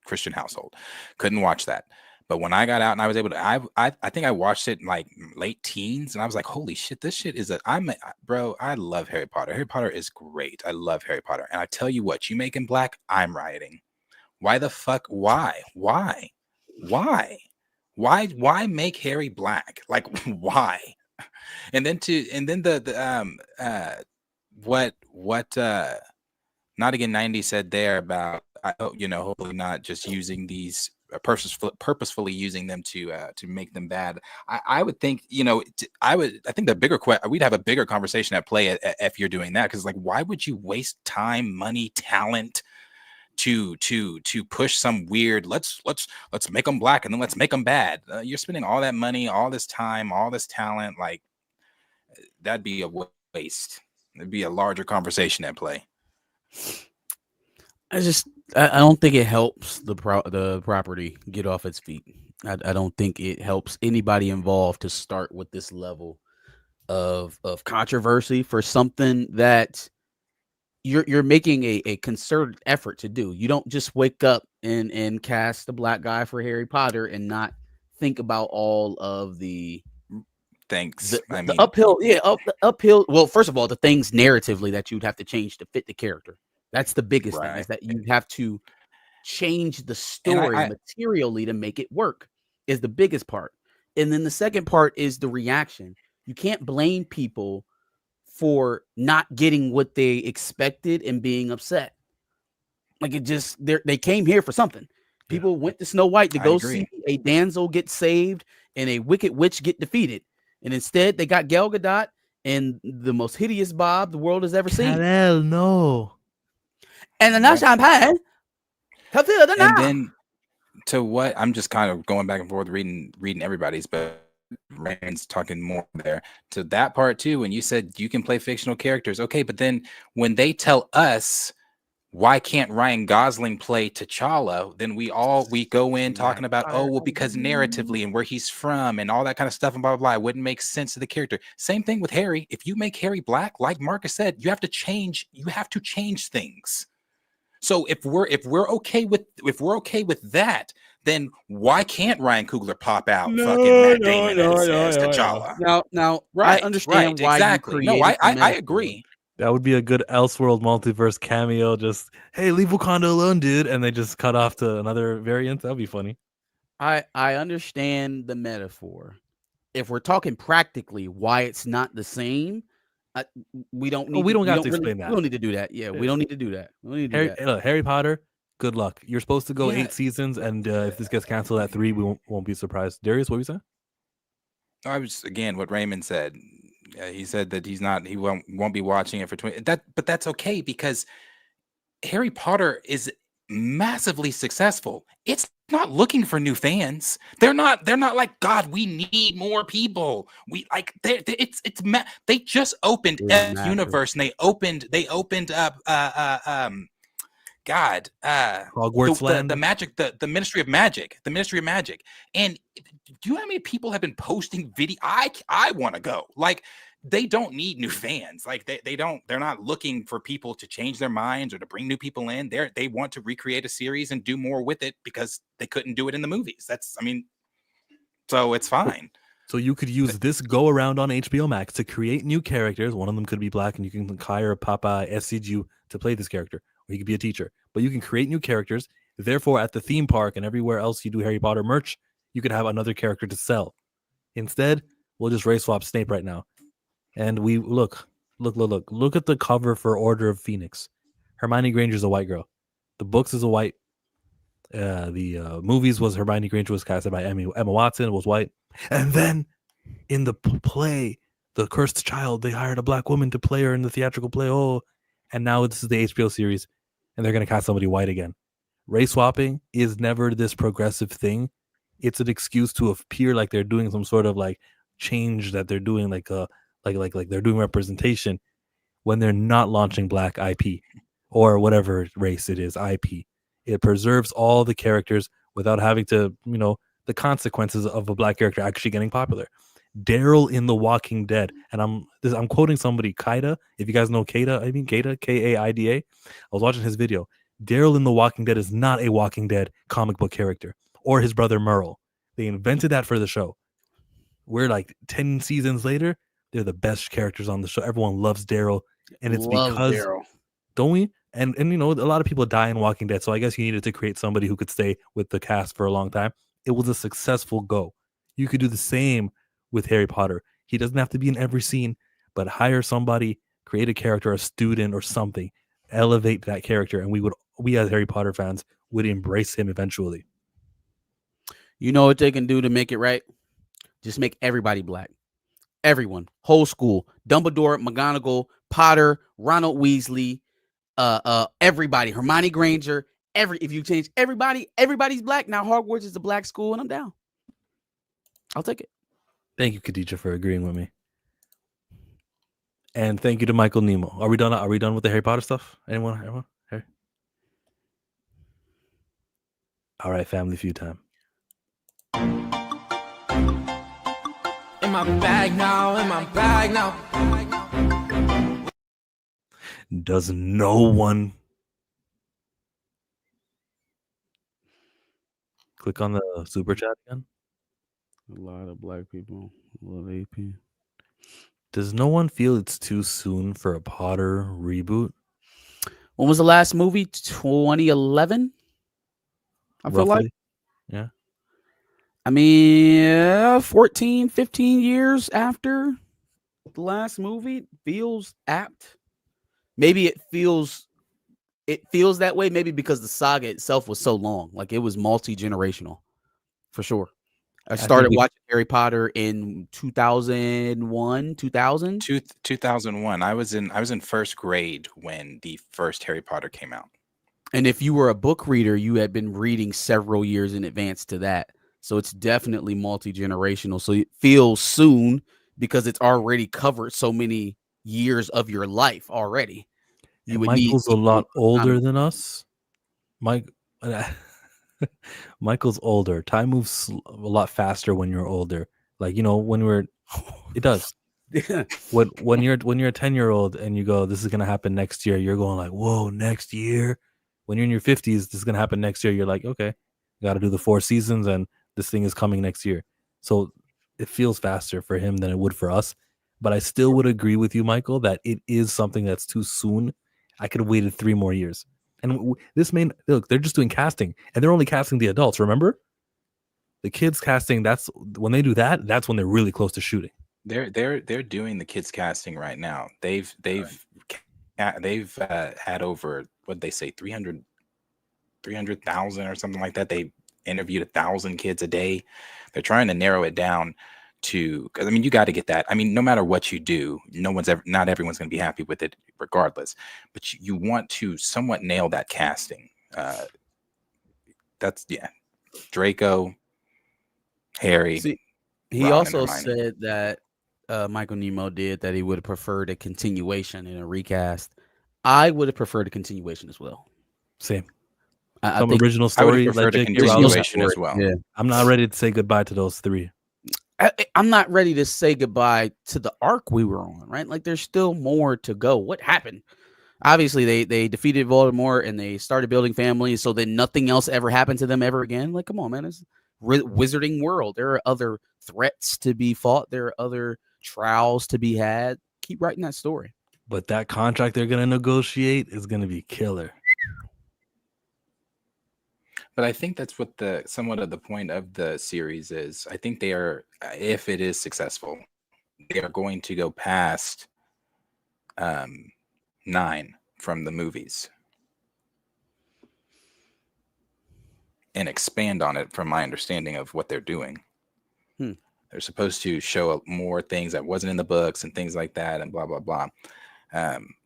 Christian household. Couldn't watch that. But when I got out and I was able to, I think I watched it in like late teens, and I was like, holy shit, this shit is bro, I love Harry Potter. Harry Potter is great. I love Harry Potter. And I tell you what, you make him Black, I'm rioting. Why the fuck? Why make Harry Black? Like, why? And then what Not Again 90 said there about, you know, hopefully not just using these purposefully using them to make them bad. I would think, you know, I think the bigger we'd have a bigger conversation at play if you're doing that, because like, why would you waste time, money, talent to push some weird let's make them Black and then let's make them bad? You're spending all that money, all this time, all this talent, like that'd be a waste. It'd be a larger conversation at play. I don't think it helps the property get off its feet. I don't think it helps anybody involved to start with this level of controversy for something that you're making a concerted effort to do. You don't just wake up and cast the black guy for Harry Potter and not think about all of the Thanks. I the mean, uphill, the uphill. Well, first of all, the things narratively that you'd have to change to fit the character. That's the biggest thing, right. is that you have to change the And story materially to make it work, is the biggest part. And then the second part is the reaction. You can't blame people for not getting what they expected and being upset. Like, it just, they came here for something. People went to Snow White to I go agree. see a damsel get saved and a wicked witch get defeated. And instead, they got Gal Gadot and the most hideous Bob the world has ever seen. Hell no. And the Yep. champagne. And then to what I'm just kind of going back and forth reading everybody's, but Rand's talking more there to that part too. When you said you can play fictional characters, okay, but then when they tell us why can't Ryan Gosling play T'Challa, then we go in talking about, oh well, because narratively and where he's from and all that kind of stuff and blah blah blah, it wouldn't make sense to the character. Same thing with Harry. If you make Harry black, like Marcus said, you have to change things. So if we're okay with that, then why can't Ryan Coogler pop out fucking Matt Damon as T'Challa? Now, Right, I understand why exactly. you No, created the I metaphor. agree. That would be a good Elseworld multiverse cameo. Just, hey, leave Wakanda alone, dude. And they just cut off to another variant. That'd be funny. I understand the metaphor. If we're talking practically why it's not the same, we don't need. we don't have to really- explain that. We don't need to do that. Yeah, we don't need to do that. We don't need to do that. Look, Harry Potter, good luck. You're supposed to go Yeah. 8 seasons, and if this gets canceled at 3, we won't be surprised. Darius, what were you saying? I was again what Raymond said. He said that he won't be watching it for 20. But that's okay because Harry Potter is massively successful. It's not looking for new fans. They're not like, God, we need more people. We like they just opened It's universe and they opened up Hogwarts Land? the magic, the Ministry of Magic, and do you know how many people have been posting video? I want to go. Like, they don't need new fans. Like, they're not looking for people to change their minds or to bring new people in. They want to recreate a series and do more with it because they couldn't do it in the movies. So it's fine. So you could use this go around on HBO Max to create new characters. One of them could be black, and you can hire Papa SCG to play this character, or he could be a teacher. But you can create new characters. Therefore, at the theme park and everywhere else you do Harry Potter merch, you could have another character to sell. Instead, we'll just race swap Snape right now. And we look at the cover for Order of Phoenix. Hermione Granger's a white girl. The books is a white. The movies was Hermione Granger was casted by Emma Watson, was white. And then in the play, The Cursed Child, they hired a black woman to play her in the theatrical play. Oh, and now this is the HBO series, and they're going to cast somebody white again. Race swapping is never this progressive thing. It's an excuse to appear like they're doing some sort of like change, that they're doing like they're doing representation, when they're not launching black IP or whatever race it is IP. It preserves all the characters without having to, the consequences of a black character actually getting popular. Daryl in The Walking Dead, and I'm quoting somebody, Kaida. If you guys know Kaida, Kaida, I was watching his video. Daryl in The Walking Dead is not a Walking Dead comic book character, or his brother Merle. They invented that for the show. We're like 10 seasons later, they're the best characters on the show. Everyone loves Daryl, and it's because Daryl. Don't we? And a lot of people die in Walking Dead, so I guess you needed to create somebody who could stay with the cast for a long time. It was a successful go. You could do the same with Harry Potter. He doesn't have to be in every scene, but hire somebody, create a character, a student or something, elevate that character, and we as Harry Potter fans would embrace him eventually. You know what they can do to make it right? Just make everybody black. Everyone, whole school, Dumbledore, McGonagall, Potter, Ronald Weasley, everybody, Hermione Granger, if you change everybody's black. Now Hogwarts is a black school, and I'm down. I'll take it. Thank you, Khadija, for agreeing with me. And thank you to Michael Nemo. Are we done? Are we done with the Harry Potter stuff? Everyone? Harry? All right, Family Feud time. In my bag now, in my bag now. Does no one click on the super chat again? A lot of black people love AP. Does no one feel it's too soon for a Potter reboot? When was the last movie? 2011. I feel like. Roughly? Yeah. I mean, 14, 15 years after the last movie feels apt. Maybe it feels that way. Maybe because the saga itself was so long, like it was multi-generational, for sure. I started watching Harry Potter in 2001, 2000. 2001. I was in first grade when the first Harry Potter came out. And if you were a book reader, you had been reading several years in advance to that. So it's definitely multi-generational. So it feels soon because it's already covered so many years of your life already. And Michael's a lot older than us. Michael's older. Time moves a lot faster when you're older. Like, you know, it does. When you're a 10-year-old and you go, this is gonna happen next year, you're going like, whoa, next year. When you're in your 50s, this is gonna happen next year. You're like, okay, gotta do the 4 seasons and this thing is coming next year. So it feels faster for him than it would for us. But I still would agree with you, Michael, that it is something that's too soon. I could have waited 3 more years. And look, they're just doing casting and they're only casting the adults. Remember, the kids casting, that's when they do that. That's when they're really close to shooting. They're doing the kids casting right now. They've had over, what'd they say, 300,000 or something like that. They interviewed 1,000 kids a day. They're trying to narrow it down to, because I mean, you got to get that. I mean, no matter what you do, not everyone's going to be happy with it regardless, but you want to somewhat nail that casting. Draco, Harry. See, he also said that Michael Nemo did that he would have preferred a continuation in a recast. I would have preferred a continuation as well. Same. I Some think original story. I would have preferred a continuation as well. Yeah. I'm not ready to say goodbye to those 3. I'm not ready to say goodbye to the arc we were on, right? Like there's still more to go. What happened? Obviously, they defeated Voldemort and they started building families, so then nothing else ever happened to them ever again. Like, come on, man. It's wizarding world. There are other threats to be fought. There are other trials to be had. Keep writing that story. But that contract they're going to negotiate is going to be killer. But I think that's what somewhat of the point of the series is. I think they are, if it is successful, they are going to go past 9 from the movies and expand on it from my understanding of what they're doing. They're supposed to show more things that wasn't in the books and things like that and blah, blah, blah.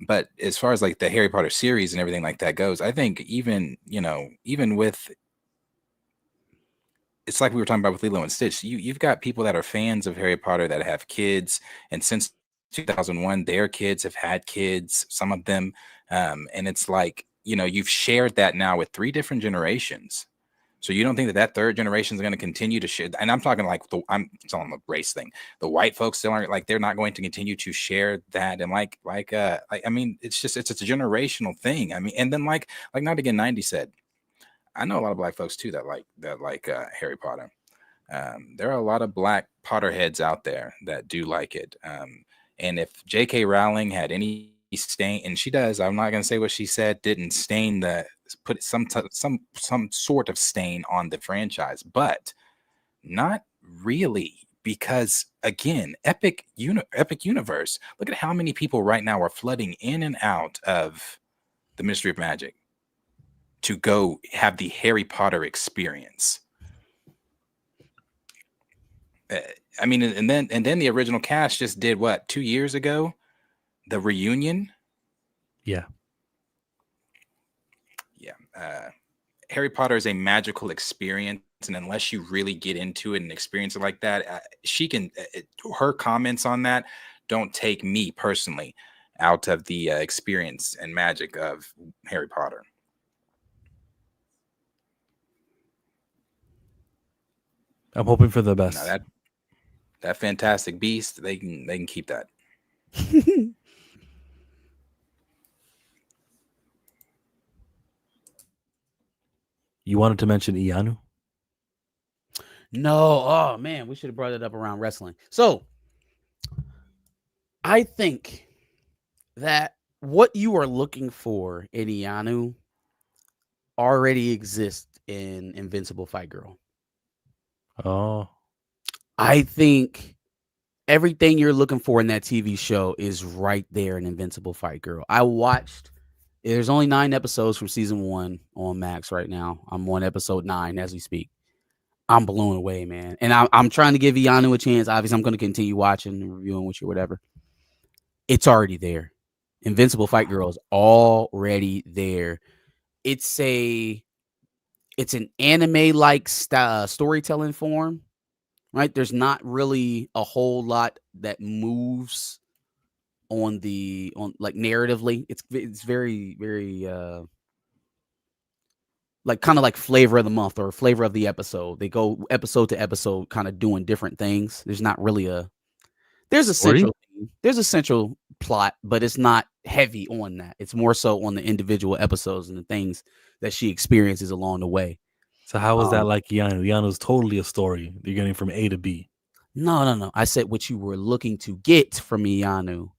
But as far as like the Harry Potter series and everything like that goes, I think even with, it's like we were talking about with Lilo and Stitch. You've got people that are fans of Harry Potter that have kids, and since 2001, their kids have had kids, some of them, and it's like, you've shared that now with 3 different generations. So you don't think that third generation is going to continue to share? And I'm talking like I'm telling the race thing. The white folks still aren't, like, they're not going to continue to share that. And I mean, it's a generational thing. I mean, and then like Not Again 90 said, I know a lot of black folks too that like Harry Potter. There are a lot of black Potterheads out there that do like it. And if J.K. Rowling had any stain, and she does, I'm not going to say what she said, didn't put some sort of stain on the franchise, but not really, because again, epic universe. Look at how many people right now are flooding in and out of the Ministry of Magic to go have the Harry Potter experience. I mean, and then the original cast just did what, 2 years ago, the reunion. Yeah. Harry Potter is a magical experience, and unless you really get into it and experience it like that, her comments on that don't take me personally out of the experience and magic of Harry Potter. I'm hoping for the best. that Fantastic Beast, they can keep that. You wanted to mention Ianu? No, oh man, we should have brought it up around wrestling. So I think that what you are looking for in Ianu already exists in Invincible Fight Girl. Oh, I think everything you're looking for in that TV show is right there in Invincible Fight Girl. I watched, there's only 9 episodes from season 1 on Max right now. I'm on episode 9 as we speak. I'm blown away, man. And I'm trying to give Ianu a chance. Obviously, I'm going to continue watching and reviewing with you, whatever. It's already there. Invincible Fight Girl is already there. It's an anime-like storytelling form, right? There's not really a whole lot that moves on like narratively. It's very, very like kind of like flavor of the month or flavor of the episode. They go episode to episode kind of doing different things. There's not really there's a central plot, but it's not heavy on that. It's more so on the individual episodes and the things that she experiences along the way. so how was that like Ianu? Ianu's totally a story. You're getting from A to B. No. I said what you were looking to get from Ianu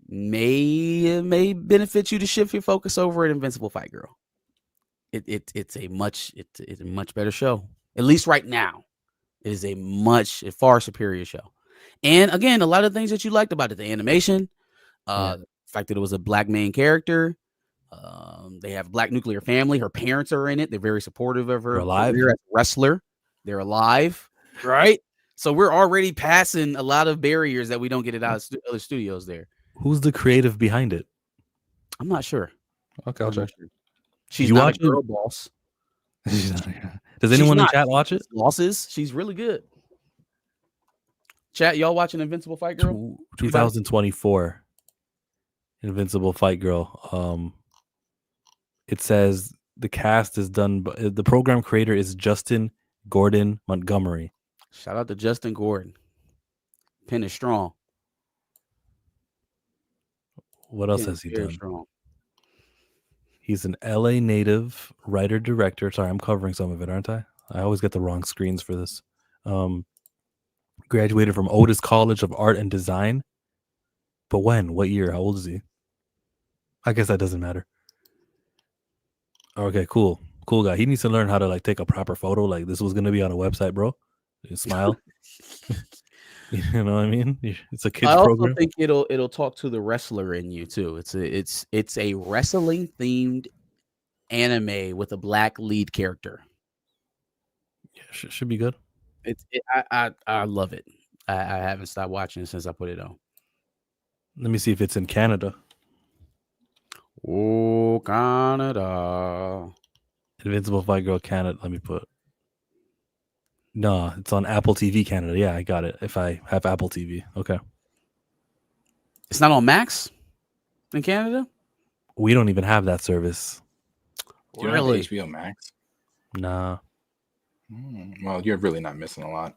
may benefit you to shift your focus over at Invincible Fight Girl. It's a much better show. At least right now, it is a far superior show. And again, a lot of things that you liked about it, the animation, the fact that it was a black main character. They have a black nuclear family. Her parents are in it. They're very supportive of her career as a wrestler. They're alive, right? So we're already passing a lot of barriers that we don't get it out of other studios there. Who's the creative behind it? I'm not sure. Okay, I'll check. She's You not watch a girl boss. Does anyone in chat watch it? Losses. She's really good. Chat, y'all watching Invincible Fight Girl? 2024. Invincible Fight Girl. It says the cast is done, but the program creator is Justin Gordon Montgomery. Shout out to Justin Gordon. Pen is strong. What else has he done? Strong. He's an LA native writer director. Sorry, I'm covering some of it, aren't I? I always get the wrong screens for this. Graduated from Otis College of Art and Design. But when? What year? How old is he? I guess that doesn't matter. Okay, cool guy. He needs to learn how to like take a proper photo. Like this was gonna be on a website, bro. You smile. You know what I mean? It's a kids program. I think it'll talk to the wrestler in you too. It's a wrestling themed anime with a black lead character. Yeah, should be good. I love it. I haven't stopped watching it since I put it on. Let me see if it's in Canada. Oh, Canada. Invincible Fight Girl Canada. Let me put. No, it's on Apple TV Canada. Yeah, I got it. If I have Apple TV. Okay. It's not on Max in Canada? We don't even have that service. Do you really? Have HBO Max? Nah. Well, you're really not missing a lot.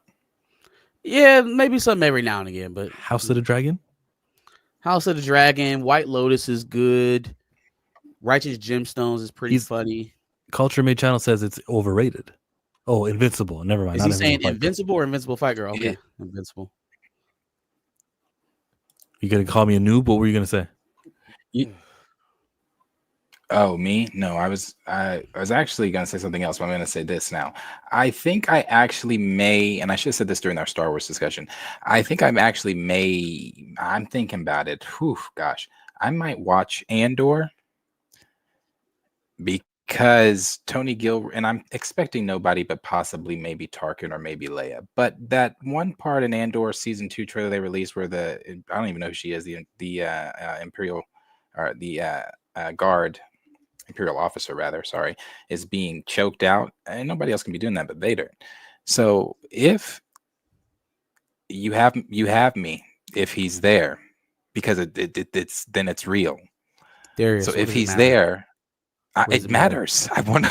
Yeah, maybe something every now and again, but House of the Dragon? House of the Dragon, White Lotus is good. Righteous Gemstones is pretty funny. Culture Made Channel says it's overrated. Oh, Invincible. Never mind. Is he saying Invincible or Invincible Fight Girl? Okay, yeah. Invincible. You gonna call me a noob? What were you gonna say? Oh, me? No, I was actually gonna say something else, but I'm gonna say this now. I think I actually may, and I should have said this during our Star Wars discussion. I think I'm thinking about it. Whew, gosh, I might watch Andor because Tony Gilroy, and I'm expecting nobody but possibly maybe Tarkin or maybe Leia. But that one part in Andor season 2 trailer they released where I don't even know who she is, the Imperial or the guard. Imperial officer, rather, sorry, is being choked out, and nobody else can be doing that but Vader. So if you have me, if he's there, because it's then it's real. So if he's there, It matters. I want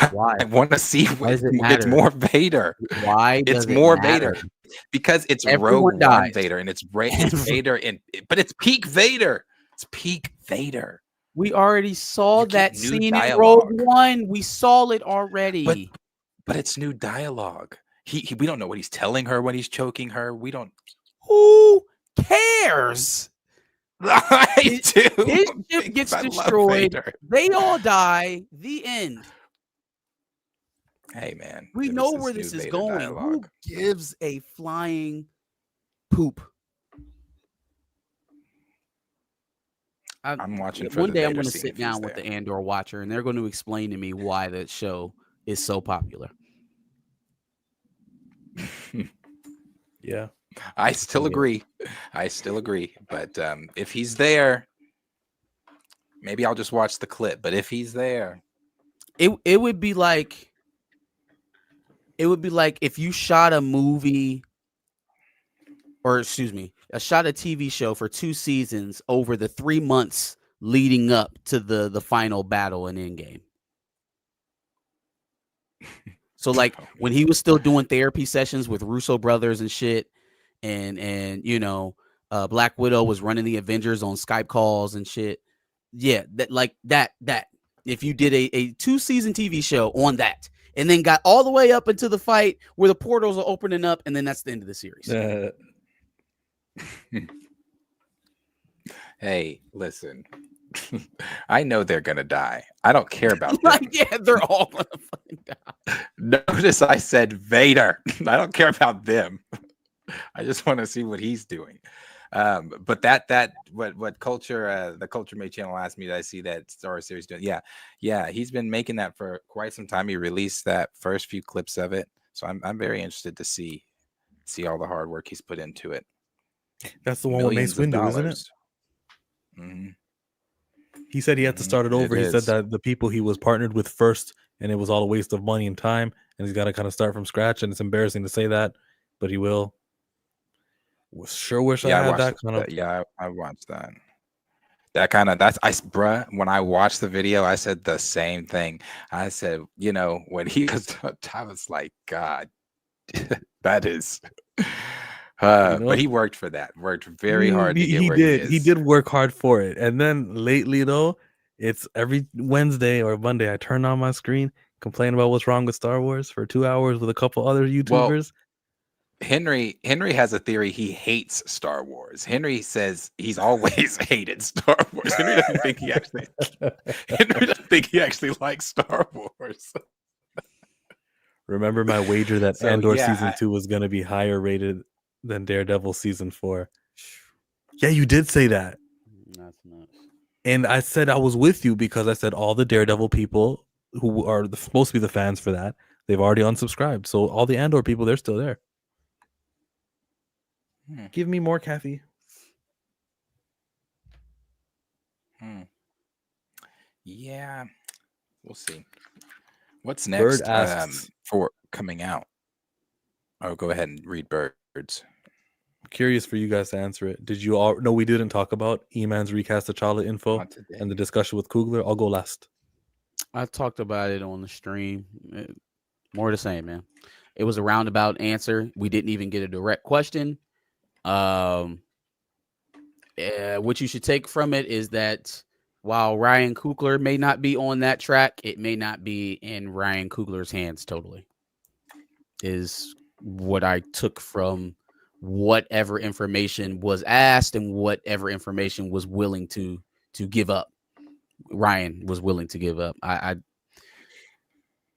to see. Why does it It's matter? more Vader. Why does It's it more matter? Vader because it's Everyone Rogue dies. One Vader, and it's Vader, but it's peak Vader. It's peak Vader. We already saw You get that new scene in dialogue. Rogue One. We saw it already. But it's new dialogue. We don't know what he's telling her when he's choking her. We don't. Who cares? I do. His ship gets I love destroyed. Vader. They all die. The end. Hey man, We it was know where new this is Vader going. dialogue. Who gives a flying poop? I'm watching for one the day I'm Vader going to scene sit if he's down with there. the Andor watcher, and they're going to explain to me why that show is so popular. Yeah, I still agree. But if he's there, maybe I'll just watch the clip. But if he's there, it would be like if you shot a movie, or excuse me, shot a TV show for 2 seasons over the 3 months leading up to the final battle in Endgame. So like when he was still doing therapy sessions with Russo brothers and shit, and you know, Black Widow was running the Avengers on Skype calls and shit. Yeah, that if you did a 2-season TV show on that, and then got all the way up into the fight where the portals are opening up, and then that's the end of the series. hey, listen. I know they're gonna die. I don't care about them. Yeah, they're all gonna fucking die. Notice I said Vader. I don't care about them. I just want to see what he's doing. But what culture the Culture Made channel asked me, did I see that Star Wars series doing? Yeah, he's been making that for quite some time. He released that first few clips of it, so I'm very interested to see all the hard work he's put into it. That's the one with Mace Windu, isn't it? Mm-hmm. He said he had to start it over. He said that the people he was partnered with first, and it was all a waste of money and time, and he's got to kind of start from scratch. And it's embarrassing to say that, but he will. Sure wish I had that kind of. Yeah, I watched that. When I watched the video, I said the same thing. I said, you know, when he was, I was like, God, that is. But he worked for that. Worked very hard to get where he is. He did work hard for it. And then lately, though, it's every Wednesday or Monday I turn on my screen, complain about what's wrong with Star Wars for 2 hours with a couple other YouTubers. Henry has a theory. He hates Star Wars. Henry says he's always hated Star Wars. Henry doesn't think he actually likes Star Wars. Remember my wager that Andor season 2 was going to be higher rated than Daredevil season 4. Yeah, you did say that. That's nuts. And I said I was with you because I said all the Daredevil people who are supposed to be the fans for that, they've already unsubscribed. So all the Andor people, they're still there. Give me more, Kathy. Yeah, we'll see. What's next Bird asks, for coming out? Oh, go ahead and read Bird's. Curious for you guys to answer it. Did you all? No, we didn't talk about E-Man's RecastTChalla info and the discussion with Coogler. I'll go last. I talked about it on the stream. More the same, man. It was a roundabout answer. We didn't even get a direct question. What you should take from it is that while Ryan Coogler may not be on that track, it may not be in Ryan Coogler's hands totally. Is what I took from whatever information was asked and whatever information was willing to give up. Ryan was willing to give up.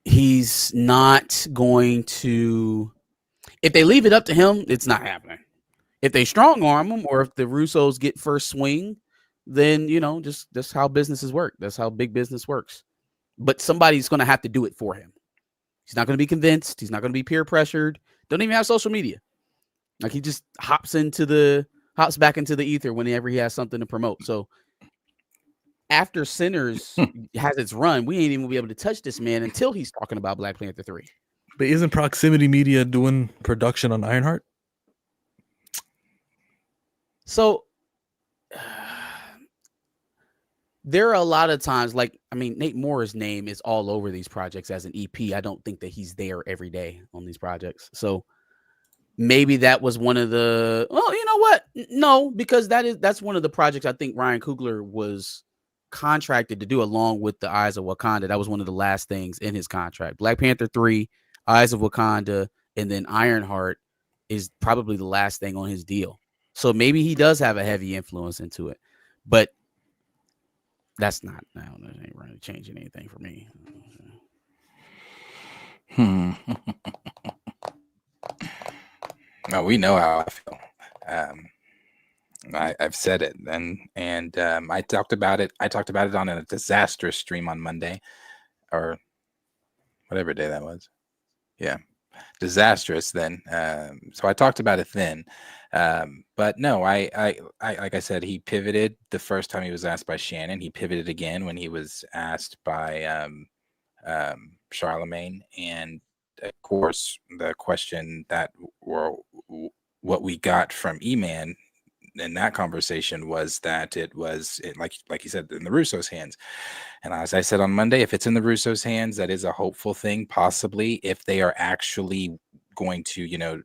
He's not going to. If they leave it up to him, it's not happening. If they strong arm him, or if the Russos get first swing, then just that's how businesses work. That's how big business works. But somebody's going to have to do it for him. He's not going to be convinced. He's not going to be peer pressured. Don't even have social media. Like he just hops back into the ether whenever he has something to promote. So after Sinners has its run, we ain't even gonna be able to touch this man until he's talking about Black Panther 3. But isn't Proximity Media doing production on Ironheart? So there are a lot of times, like, I mean, Nate Moore's name is all over these projects as an EP. I don't think that he's there every day on these projects. So maybe that was one of the, well, you know what? No, because that's one of the projects I think Ryan Coogler was contracted to do along with the Eyes of Wakanda. That was one of the last things in his contract. Black Panther 3, Eyes of Wakanda, and then Ironheart is probably the last thing on his deal. So maybe he does have a heavy influence into it. But that's not, I don't know, it ain't really changing anything for me. No, we know how I feel. I've said it, and I talked about it. I talked about it on a disastrous stream on Monday, or whatever day that was. Yeah, disastrous then. So I talked about it then. But no, I like I said, he pivoted the first time he was asked by Shannon. He pivoted again when he was asked by Charlemagne, and of course the question that what we got from E-Man in that conversation was that it like you said, in the Russo's hands. And as I said on Monday, if it's in the Russo's hands, that is a hopeful thing, possibly, if they are actually going to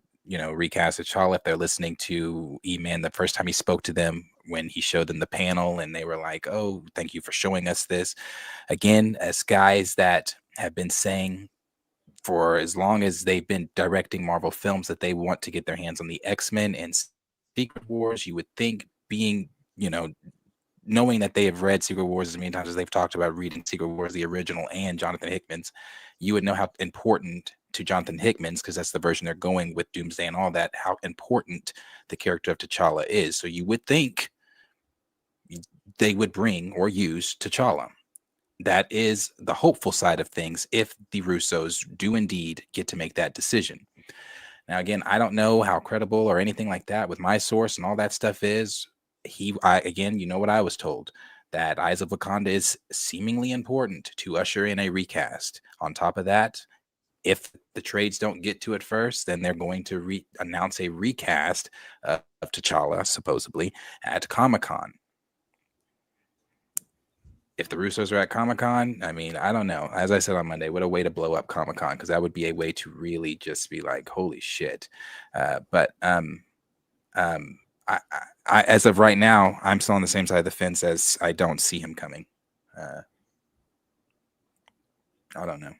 recast T'Challa. If they're listening to E-Man the first time he spoke to them, when he showed them the panel and they were like, oh, thank you for showing us this. Again, as guys that have been saying for as long as they've been directing Marvel films that they want to get their hands on the X-Men and Secret Wars, you would think, being, knowing that they have read Secret Wars as many times as they've talked about reading Secret Wars, the original, and Jonathan Hickman's, you would know how important to Jonathan Hickman's, because that's the version they're going with Doomsday and all that, how important the character of T'Challa is. So you would think they would bring or use T'Challa. That is the hopeful side of things if the Russos do indeed get to make that decision. Now, again, I don't know how credible or anything like that with my source and all that stuff is. Again, you know what I was told, that Eyes of Wakanda is seemingly important to usher in a recast. On top of that, if the trades don't get to it first, then they're going to announce a recast of T'Challa, supposedly, at Comic-Con. If the Russos are at Comic-Con, I mean, I don't know. As I said on Monday, what a way to blow up Comic-Con, because that would be a way to really just be like, holy shit. But as of right now, I'm still on the same side of the fence, as I don't see him coming. I don't know.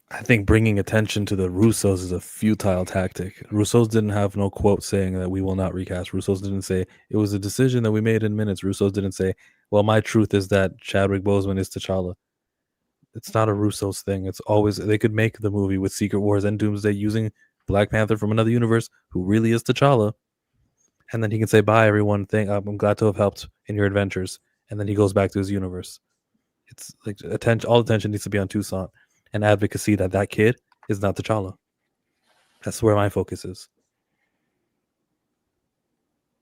I think bringing attention to the Russos is a futile tactic. Russos didn't have no quote saying that we will not recast. Russos didn't say it was a decision that we made in minutes. Russos didn't say, well, my truth is that Chadwick Boseman is T'Challa. It's not a Russos thing. It's always, they could make the movie with Secret Wars and Doomsday using Black Panther from another universe who really is T'Challa. And then he can say, bye, everyone. I'm glad to have helped in your adventures. And then he goes back to his universe. It's like all attention needs to be on Toussaint and advocacy that kid is not T'Challa. That's where my focus is.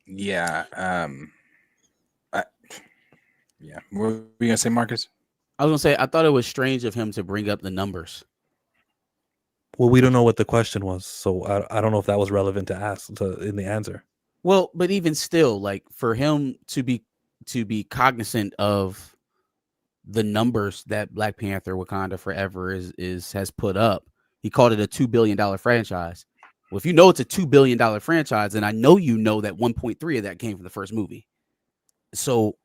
Yeah. Yeah. What were you going to say, Marcus? I was going to say, I thought it was strange of him to bring up the numbers. Well, we don't know what the question was, so I don't know if that was relevant to ask in the answer. Well, but even still, like, for him to be cognizant of the numbers that Black Panther Wakanda Forever has put up, he called it a $2 billion franchise. Well, if you know it's a $2 billion franchise, then I know you know that 1.3 of that came from the first movie. So,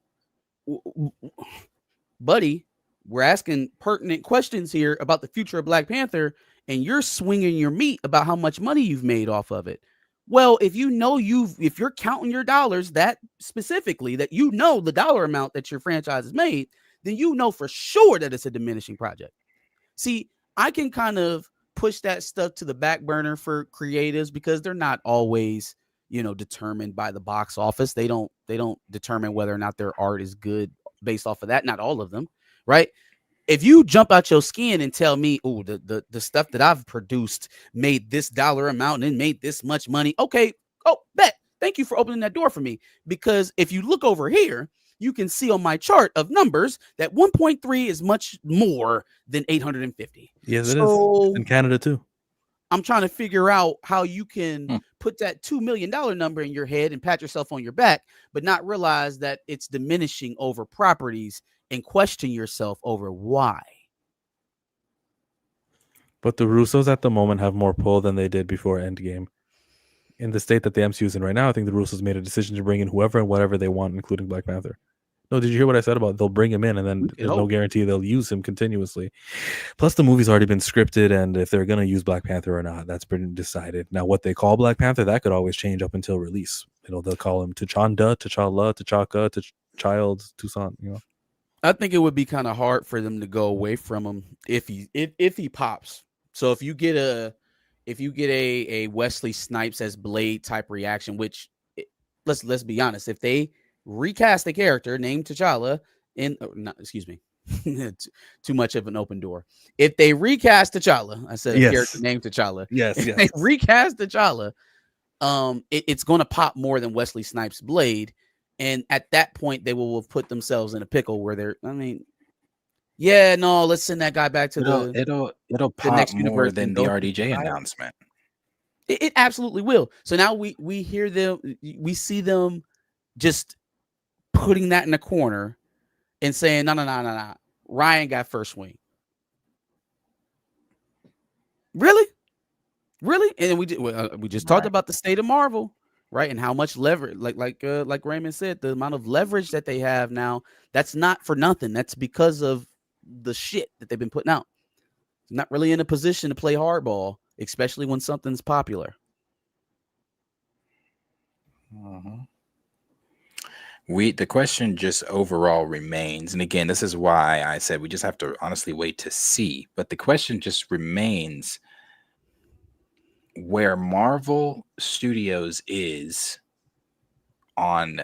buddy, we're asking pertinent questions here about the future of Black Panther, and you're swinging your meat about how much money you've made off of it. Well, if you're counting your dollars that specifically, that you know the dollar amount that your franchise has made, then you know for sure that it's a diminishing project. See, I can kind of push that stuff to the back burner for creatives because they're not always, determined by the box office. They don't determine whether or not their art is good based off of that. Not all of them, right? If you jump out your skin and tell me, oh, the stuff that I've produced made this dollar amount and made this much money. Okay. Oh, bet. Thank you for opening that door for me. Because if you look over here, you can see on my chart of numbers that 1.3 is much more than 850. Yes, it is. In Canada too. I'm trying to figure out how you can put that $2 million number in your head and pat yourself on your back, but not realize that it's diminishing over properties and question yourself over why. But the Russos at the moment have more pull than they did before Endgame. In the state that the MCU is in right now, I think the Russos made a decision to bring in whoever and whatever they want, including Black Panther. No, did you hear what I said about they'll bring him in and then there's no guarantee they'll use him continuously. Plus, the movie's already been scripted, and if they're going to use Black Panther or not, that's been decided. Now, what they call Black Panther, that could always change up until release. They'll call him T'Chanda, T'Challa, T'Chaka, T'Child, Toussaint, I think it would be kind of hard for them to go away from him if he pops. So if you get a Wesley Snipes as Blade type reaction, which let's be honest, if they recast a character named T'Challa too much of an open door. If they recast T'Challa, I said a character named T'Challa. Yes. If they recast T'Challa, it's going to pop more than Wesley Snipes' Blade. And at that point, they will have put themselves in a pickle where let's send that guy back to it'll pop next more universe than the RDJ announcement. It absolutely will. So now we hear them, we see them just putting that in the corner and saying, no. Ryan got first swing. Really? And we just talked about the state of Marvel, right? And how much leverage, like Raymond said, the amount of leverage that they have now, that's not for nothing. That's because of the shit that they've been putting out. Not really in a position to play hardball, especially when something's popular. The question just overall remains, and again, this is why I said we just have to honestly wait to see, but the question just remains where Marvel Studios is on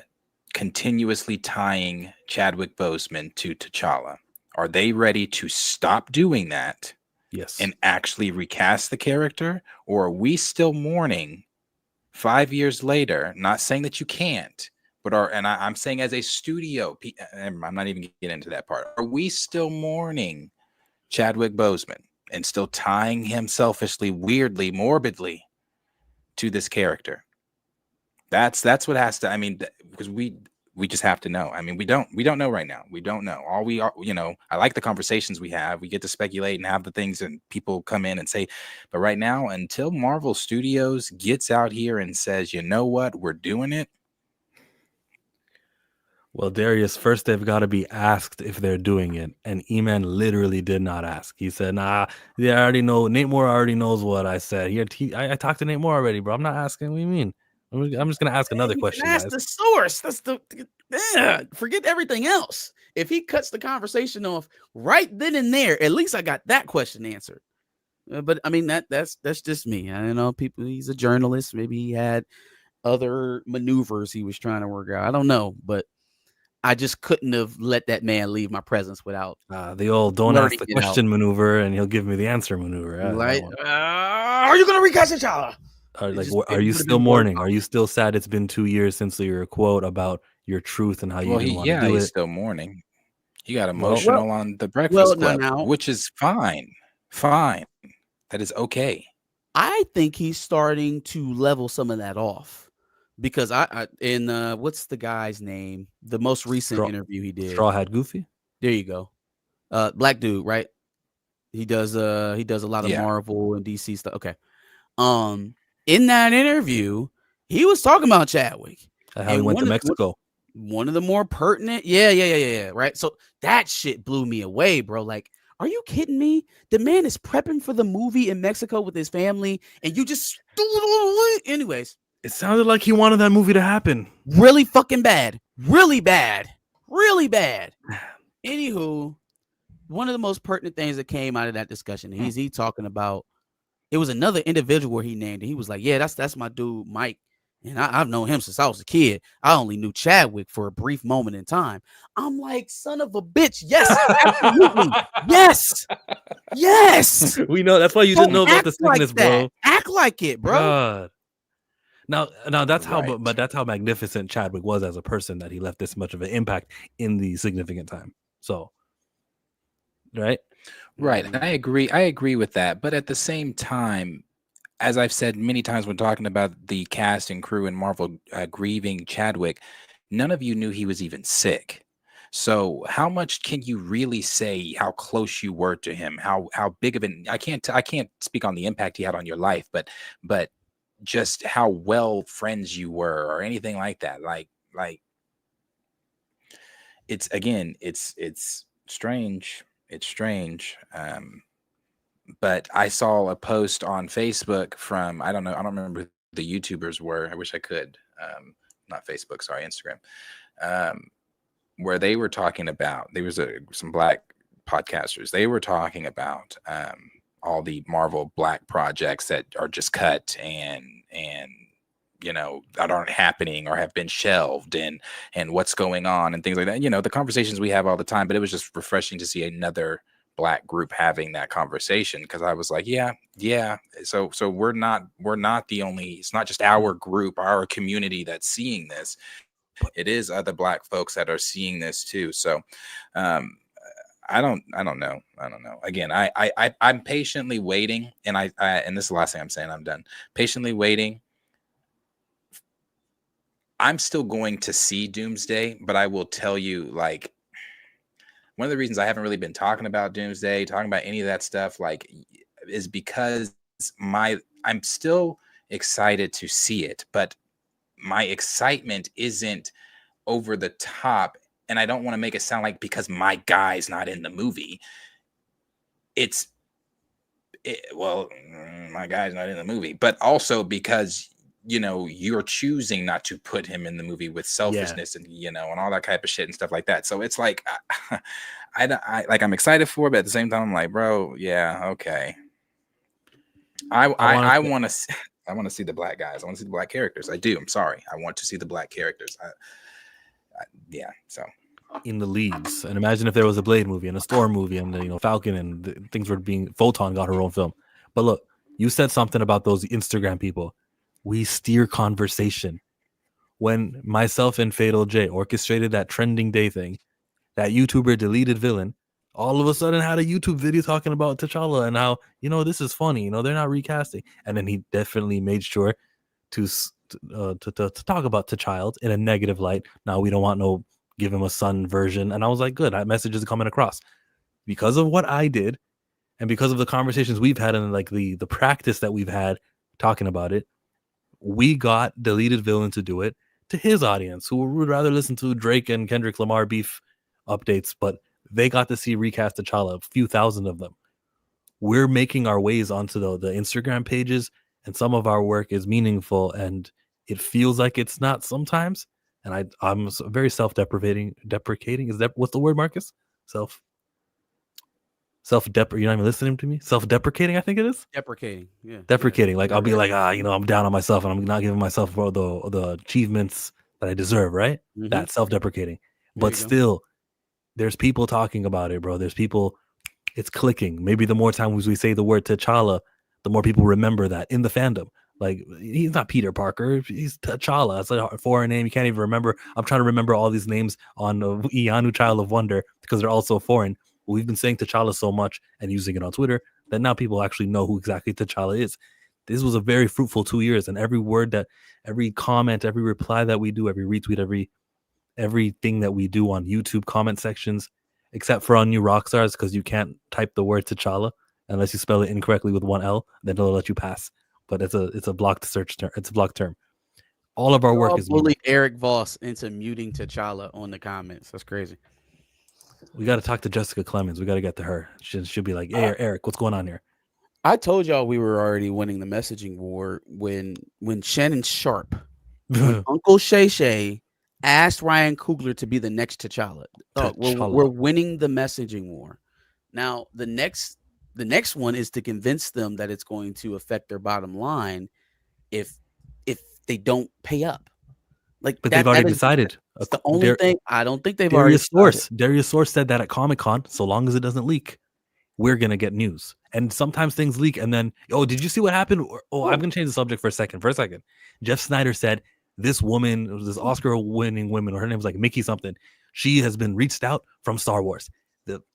continuously tying Chadwick Boseman to T'Challa. Are they ready to stop doing that? Yes. And actually recast the character? Or are we still mourning 5 years later? Not saying that you can't, but I'm saying as a studio, I'm not even getting into that part. Are we still mourning Chadwick Boseman and still tying him selfishly, weirdly, morbidly to this character? That's what has to, because we just have to know. We don't know right now. We don't know. All we are, I like the conversations we have. We get to speculate and have the things and people come in and say, but right now, until Marvel Studios gets out here and says, you know what, we're doing it. Well, Darius, first they've got to be asked if they're doing it. And E-Man literally did not ask. He said, I already know. Nate Moore already knows what I said. I talked to Nate Moore already, bro. I'm not asking. What do you mean? I'm just going to ask another question. Ask the source. That's forget everything else. If he cuts the conversation off right then and there, at least I got that question answered. But that's just me. I don't know. He's a journalist. Maybe he had other maneuvers he was trying to work out. I don't know, but I just couldn't have let that man leave my presence without the old don't ask the question maneuver and he'll give me the answer maneuver. Are you going to recast T'Challa? Are you still mourning? Are you still sad it's been 2 years since your quote about your truth and how you didn't want to do it? He's still mourning. He got emotional on the Breakfast Club, which is fine. That is okay. I think he's starting to level some of that off. Because what's the guy's name? The most recent interview he did. Straw Hat Goofy. There you go. Black dude, right? He does a lot of Marvel and DC stuff. Okay. In that interview, he was talking about Chadwick. How he went to Mexico. One of the more pertinent. Yeah. Right. So that shit blew me away, bro. Like, are you kidding me? The man is prepping for the movie in Mexico with his family, and you just anyways. It sounded like he wanted that movie to happen. Really fucking bad. Really bad. Anywho, one of the most pertinent things that came out of that discussion, he talking about, it was another individual he named. He was like, yeah, that's my dude, Mike. And I've known him since I was a kid. I only knew Chadwick for a brief moment in time. I'm like, son of a bitch. Yes, absolutely. Yes. We know. That's why you didn't know about the sickness, bro. Act like it, bro. God. Now that's how, but that's how magnificent Chadwick was as a person, that he left this much of an impact in the significant time. So, right. And I agree with that. But at the same time, as I've said many times when talking about the cast and crew and Marvel grieving Chadwick, none of you knew he was even sick. So how much can you really say how close you were to him? How big of an I can't speak on the impact he had on your life, but just how well friends you were or anything like that. Like it's again, it's strange. It's strange. But I saw a post on Facebook from I don't remember who the YouTubers were. I wish I could. Not Facebook, sorry, Instagram. Where they were talking about some Black podcasters. They were talking about all the Marvel Black projects that are just cut and that aren't happening or have been shelved and what's going on and things like that. The conversations we have all the time, but it was just refreshing to see another Black group having that conversation, because I was like, yeah. So we're not the only, it's not just our group, our community that's seeing this. It is other Black folks that are seeing this too. So I don't know. Again, I'm patiently waiting, and and this is the last thing I'm saying, I'm done. Patiently waiting. I'm still going to see Doomsday, but I will tell you, like, one of the reasons I haven't really been talking about Doomsday, talking about any of that stuff, like, is because I'm still excited to see it, but my excitement isn't over the top, and I don't want to make it sound like because my guy's not in the movie. Well, my guy's not in the movie, but also because you're choosing not to put him in the movie with selfishness and and all that type of shit and stuff like that. So it's like I'm excited for it, but at the same time I'm like, bro, yeah, okay. I want to see the Black guys. I want to see the Black characters. I do. I'm sorry. I want to see the Black characters. Yeah. So in the leads, and imagine if there was a Blade movie and a Storm movie and Falcon and things were being, Photon got her own film. But look, you said something about those Instagram people. We steer conversation. When myself and Fatal J orchestrated that trending day thing, that YouTuber deleted villain all of a sudden had a YouTube video talking about T'Challa and how, this is funny, they're not recasting. And then he definitely made sure to talk about T'Challa in a negative light. Now we don't want give him a son version. And I was like, good, that message is coming across. Because of what I did and because of the conversations we've had and like the practice that we've had talking about it, we got deleted villain to do it to his audience, who would rather listen to Drake and Kendrick Lamar beef updates, but they got to see recast T'Challa, a few thousand of them. We're making our ways onto the Instagram pages, and some of our work is meaningful, and it feels like it's not sometimes. And I'm very deprecating. Is that what's the word, Marcus? Self-deprecating. You're not even listening to me. Self-deprecating, I think it is. Deprecating, yeah. Deprecating. Yeah. Like I'll be like, I'm down on myself, and I'm not giving myself the achievements that I deserve. Right? Mm-hmm. That's self-deprecating. But still, there's people talking about it, bro. There's people. It's clicking. Maybe the more times we say the word T'Challa, the more people remember that in the fandom. Like, he's not Peter Parker. He's T'Challa. It's like a foreign name. You can't even remember. I'm trying to remember all these names on Ianu Child of Wonder because they're all so foreign. We've been saying T'Challa so much and using it on Twitter that now people actually know who exactly T'Challa is. This was a very fruitful 2 years, and every word every comment, every reply that we do, every retweet, everything that we do on YouTube comment sections, except for on New Rockstars, because you can't type the word T'Challa unless you spell it incorrectly with one L, then they'll let you pass. But it's a blocked search term. It's a blocked term. All of our work is bullied Eric Voss into muting T'Challa on the comments. That's crazy. We got to talk to Jessica Clemens. We got to get to her. She'll be like, hey, Eric, what's going on here? I told y'all we were already winning the messaging war when Shannon Sharp, when Uncle Shay Shay asked Ryan Coogler to be the next T'Challa. We're winning the messaging war. Now, the next one is to convince them that it's going to affect their bottom line if they don't pay up. But they've already decided. It's the only thing. I don't think they've already decided. Darius Source said that at Comic-Con, so long as it doesn't leak, we're going to get news. And sometimes things leak, and then, did you see what happened? I'm going to change the subject for a second. Jeff Snyder said this woman, this Oscar-winning woman, or her name was like Mickey something, she has been reached out from Star Wars.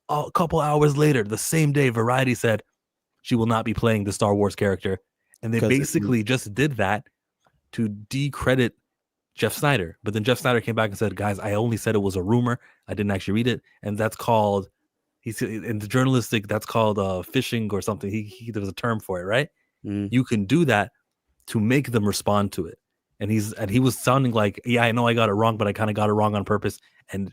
A couple hours later, the same day, Variety said she will not be playing the Star Wars character. And they basically just did that to decredit Jeff Snyder. But then Jeff Snyder came back and said, guys, I only said it was a rumor. I didn't actually read it. And that's called, in the journalistic, that's called phishing or something. There was a term for it, right? You can do that to make them respond to it. And he was sounding like, yeah, I know I got it wrong, but I kind of got it wrong on purpose. And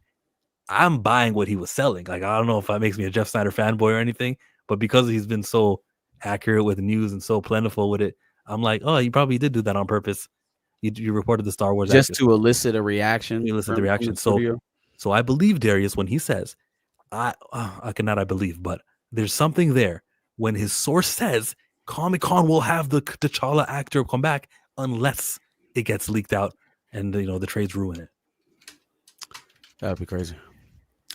I'm buying what he was selling. Like, I don't know if that makes me a Jeff Snyder fanboy or anything, but because he's been so accurate with news and so plentiful with it, I'm like, oh, you probably did do that on purpose. You reported the Star Wars just to elicit a reaction. Elicit the reaction. So I believe Darius when he says, I cannot believe, but there's something there when his source says Comic-Con will have the T'Challa actor come back unless it gets leaked out and the trades ruin it. That'd be crazy.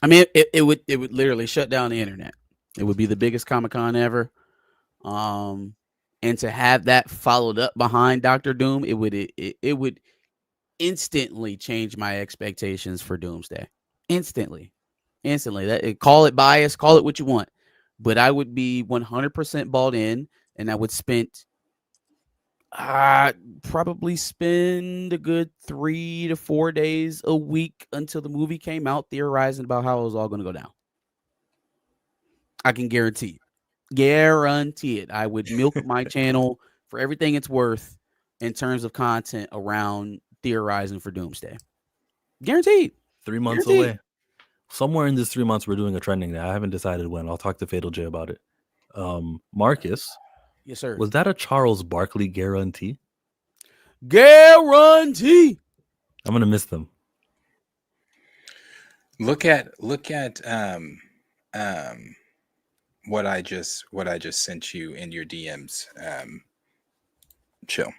I mean, it would literally shut down the internet. It would be the biggest Comic-Con ever. And to have that followed up behind Doctor Doom, it would instantly change my expectations for Doomsday. Instantly. Call it bias, call it what you want, but I would be 100% bought in, and I would probably spend a good 3 to 4 days a week until the movie came out theorizing about how it was all going to go down. I can guarantee it. I would milk my channel for everything it's worth in terms of content around theorizing for Doomsday. Guaranteed. 3 months away. Somewhere in this 3 months, we're doing a trending day. I haven't decided when. I'll talk to Fatal J about it. Marcus. Yes, sir. Was that a Charles Barkley guarantee? Guarantee. I'm gonna miss them. Look at what I just sent you in your DMs. Chill.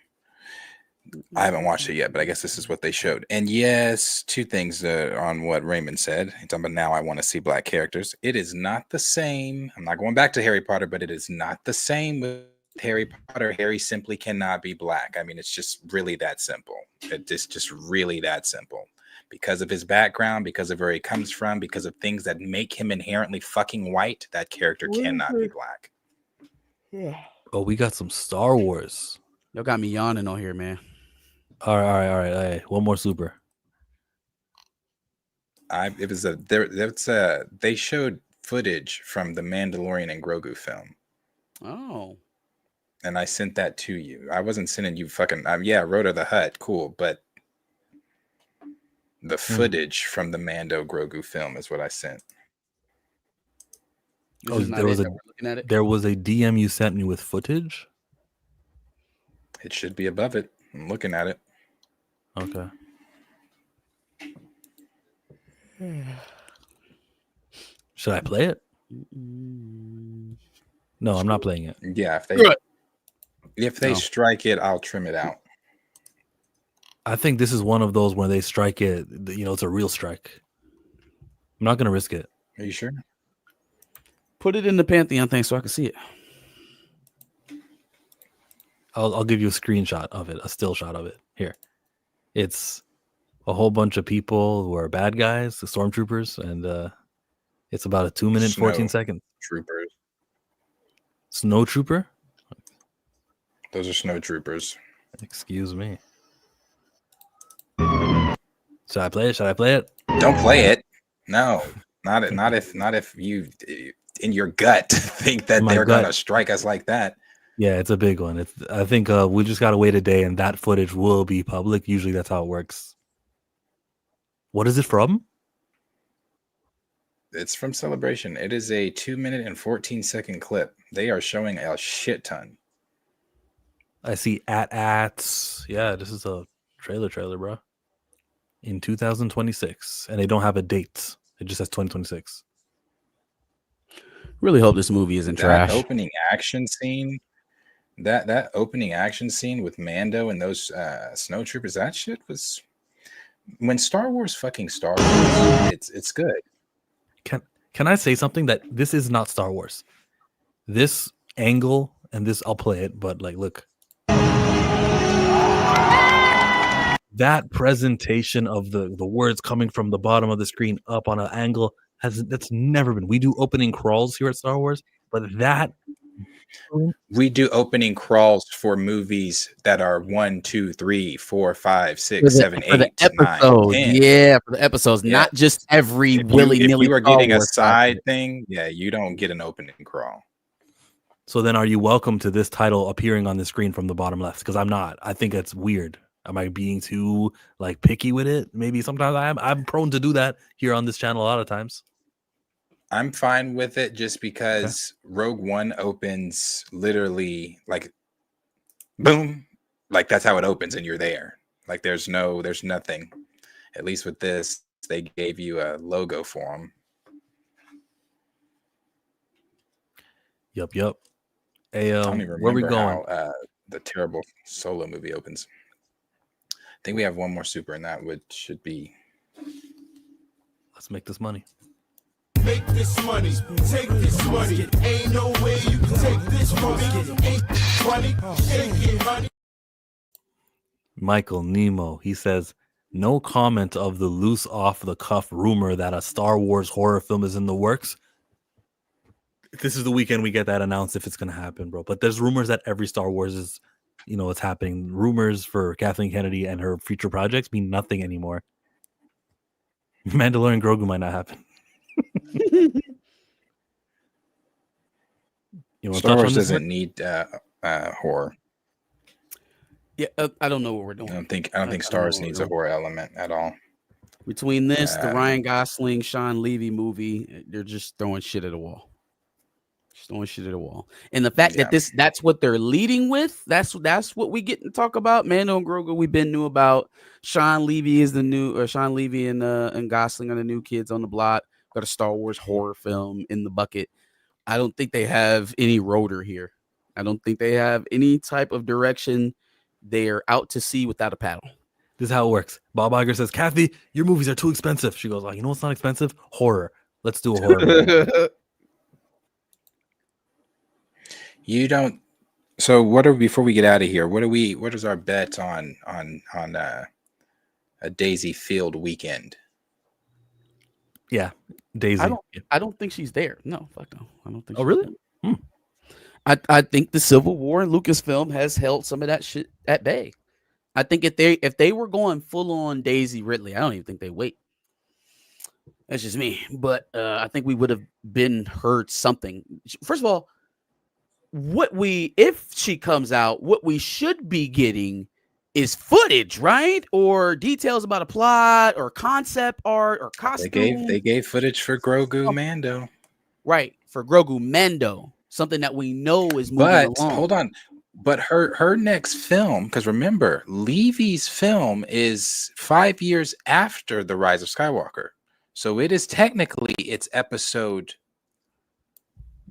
I haven't watched it yet, but I guess this is what they showed. And yes, two things on what Raymond said. He's talking about now I want to see black characters. It is not the same. I'm not going back to Harry Potter, but it is not the same with Harry Potter. Harry simply cannot be black. I mean, it's just really that simple. It's just really that simple. Because of his background, because of where he comes from, because of things that make him inherently fucking white, that character cannot be black. Yeah. Oh, we got some Star Wars. Y'all got me yawning on here, man. All right. One more super. They showed footage from the Mandalorian and Grogu film. Oh. And I sent that to you. I wasn't sending you fucking Rhoda the Hutt, cool, but the footage from the Mando Grogu film is what I sent. Oh, there was a DM you sent me with footage? It should be above it. I'm looking at it. Okay. Should I play it? No, I'm not playing it. Yeah, if they strike it, I'll trim it out. I think this is one of those where they strike it, it's a real strike. I'm not going to risk it. Are you sure? Put it in the Pantheon thing so I can see it. I'll give you a screenshot of it, a still shot of it. Here. It's a whole bunch of people who are bad guys, the stormtroopers, and it's about a 2 minute, 14 seconds. Troopers. Snow trooper? Those are snow troopers. Excuse me. Should I play it? Don't play it. No, not if you in your gut think that they're gonna strike us like that. Yeah, it's a big one. I think we just gotta wait a day, and that footage will be public. Usually, that's how it works. What is it from? It's from Celebration. It is a 2 minute and 14 second clip. They are showing a shit ton. I see ats. Yeah, this is a trailer, bro. In 2026, and they don't have a date. It just says 2026. Really hope this movie isn't trash. Opening action scene, that opening action scene with Mando and those snow troopers. That shit was when Star Wars fucking Star Wars. It's good. Can I say something that this is not Star Wars? This angle and this, I'll play it, but like, look. That presentation of the words coming from the bottom of the screen up on an angle that's never been. We do opening crawls here at Star Wars, but that We do opening crawls for movies that are 1, 2, 3, 4, 5, 6, 7, 8, 9, 10. Yeah, for the episodes, Yeah. not just every If willy-nilly. you are Star getting a Wars side content. thing, yeah, you don't get an opening crawl. So then are you welcome to this title appearing on the screen from the bottom left? Because I'm not. I think it's weird. Am I being too like picky with it? Maybe sometimes I am. I'm prone to do that here on this channel a lot of times. I'm fine with it just because Rogue One opens literally like boom, like that's how it opens and you're there. Like there's nothing. At least with this, they gave you a logo for them. Yup. I don't even Where we remember going? how the terrible Solo movie opens. I think we have one more super in that, which should be. Let's make this money. Make this money, take this money. Ain't no way you can take this money. Ain't funny, take it, honey. Michael Nemo, he says, no comment of the loose off the cuff rumor that a Star Wars horror film is in the works. This is the weekend we get that announced if it's going to happen, bro. But there's rumors that every Star Wars is, it's happening. Rumors for Kathleen Kennedy and her future projects mean nothing anymore. Mandalorian Grogu might not happen. Star Wars doesn't need horror. Yeah, I don't know what we're doing. I don't think Star Wars needs a horror element at all. Between this, the Ryan Gosling, Sean Levy movie, they're just throwing shit at a wall. And the fact that that's what they're leading with, that's what we get to talk about. Mando and Grogu, we've been new about. Sean Levy is the new, or Sean Levy and Gosling are the new kids on the block. Got a Star Wars horror film in the bucket. I don't think they have any rotor here. I don't think they have any type of direction. They're out to sea without a paddle. This is how it works. Bob Iger says, Kathy, your movies are too expensive. She goes, you know what's not expensive? Horror. Let's do a horror movie. You don't. So what are, before we get out of here, what is our bet on a Daisy Field weekend? Yeah, Daisy. I don't think she's there. No, fuck no. I don't think. Oh, really? I think the Civil War and Lucasfilm has held some of that shit at bay. I think if they were going full on Daisy Ridley, I don't even think they wait. That's just me. But I think we would have heard something. First of all, if she comes out, what we should be getting is footage, right? Or details about a plot or concept art or costume. They gave footage for Grogu Mando. Right, for Grogu Mando. Something that we know is moving along. Hold on. But her next film, because remember, Levy's film is 5 years after The Rise of Skywalker. So it is technically its episode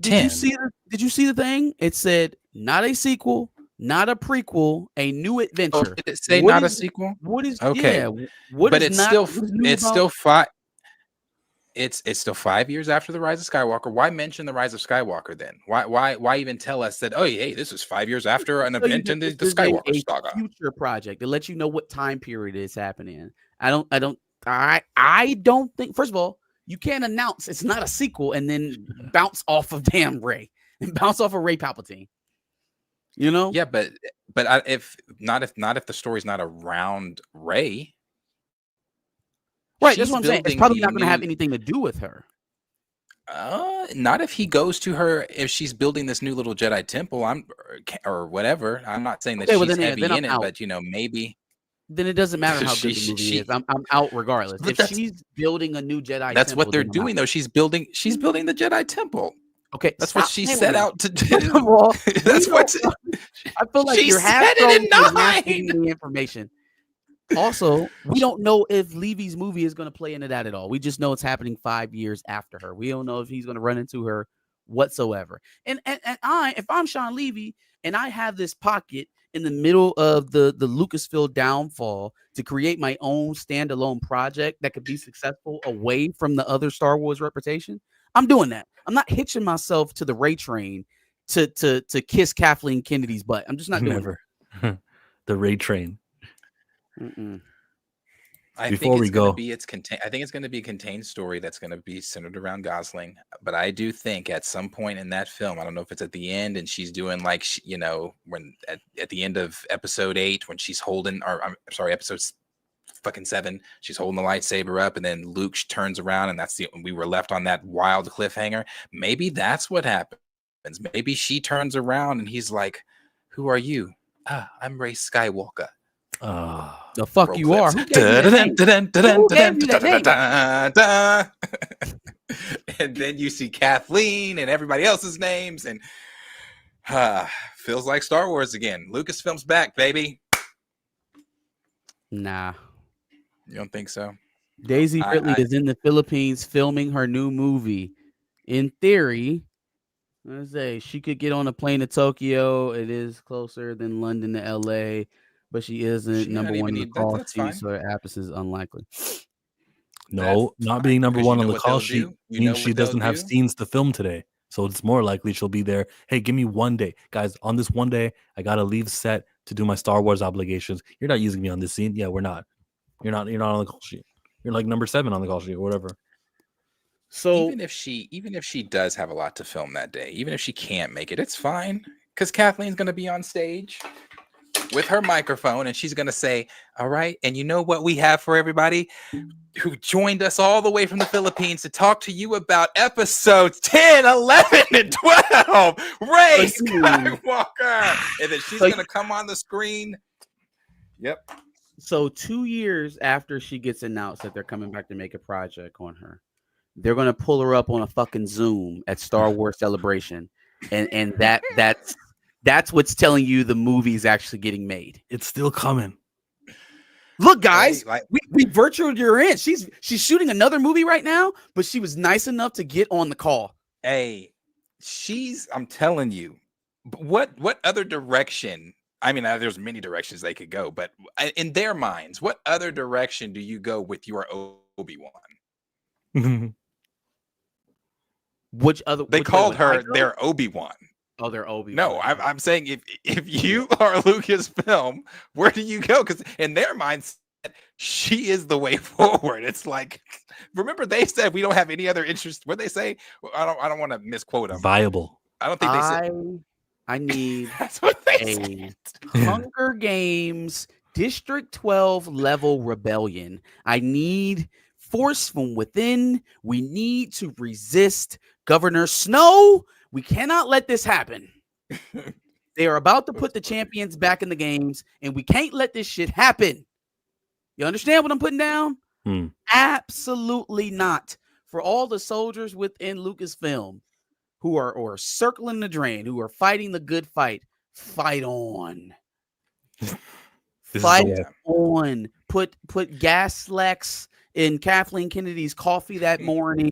10. Did you see the thing? It said not a sequel, not a prequel, a new adventure. Oh, did it say not a sequel? What is okay? Yeah, but it's still 5. It's still 5 years after The Rise of Skywalker. Why mention The Rise of Skywalker then? Why even tell us that, oh, hey, this is 5 years after an event in the Skywalker saga? Future project. It lets you know what time period it's happening. I don't think, first of all, you can't announce it's not a sequel and then bounce off of damn Rey and bounce off of Rey Palpatine. You know? Yeah, but if the story's not around Rey. Right, that's what I'm saying. It's probably not going to have anything to do with her. Not if he goes to her, if she's building this new little Jedi temple, or whatever. I'm not saying that she's heavy in it, but maybe. Then it doesn't matter how good the movie is. I'm out regardless. If she's building a new Jedi, that's what they're doing though. She's building the Jedi temple. Okay, that's what she set out to do. That's what I feel like. You're half the information. Also, we don't know if Levy's movie is going to play into that at all. We just know it's happening 5 years after her. We don't know if he's going to run into her whatsoever. And if I'm Sean Levy and I have this pocket in the middle of the Lucasfilm downfall to create my own standalone project that could be successful away from the other Star Wars reputation, I'm doing that. I'm not hitching myself to the Rey train to kiss Kathleen Kennedy's butt. I'm just not doing it. The Rey train. I Before think we it's going to go, be I think it's going to be a contained story that's going to be centered around Gosling. But I do think at some point in that film, I don't know if it's at the end and she's doing like when at the end of episode 8 when she's holding, or I'm sorry, episode fucking 7, she's holding the lightsaber up, and then Luke turns around, and we were left on that wild cliffhanger. Maybe that's what happens. Maybe she turns around and he's like, "Who are you?" I'm Rey Skywalker. The fuck Roll you clips. are? Who gave you that name? And then you see Kathleen and everybody else's names, and feels like Star Wars again. Lucasfilm's back, baby. Nah. You don't think so? Daisy Ridley is in the Philippines filming her new movie. In theory, let's say she could get on a plane to Tokyo. It is closer than London to LA, but she isn't number one in the call sheet, so it happens is unlikely. No, not being number one on the call sheet means she doesn't have do? scenes to film today. So it's more likely she'll be there. Hey, give me one day. Guys, on this one day, I gotta leave set to do my Star Wars obligations. You're not using me on this scene. Yeah, we're not. You're not on the call sheet. You're like number 7 on the call sheet or whatever. So even if she does have a lot to film that day, even if she can't make it, it's fine. Because Kathleen's gonna be on stage with her microphone, and she's gonna say, "All right, and you know what we have for everybody who joined us all the way from the Philippines to talk to you about episodes 10, 11, and 12. Rey Skywalker." And then she's gonna come on the screen. Yep. So 2 years after she gets announced that they're coming back to make a project on her, they're gonna pull her up on a fucking Zoom at Star Wars Celebration, and that's what's telling you the movie's actually getting made. It's still coming. Look, guys, we virtualed her in. She's shooting another movie right now, but she was nice enough to get on the call. Hey, I'm telling you, what other direction? I mean, there's many directions they could go, but in their minds, what other direction do you go with your Obi-Wan? Which other? They called her their Obi-Wan. Oh, they're Obi-Wan. No, I'm saying if you are Lucasfilm, where do you go? Because in their minds, she is the way forward. It's like, remember they said we don't have any other interest. What they say? I don't want to misquote them. Viable. I don't think they said. I need That's what they a said. Hunger Games District 12 level rebellion. I need force from within. We need to resist Governor Snow. We cannot let this happen. They are about to put the champions back in the games, and we can't let this shit happen. You understand what I'm putting down? Absolutely not. For all the soldiers within Lucasfilm who are circling the drain, who are fighting the good fight, fight on. Fight on. Put gas leaks in Kathleen Kennedy's coffee that morning.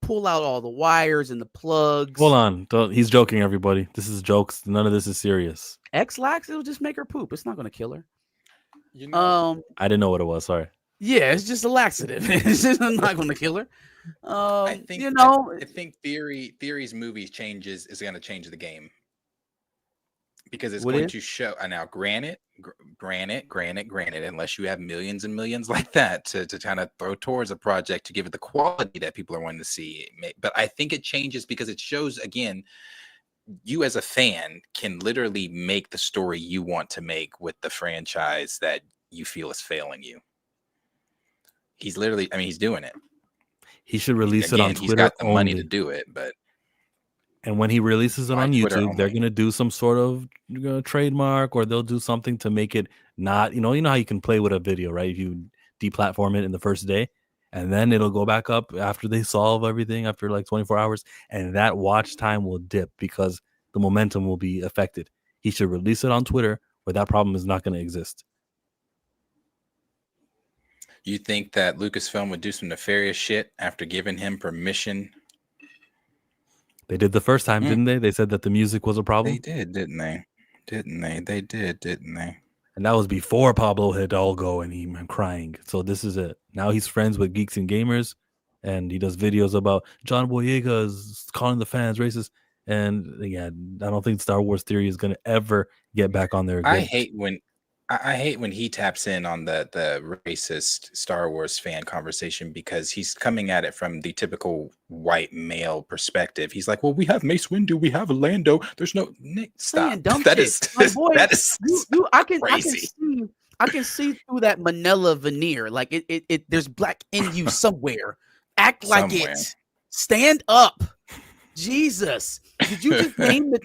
Pull out all the wires and the plugs. Hold on. He's joking, everybody. This is jokes. None of this is serious. X-Lax, it'll just make her poop. It's not going to kill her. I didn't know what it was. Sorry. Yeah, it's just a laxative. It's just not going to kill her. I think Theory's movies is going to change the game because it's going to show. Now, granted, unless you have millions and millions like that to kind of throw towards a project to give it the quality that people are wanting to see, but I think it changes because it shows again. You as a fan can literally make the story you want to make with the franchise that you feel is failing you. He's literally, he's doing it. He should release it on Twitter. He's got the money only to do it, and when he releases it on YouTube, they're gonna do some sort of trademark, or they'll do something to make it not. You know how you can play with a video, right? If you deplatform it in the first day, and then it'll go back up after they solve everything after like 24 hours, and that watch time will dip because the momentum will be affected. He should release it on Twitter where that problem is not going to exist. You think that Lucasfilm would do some nefarious shit after giving him permission? They did the first time, didn't they? They said that the music was a problem. They did, didn't they? They did, didn't they? And that was before Pablo Hidalgo and him crying. So this is it. Now he's friends with Geeks and Gamers, and he does videos about John Boyega is calling the fans racist. And yeah, I don't think Star Wars Theory is going to ever get back on there again. I hate when he taps in on the racist Star Wars fan conversation because he's coming at it from the typical white male perspective. He's like, "Well, we have Mace Windu, we have Lando. There's no Nick, stop. That is that is crazy. I can see through that manila veneer. Like it there's black in you somewhere. Act like Somewhere. it. Stand up. Jesus. Did you just name the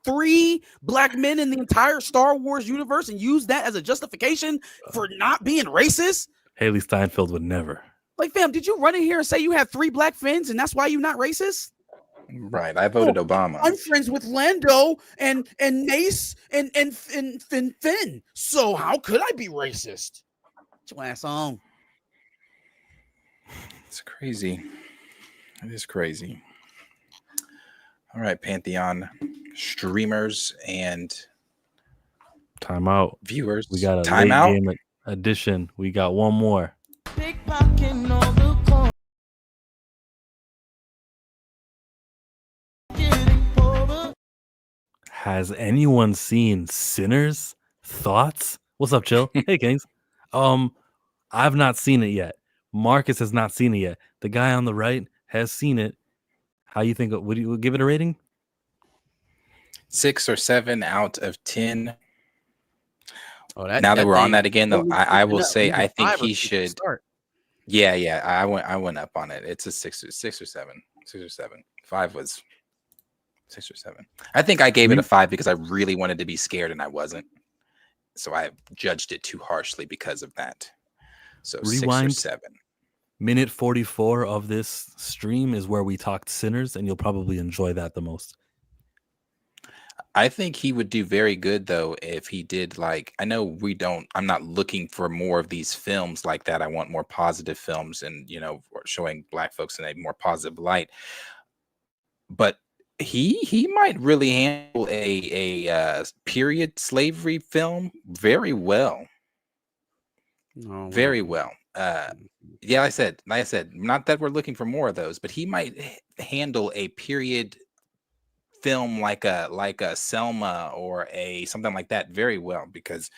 3 black men in the entire Star Wars universe and use that as a justification for not being racist? Haley Steinfeld would never. Like, fam, did you run in here and say you have 3 black fins and that's why you're not racist? Right. I voted Obama. I'm friends with Lando and Mace and Finn. So how could I be racist? Get your ass on. It's crazy. It is crazy. All right, Pantheon streamers and Timeout. viewers. We got a timeout. late game edition. We got one more. Has anyone seen Sinners? Thoughts? What's up, Chill? Hey, Kings. I've not seen it yet. Marcus has not seen it yet. The guy on the right has seen it. How you think? Would you give it a rating? 6 or 7 out of 10. Oh, Now that we're on that again, though, I will say Maybe I think 5 or he 6 to should. start. Yeah. I went up on it. It's a 6 or 7. 6 or 7. 5 was 6 or 7. I think I gave it a 5 because I really wanted to be scared and I wasn't. So I judged it too harshly because of that. So Rewind. 6 or 7. Minute 44 of this stream is where we talked Sinners, and you'll probably enjoy that the most. I think he would do very good though if he did, like, I know I'm not looking for more of these films like that. I want more positive films and, showing black folks in a more positive light. But he might really handle a period slavery film very well. Very well. Like I said, not that we're looking for more of those, but he might handle a period film like a Selma or a something like that very well because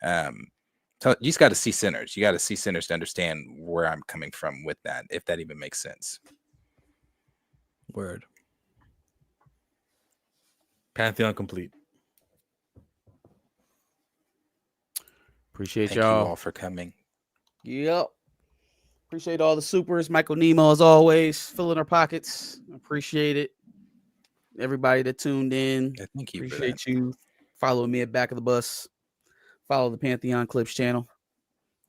so you just got to see Sinners. You got to see Sinners to understand where I'm coming from with that, if that even makes sense. Word. Pantheon complete. Appreciate Thank you y'all all for coming. Yep. Appreciate all the supers. Michael Nemo, as always, filling our pockets. Appreciate it. Everybody that tuned in. Yeah, thank you. Appreciate you. Follow me at Back of the Bus. Follow the Pantheon Clips channel.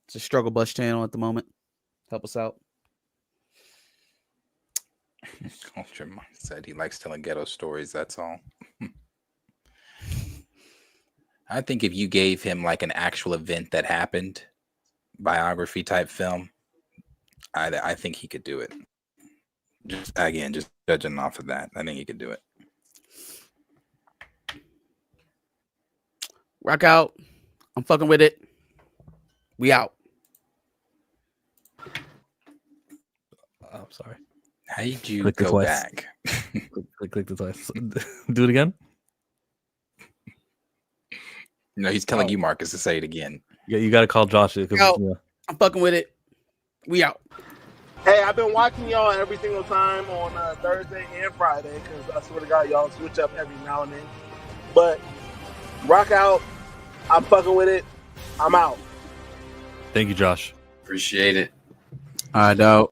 It's a struggle bus channel at the moment. Help us out. Culture said he likes telling ghetto stories. That's all. I think if you gave him like an actual event that happened, biography type film, I think he could do it. Just judging off of that, I think he could do it. Rock out. I'm fucking with it. We out. I'm sorry. How did you Click go back? click the twice. Do it again. No, he's telling you, Marcus, to say it again. Yeah, you got to call Josh. I'm fucking with it. We out. Hey, I've been watching y'all every single time on Thursday and Friday because I swear to God, y'all switch up every now and then. But rock out. I'm fucking with it. I'm out. Thank you, Josh. Appreciate it. All right, dog.